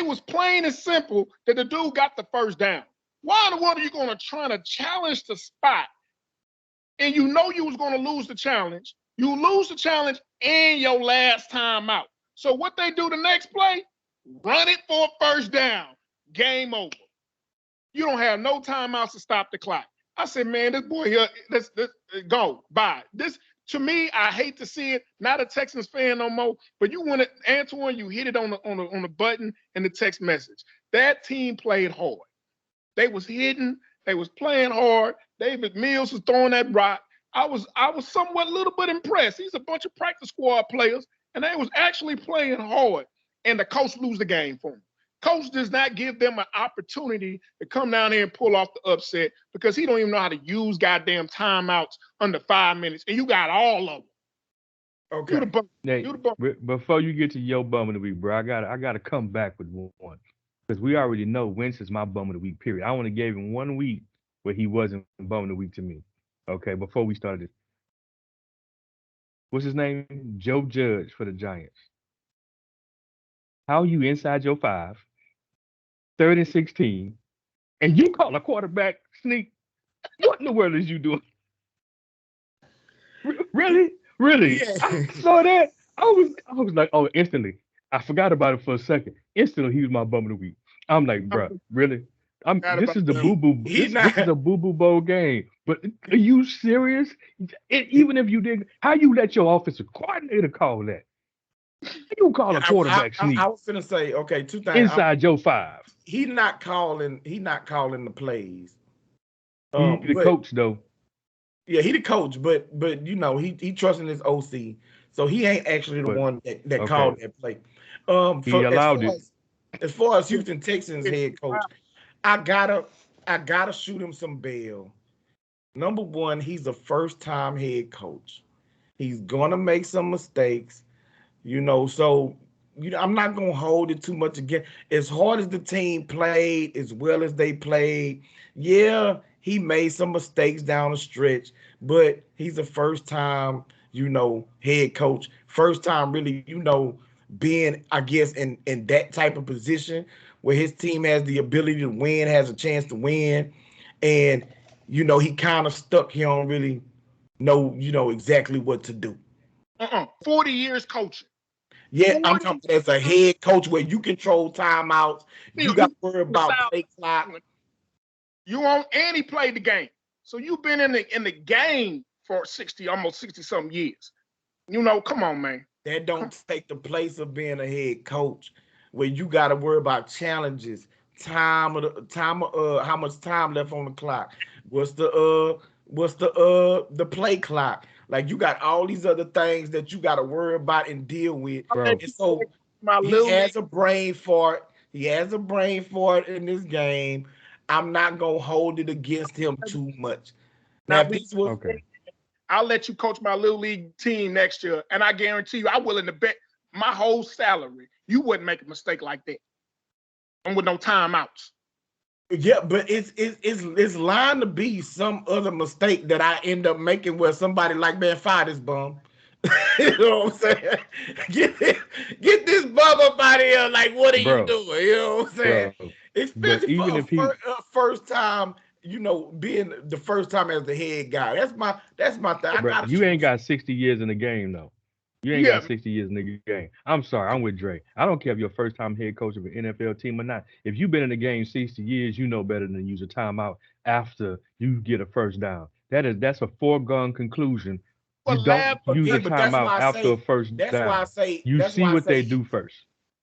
was plain and simple that the dude got the first down. Why in the world are you gonna try to challenge the spot? And you know you was gonna lose the challenge. You lose the challenge and your last time out. So what they do the next play? Run it for a first down. Game over. You don't have no timeouts to stop the clock. I said, man, this boy here, let's go. Bye. This to me, I hate to see it. Not a Texans fan no more. But you want it, Antoine, you hit it on the button in the text message. That team played hard. They was hitting, they was playing hard. David Mills was throwing that rock. I was somewhat a little bit impressed. He's a bunch of practice squad players, and they was actually playing hard. And the coach lose the game for them. Coach does not give them an opportunity to come down there and pull off the upset because he don't even know how to use goddamn timeouts under 5 minutes, and you got all of them. Okay. You the bum. Nate, You the bum. before you get to your bum of the week, bro, I gotta come back with one because we already know Wentz is my bum of the week. Period. I only gave him 1 week where he wasn't bum of the week to me. Okay, before we started, what's his name? Joe Judge for the Giants. How you inside your 5, 3rd and 16, and you call a quarterback sneak? What in the world is you doing? Really? Really? Yeah. I saw that. I was like, oh, instantly. I forgot about it for a second. Instantly, he was my bum of the week. I'm like, I bruh, really? forgot This about is the that. boo boo. He This is not. a boo boo bowl game. But are you serious? Even if you did, how you let your offensive coordinator call that? How you call a quarterback I sneak was gonna say, okay, two things. inside your 5? He not calling. He not calling the plays. He the But coach though. yeah, he the coach. But you know, he trusting his OC, so he ain't actually the But one that okay, called that play. he For allowed it. as far as Houston Texans head coach, I gotta shoot him some bail. Number one, he's a first time head coach. He's gonna make some mistakes. So I'm not gonna hold it too much again. As hard as the team played, as well as they played, yeah, he made some mistakes down the stretch, but he's a first time, head coach. First time really, being, I guess, in that type of position where his team has the ability to win, has a chance to win, and he kind of stuck. He don't really know, exactly what to do. 40 years coaching. Yeah, I'm 40 talking as a head coach where you control timeouts. You got to worry about play clock. You on and he played the game. So you've been in the game for almost 60 something years. Come on, man. That don't take the place of being a head coach, where you got to worry about challenges, how much time left on the clock. What's the play clock? Like you got all these other things that you got to worry about and deal with. I'll let Bro, And you so coach my he little league. has a brain for it. He has a brain for it in this game. I'm not gonna hold it against him too much. Now, Now, if this was okay. I'll let you coach my little league team next year, and I guarantee you, I'm willing to bet my whole salary you wouldn't make a mistake like that. And with no timeouts. yeah, but it's lying to be some other mistake that I end up making where somebody like, man, fire this bum. You know what I'm saying? Get this bum up out of here. Like, what are you Bro, doing? You know what I'm saying? bro. But Especially for even if he, a first time, being the first time as the head guy. That's my thing. I bro, gotta you show ain't some. got 60 years in the game though. You ain't got Yeah, 60 years in the game. I'm sorry, I'm with Dre. I don't care if you're a first time head coach of an NFL team or not. If you've been in the game 60 years, you know better than to use a timeout after you get a first down. That's a foregone conclusion. You but don't last, but use Yeah, a but that's timeout why I after a say first that's why I down. say You that's see why I what say they he do first.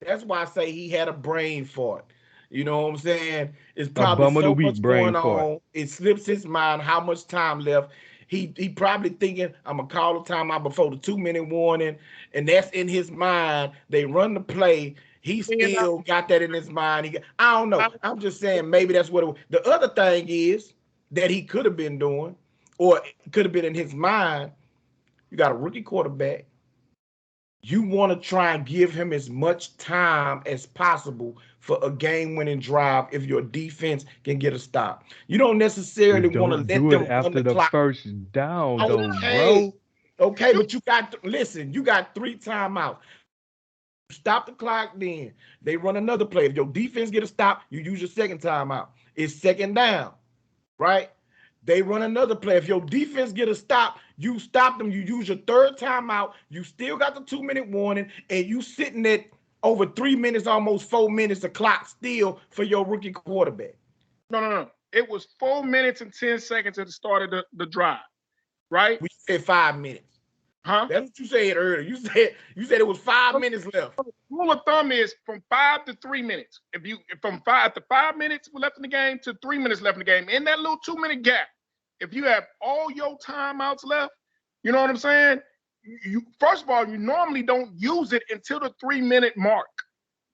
that's why I say he had a brain for it. You know what I'm saying? It's A probably bum of the so week much going brain for it. on. It slips his mind how much time left. He probably thinking I'm gonna call the timeout before the 2 minute warning, and that's in his mind. They run the play. He and still got that in his mind. I don't know. I'm just saying maybe that's what it was. The other thing is that he could have been doing, or could have been in his mind. You got a rookie quarterback. You want to try and give him as much time as possible for a game-winning drive if your defense can get a stop. You don't necessarily But want to don't let do it them run the after the clock. first down though, Okay, bro. okay, but you got listen. You got three timeouts. Stop the clock. Then they run another play. If your defense get a stop, you use your second timeout. It's second down, right? They run another play. If your defense get a stop, you stop them. You use your third timeout. You still got the 2 minute warning, and you sitting at over 3 minutes, almost 4 minutes of clock still for your rookie quarterback. no. It was 4 minutes and 10 seconds at the start of the drive, right? We said 5 minutes. Huh? That's what you said earlier. You said it was 5 minutes left. Rule of thumb is from 5 to 3 minutes. If from 5 left in the game to 3 minutes left in the game, in that little 2 minute gap, if you have all your timeouts left, you know what I'm saying? You first of all, you normally don't use it until the 3 minute mark.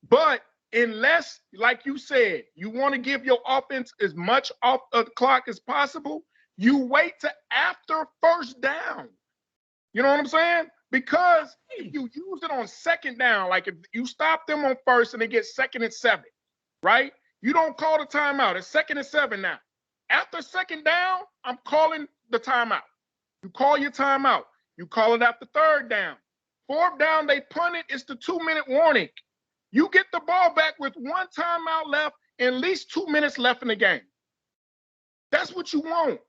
But unless, like you said, you want to give your offense as much off of the clock as possible, you wait to after first down. You know what I'm saying? Because if you use it on second down, like if you stop them on first and they get 2nd and 7, right? You don't call the timeout. It's 2nd and 7 now. After second down, I'm calling the timeout. You call your timeout. You call it after third down. Fourth down, they punt it. It's the 2 minute warning. You get the ball back with one timeout left and at least 2 minutes left in the game. That's what you want.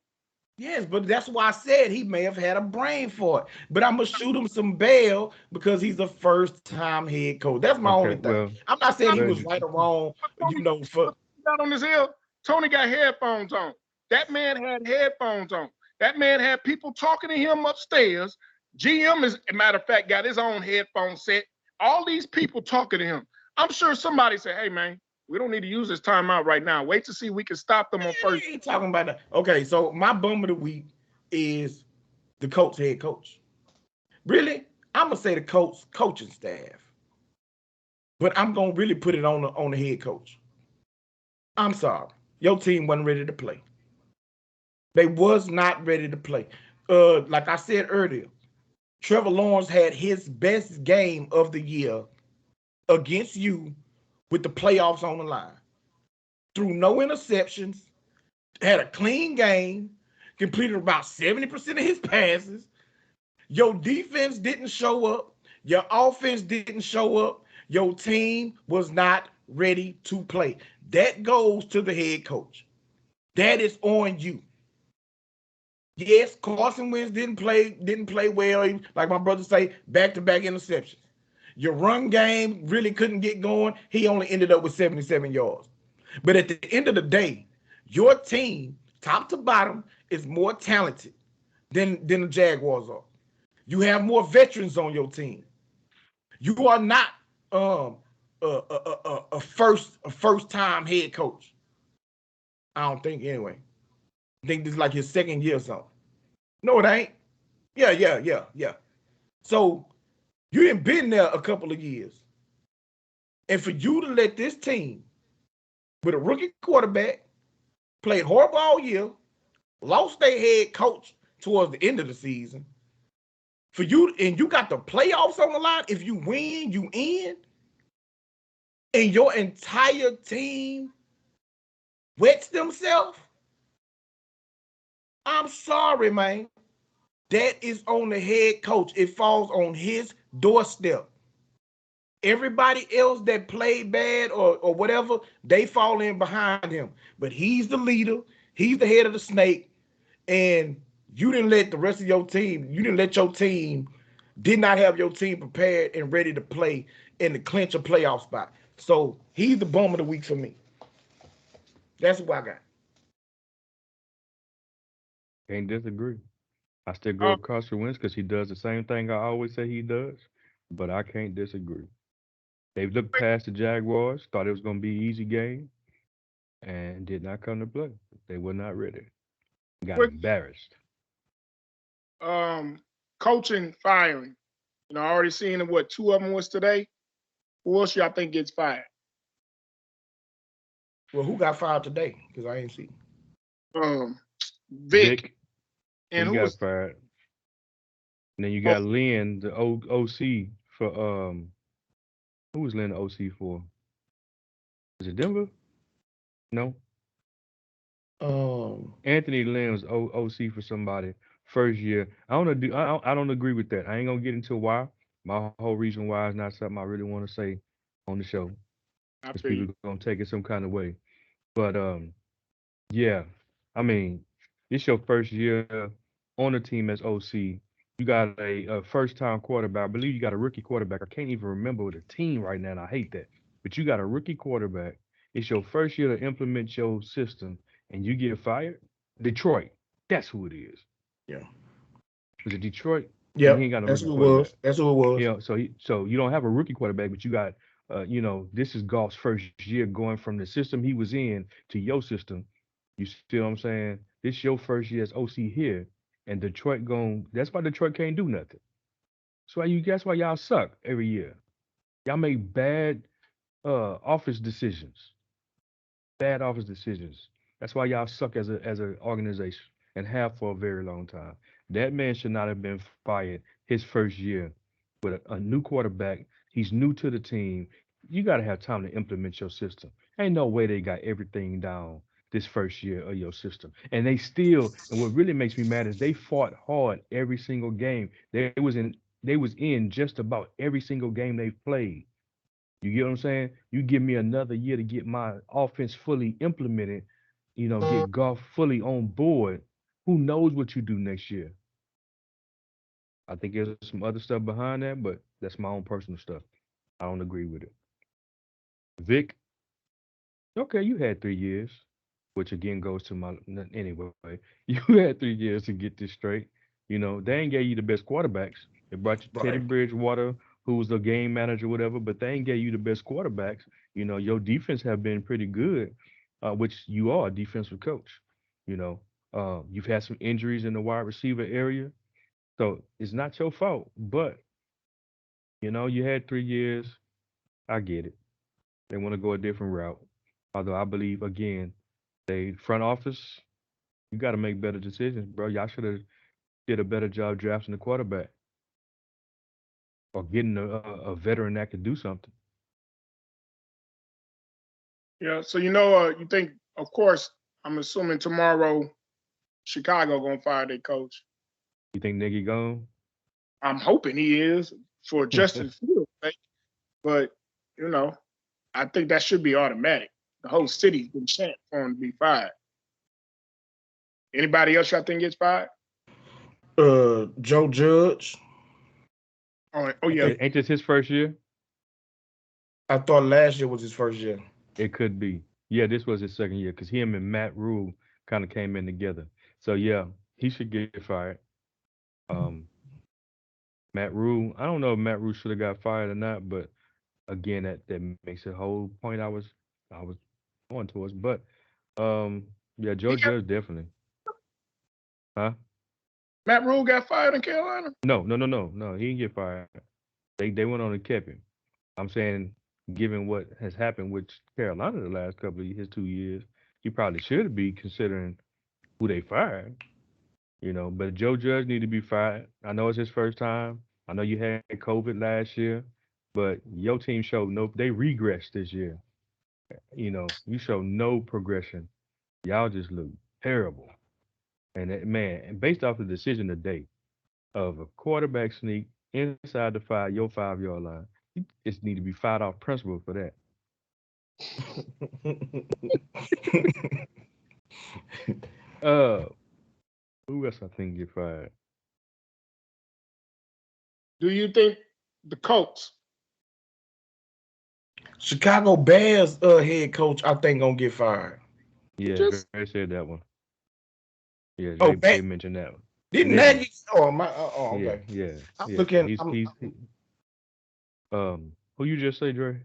Yes, but that's why I said he may have had a brain for it. But I'm gonna shoot him some bail because he's a first-time head coach. That's my Okay, only thing. I'm not saying he well, was right or wrong. But You Tony know, for got on his hill. Tony got headphones on. That man had headphones on. That man had people talking to him upstairs. GM is, a matter of fact, got his own headphone set. All these people talking to him. I'm sure somebody said, "Hey man, we don't need to use this timeout right now. Wait to see if we can stop them on first." he ain't talking about that. Okay, so my bum of the week is the coach, head coach. Really, I'm gonna say the coaching staff, but I'm gonna really put it on the head coach. I'm sorry, your team wasn't ready to play. They was not ready to play. Like I said earlier, Trevor Lawrence had his best game of the year against you with the playoffs on the line. Threw no interceptions, had a clean game, completed about 70% of his passes. Your defense didn't show up. Your offense didn't show up. Your team was not ready to play. That goes to the head coach. That is on you. Yes, Carson Wentz didn't play well. Like my brother say, back-to-back interceptions. Your run game really couldn't get going. He only ended up with 77 yards. But at the end of the day, your team, top to bottom, is more talented than the Jaguars are. You have more veterans on your team. You are not um a first time head coach. I don't think anyway. I think this is like his second year or something. No, it ain't. Yeah, yeah, yeah, yeah. So you didn't been there a couple of years. And for you to let this team with a rookie quarterback played horrible all year, lost their head coach towards the end of the season, for you and you got the playoffs on the line. If you win, you in, and your entire team wets themselves. I'm sorry, man. That is on the head coach. It falls on his doorstep. Everybody else that played bad or whatever, they fall in behind him. But he's the leader. He's the head of the snake. And you didn't let the rest of your team, you didn't let your team, did not have your team prepared and ready to play in the clinch a playoff spot. So he's the bum of the week for me. That's what I got. Can't disagree. I still go Um, with Carson Wentz because he does the same thing I always say he does, but I can't disagree. They looked past the Jaguars, thought it was going to be an easy game, and did not come to play. They were not ready. Got quick, embarrassed. um, coaching firing. I already seen what two of them was today. Who else y'all think gets fired? Well, who got fired today? Because I ain't see. Um, Vic Vic, and he who got was fired. And then you oh, got Lynn, the OC for who was Lynn the OC for? Is it Denver? No. Um, Anthony Lynn was OC for somebody first year. I don't agree with that. I ain't gonna get into why. My whole reason why is not something I really want to say on the show I because feel you. people gonna take it some kind of way. But yeah, I mean, it's your first year on the team as OC. You got a first time quarterback. I believe you got a rookie quarterback. I can't even remember the team right now, and I hate that. But you got a rookie quarterback. It's your first year to implement your system, and you get fired. Detroit. That's who it is. yeah. Was it Detroit? Yeah, he Yep. ain't got no That's rookie who it quarterback. was. That's who it was. So you don't have a rookie quarterback, but you got, this is Golf's first year going from the system he was in to your system. You see what I'm saying? This your first year as OC here, and Detroit going. That's why Detroit can't do nothing. That's why y'all suck every year. Y'all make bad office decisions. Bad office decisions. That's why y'all suck as an organization and have for a very long time. That man should not have been fired his first year with a new quarterback. He's new to the team. You got to have time to implement your system. Ain't no way they got everything down this first year of your system. And they still, and what really makes me mad is they fought hard every single game. They was in just about every single game they've played. You get what I'm saying? You give me another year to get my offense fully implemented, get golf fully on board. Who knows what you do next year? I think there's some other stuff behind that, but that's my own personal stuff. I don't agree with it. Vic, okay, you had 3 years, which again goes to anyway. You had 3 years to get this straight. They ain't gave you the best quarterbacks. They brought you Teddy Right. Bridgewater, who was the game manager, whatever, but they ain't gave you the best quarterbacks. Your defense have been pretty good, which you are a defensive coach. You know, you've had some injuries in the wide receiver area, so it's not your fault. But you had 3 years. I get it. They want to go a different route. Although I believe again, they front office, you got to make better decisions, bro. Y'all should have did a better job drafting the quarterback or getting a veteran that could do something. Yeah. So you think, of course, I'm assuming tomorrow Chicago gonna fire their coach. You think Niggy gone? I'm hoping he is for Justin Fields' sake, but you know, I think that should be automatic. The whole city's been chanting for him to be fired. Anybody else y'all think gets fired? Joe Judge. Oh I yeah, think Ain't this his first year? I thought last year was his first year. It could be. Yeah, this was his second year because him and Matt Rule kind of came in together. So yeah, he should get fired. Um, Matt Rule, I don't know if Matt Rule should have got fired or not, but again, that makes the whole point I was going towards. But yeah, Joe he got Judge definitely, huh? Matt Rule got fired in Carolina? No. He didn't get fired. They went on and kept him. I'm saying, given what has happened with Carolina the last couple of his 2 years, he probably should be considering who they fired. But Joe Judge need to be fired. I know it's his first time. I know you had COVID last year, but your team showed no. They regressed this year. You show no progression. Y'all just look terrible. And man, and based off the decision today of a quarterback sneak inside your 5 yard line, you just need to be fired off principle for that. Uh, who else I think get fired? Do you think the Colts? Chicago Bears head coach, I think, gonna get fired. Yeah, Just Dre said that one. Yeah, Oh, they mentioned that one. didn't Nagy. Nagy? Oh my. Oh, Yeah, okay. yeah, I'm yeah. looking. Who you just say, Dre?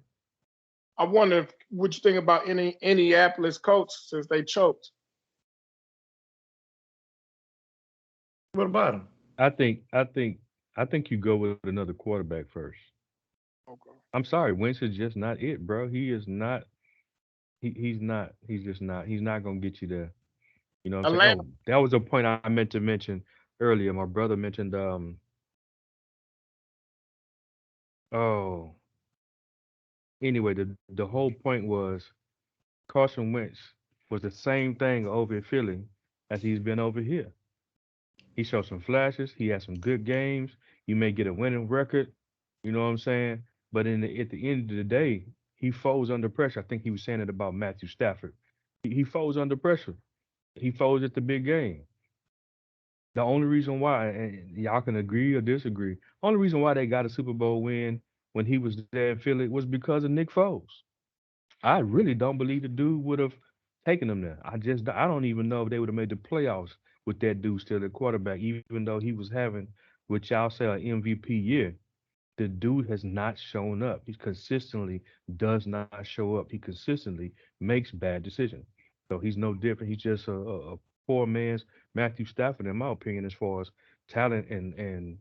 I wonder what you think about any Indianapolis Colts since they choked. What about him? I think, I think, I think you go with another quarterback first. Okay. I'm sorry, Wentz is just not it, bro. He is not. He's not. He's just not. He's not gonna get you there. You know what I'm saying? Atlanta. Oh, that was a point I meant to mention earlier. My brother mentioned. Oh. Anyway, the whole point was Carson Wentz was the same thing over in Philly as he's been over here. He showed some flashes. He had some good games. You may get a winning record. You know what I'm saying? But at the end of the day, he folds under pressure. I think he was saying it about Matthew Stafford. He folds under pressure. He folds at the big game. The only reason why, and y'all can agree or disagree, only reason why they got a Super Bowl win when he was there in Philly was because of Nick Foles. I really don't believe the dude would have taken them there. I don't even know if they would have made the playoffs with that dude still at quarterback, even though he was having, what y'all say, an MVP year. The dude has not shown up. He consistently does not show up. He consistently makes bad decisions. So he's no different. He's just a poor man's Matthew Stafford, in my opinion, as far as talent and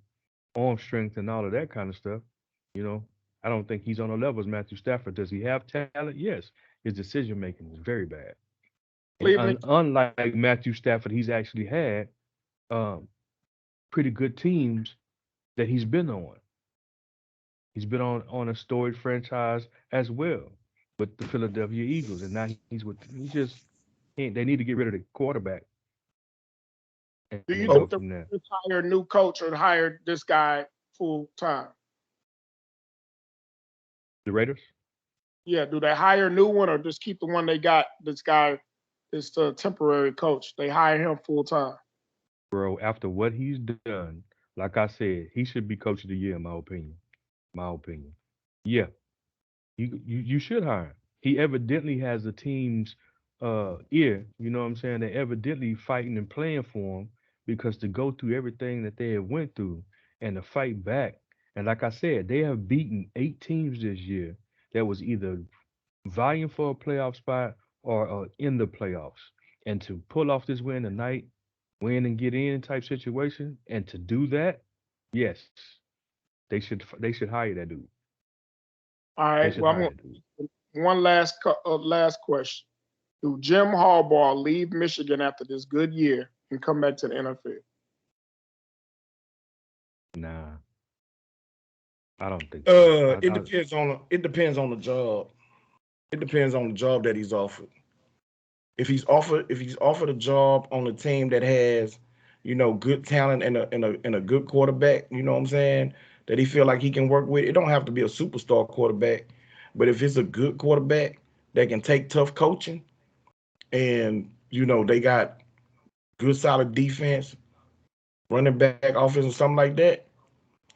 arm strength and all of that kind of stuff. You know, I don't think he's on the level as Matthew Stafford. Does he have talent? Yes. His decision making is very bad. And Cleveland. unlike Matthew Stafford, he's actually had um, pretty good teams that he's been on. He's been on a storied franchise as well with the Philadelphia Eagles, and now he's with. They need to get rid of the quarterback Do and you then go think the from there. Raiders hire a new coach or hire this guy full time? The Raiders, Yeah. Do they hire a new one or just keep the one they got? This guy is the temporary coach. They hire him full time. bro, after what he's done, like I said, he should be coach of the year in my opinion. My opinion. Yeah, you should hire him. He evidently has the team's ear. You know what I'm saying? They're evidently fighting and playing for him because to go through everything that they have went through and to fight back. And like I said, they have beaten 8 teams this year that was either vying for a playoff spot or in the playoffs. And to pull off this win tonight, win and get in type situation, and to do that, yes, they should hire that dude. All They right. should Well, I'm hire going that dude. one last question. Do Jim Harbaugh leave Michigan after this good year and come back to the NFL? Nah, I don't think so. It depends on the job. It depends on the job that he's offered. If he's offered a job on a team that has, good talent and a good quarterback, you know what I'm saying, that he feel like he can work with. It don't have to be a superstar quarterback, but if it's a good quarterback that can take tough coaching and they got good solid defense, running back offense or something like that,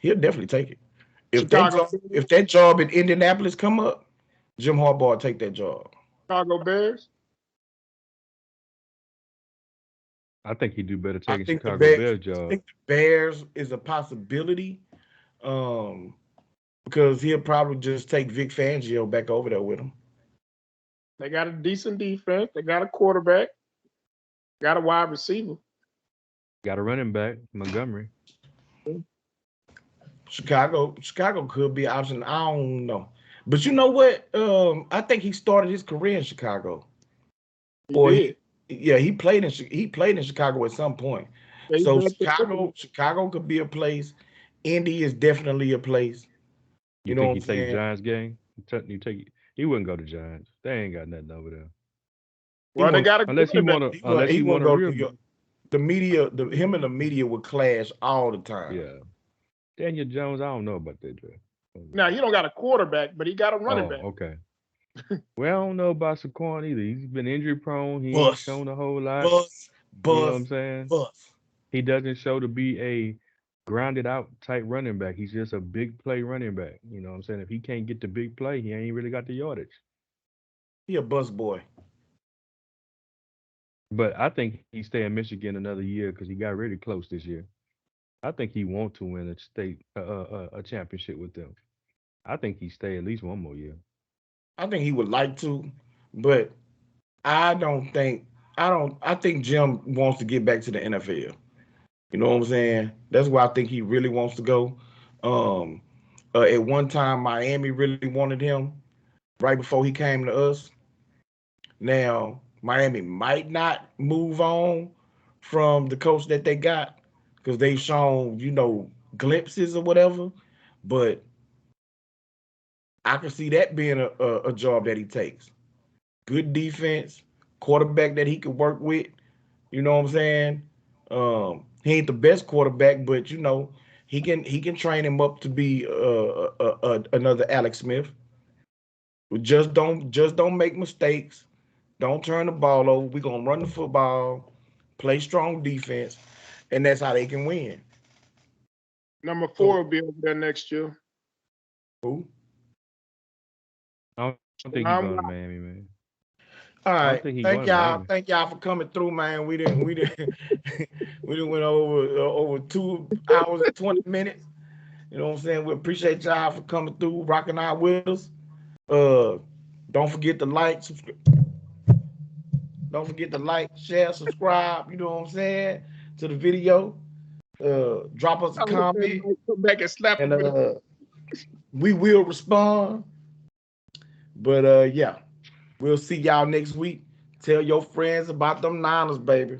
he'll definitely take it. If that Chicago job if that job in Indianapolis come up, Jim Harbaugh will take that job. Chicago Bears. I think he'd do better I taking think the Chicago Bears Bears I job. think the Bears is a possibility. Um, because he'll probably just take Vic Fangio back over there with him. They got a decent defense. They got a quarterback. Got a wide receiver. Got a running back, Montgomery. Chicago could be an option. I don't know. But you know what? I think he started his career in Chicago. He Or did. yeah, he played in Chicago at some point. They So back to Chicago. Chicago could be a place. Indy is definitely a place. You You know think what he I'm take saying? Giants game? You take he wouldn't go to Giants. They ain't got nothing over there. He Well, they won't got a quarterback. Unless he he won't want a go real to New York. The media, him and the media would clash all the time. yeah. Daniel Jones, I don't know about that draft. Now he don't got a quarterback, but he got a running Oh, back. okay. Well, I don't know about Saquon either. He's been injury prone. He ain't Bus, shown a whole lot. bus, You know what I'm bus, saying? bus. He doesn't show to be a grounded out type running back. He's just a big play running back. You know what I'm saying? If he can't get the big play, he ain't really got the yardage. He a bus boy. But I think he stay in Michigan another year because he got really close this year. I think he want to win a state a championship with them. I think he stay at least one more year. I think he would like to, but I don't think I think Jim wants to get back to the NFL. You know what I'm saying? That's where I think he really wants to go. Um, at one time, Miami really wanted him right before he came to us. Now, Miami might not move on from the coach that they got because they've shown, glimpses or whatever. But I can see that being a job that he takes. Good defense, quarterback that he could work with. You know what I'm saying? He ain't the best quarterback, but he can train him up to be another Alex Smith. Just don't make mistakes. Don't turn the ball over. We're gonna run the football, play strong defense, and that's how they can win. Number So 4 will be over there next year. who? I don't think he going to I'm Miami, man. All I don't right. think he going Thank to y'all. Miami. Thank y'all for coming through, man. We didn't we didn't went over 2 hours and 20 minutes. You know what I'm saying? We appreciate y'all for coming through, rocking out with us. Uh, don't forget to don't forget to like, share, subscribe. You know what I'm saying to the video. Drop us a I would say comment, might come back and slap and him in the we will respond. But yeah, we'll see y'all next week. Tell your friends about them Niners, baby.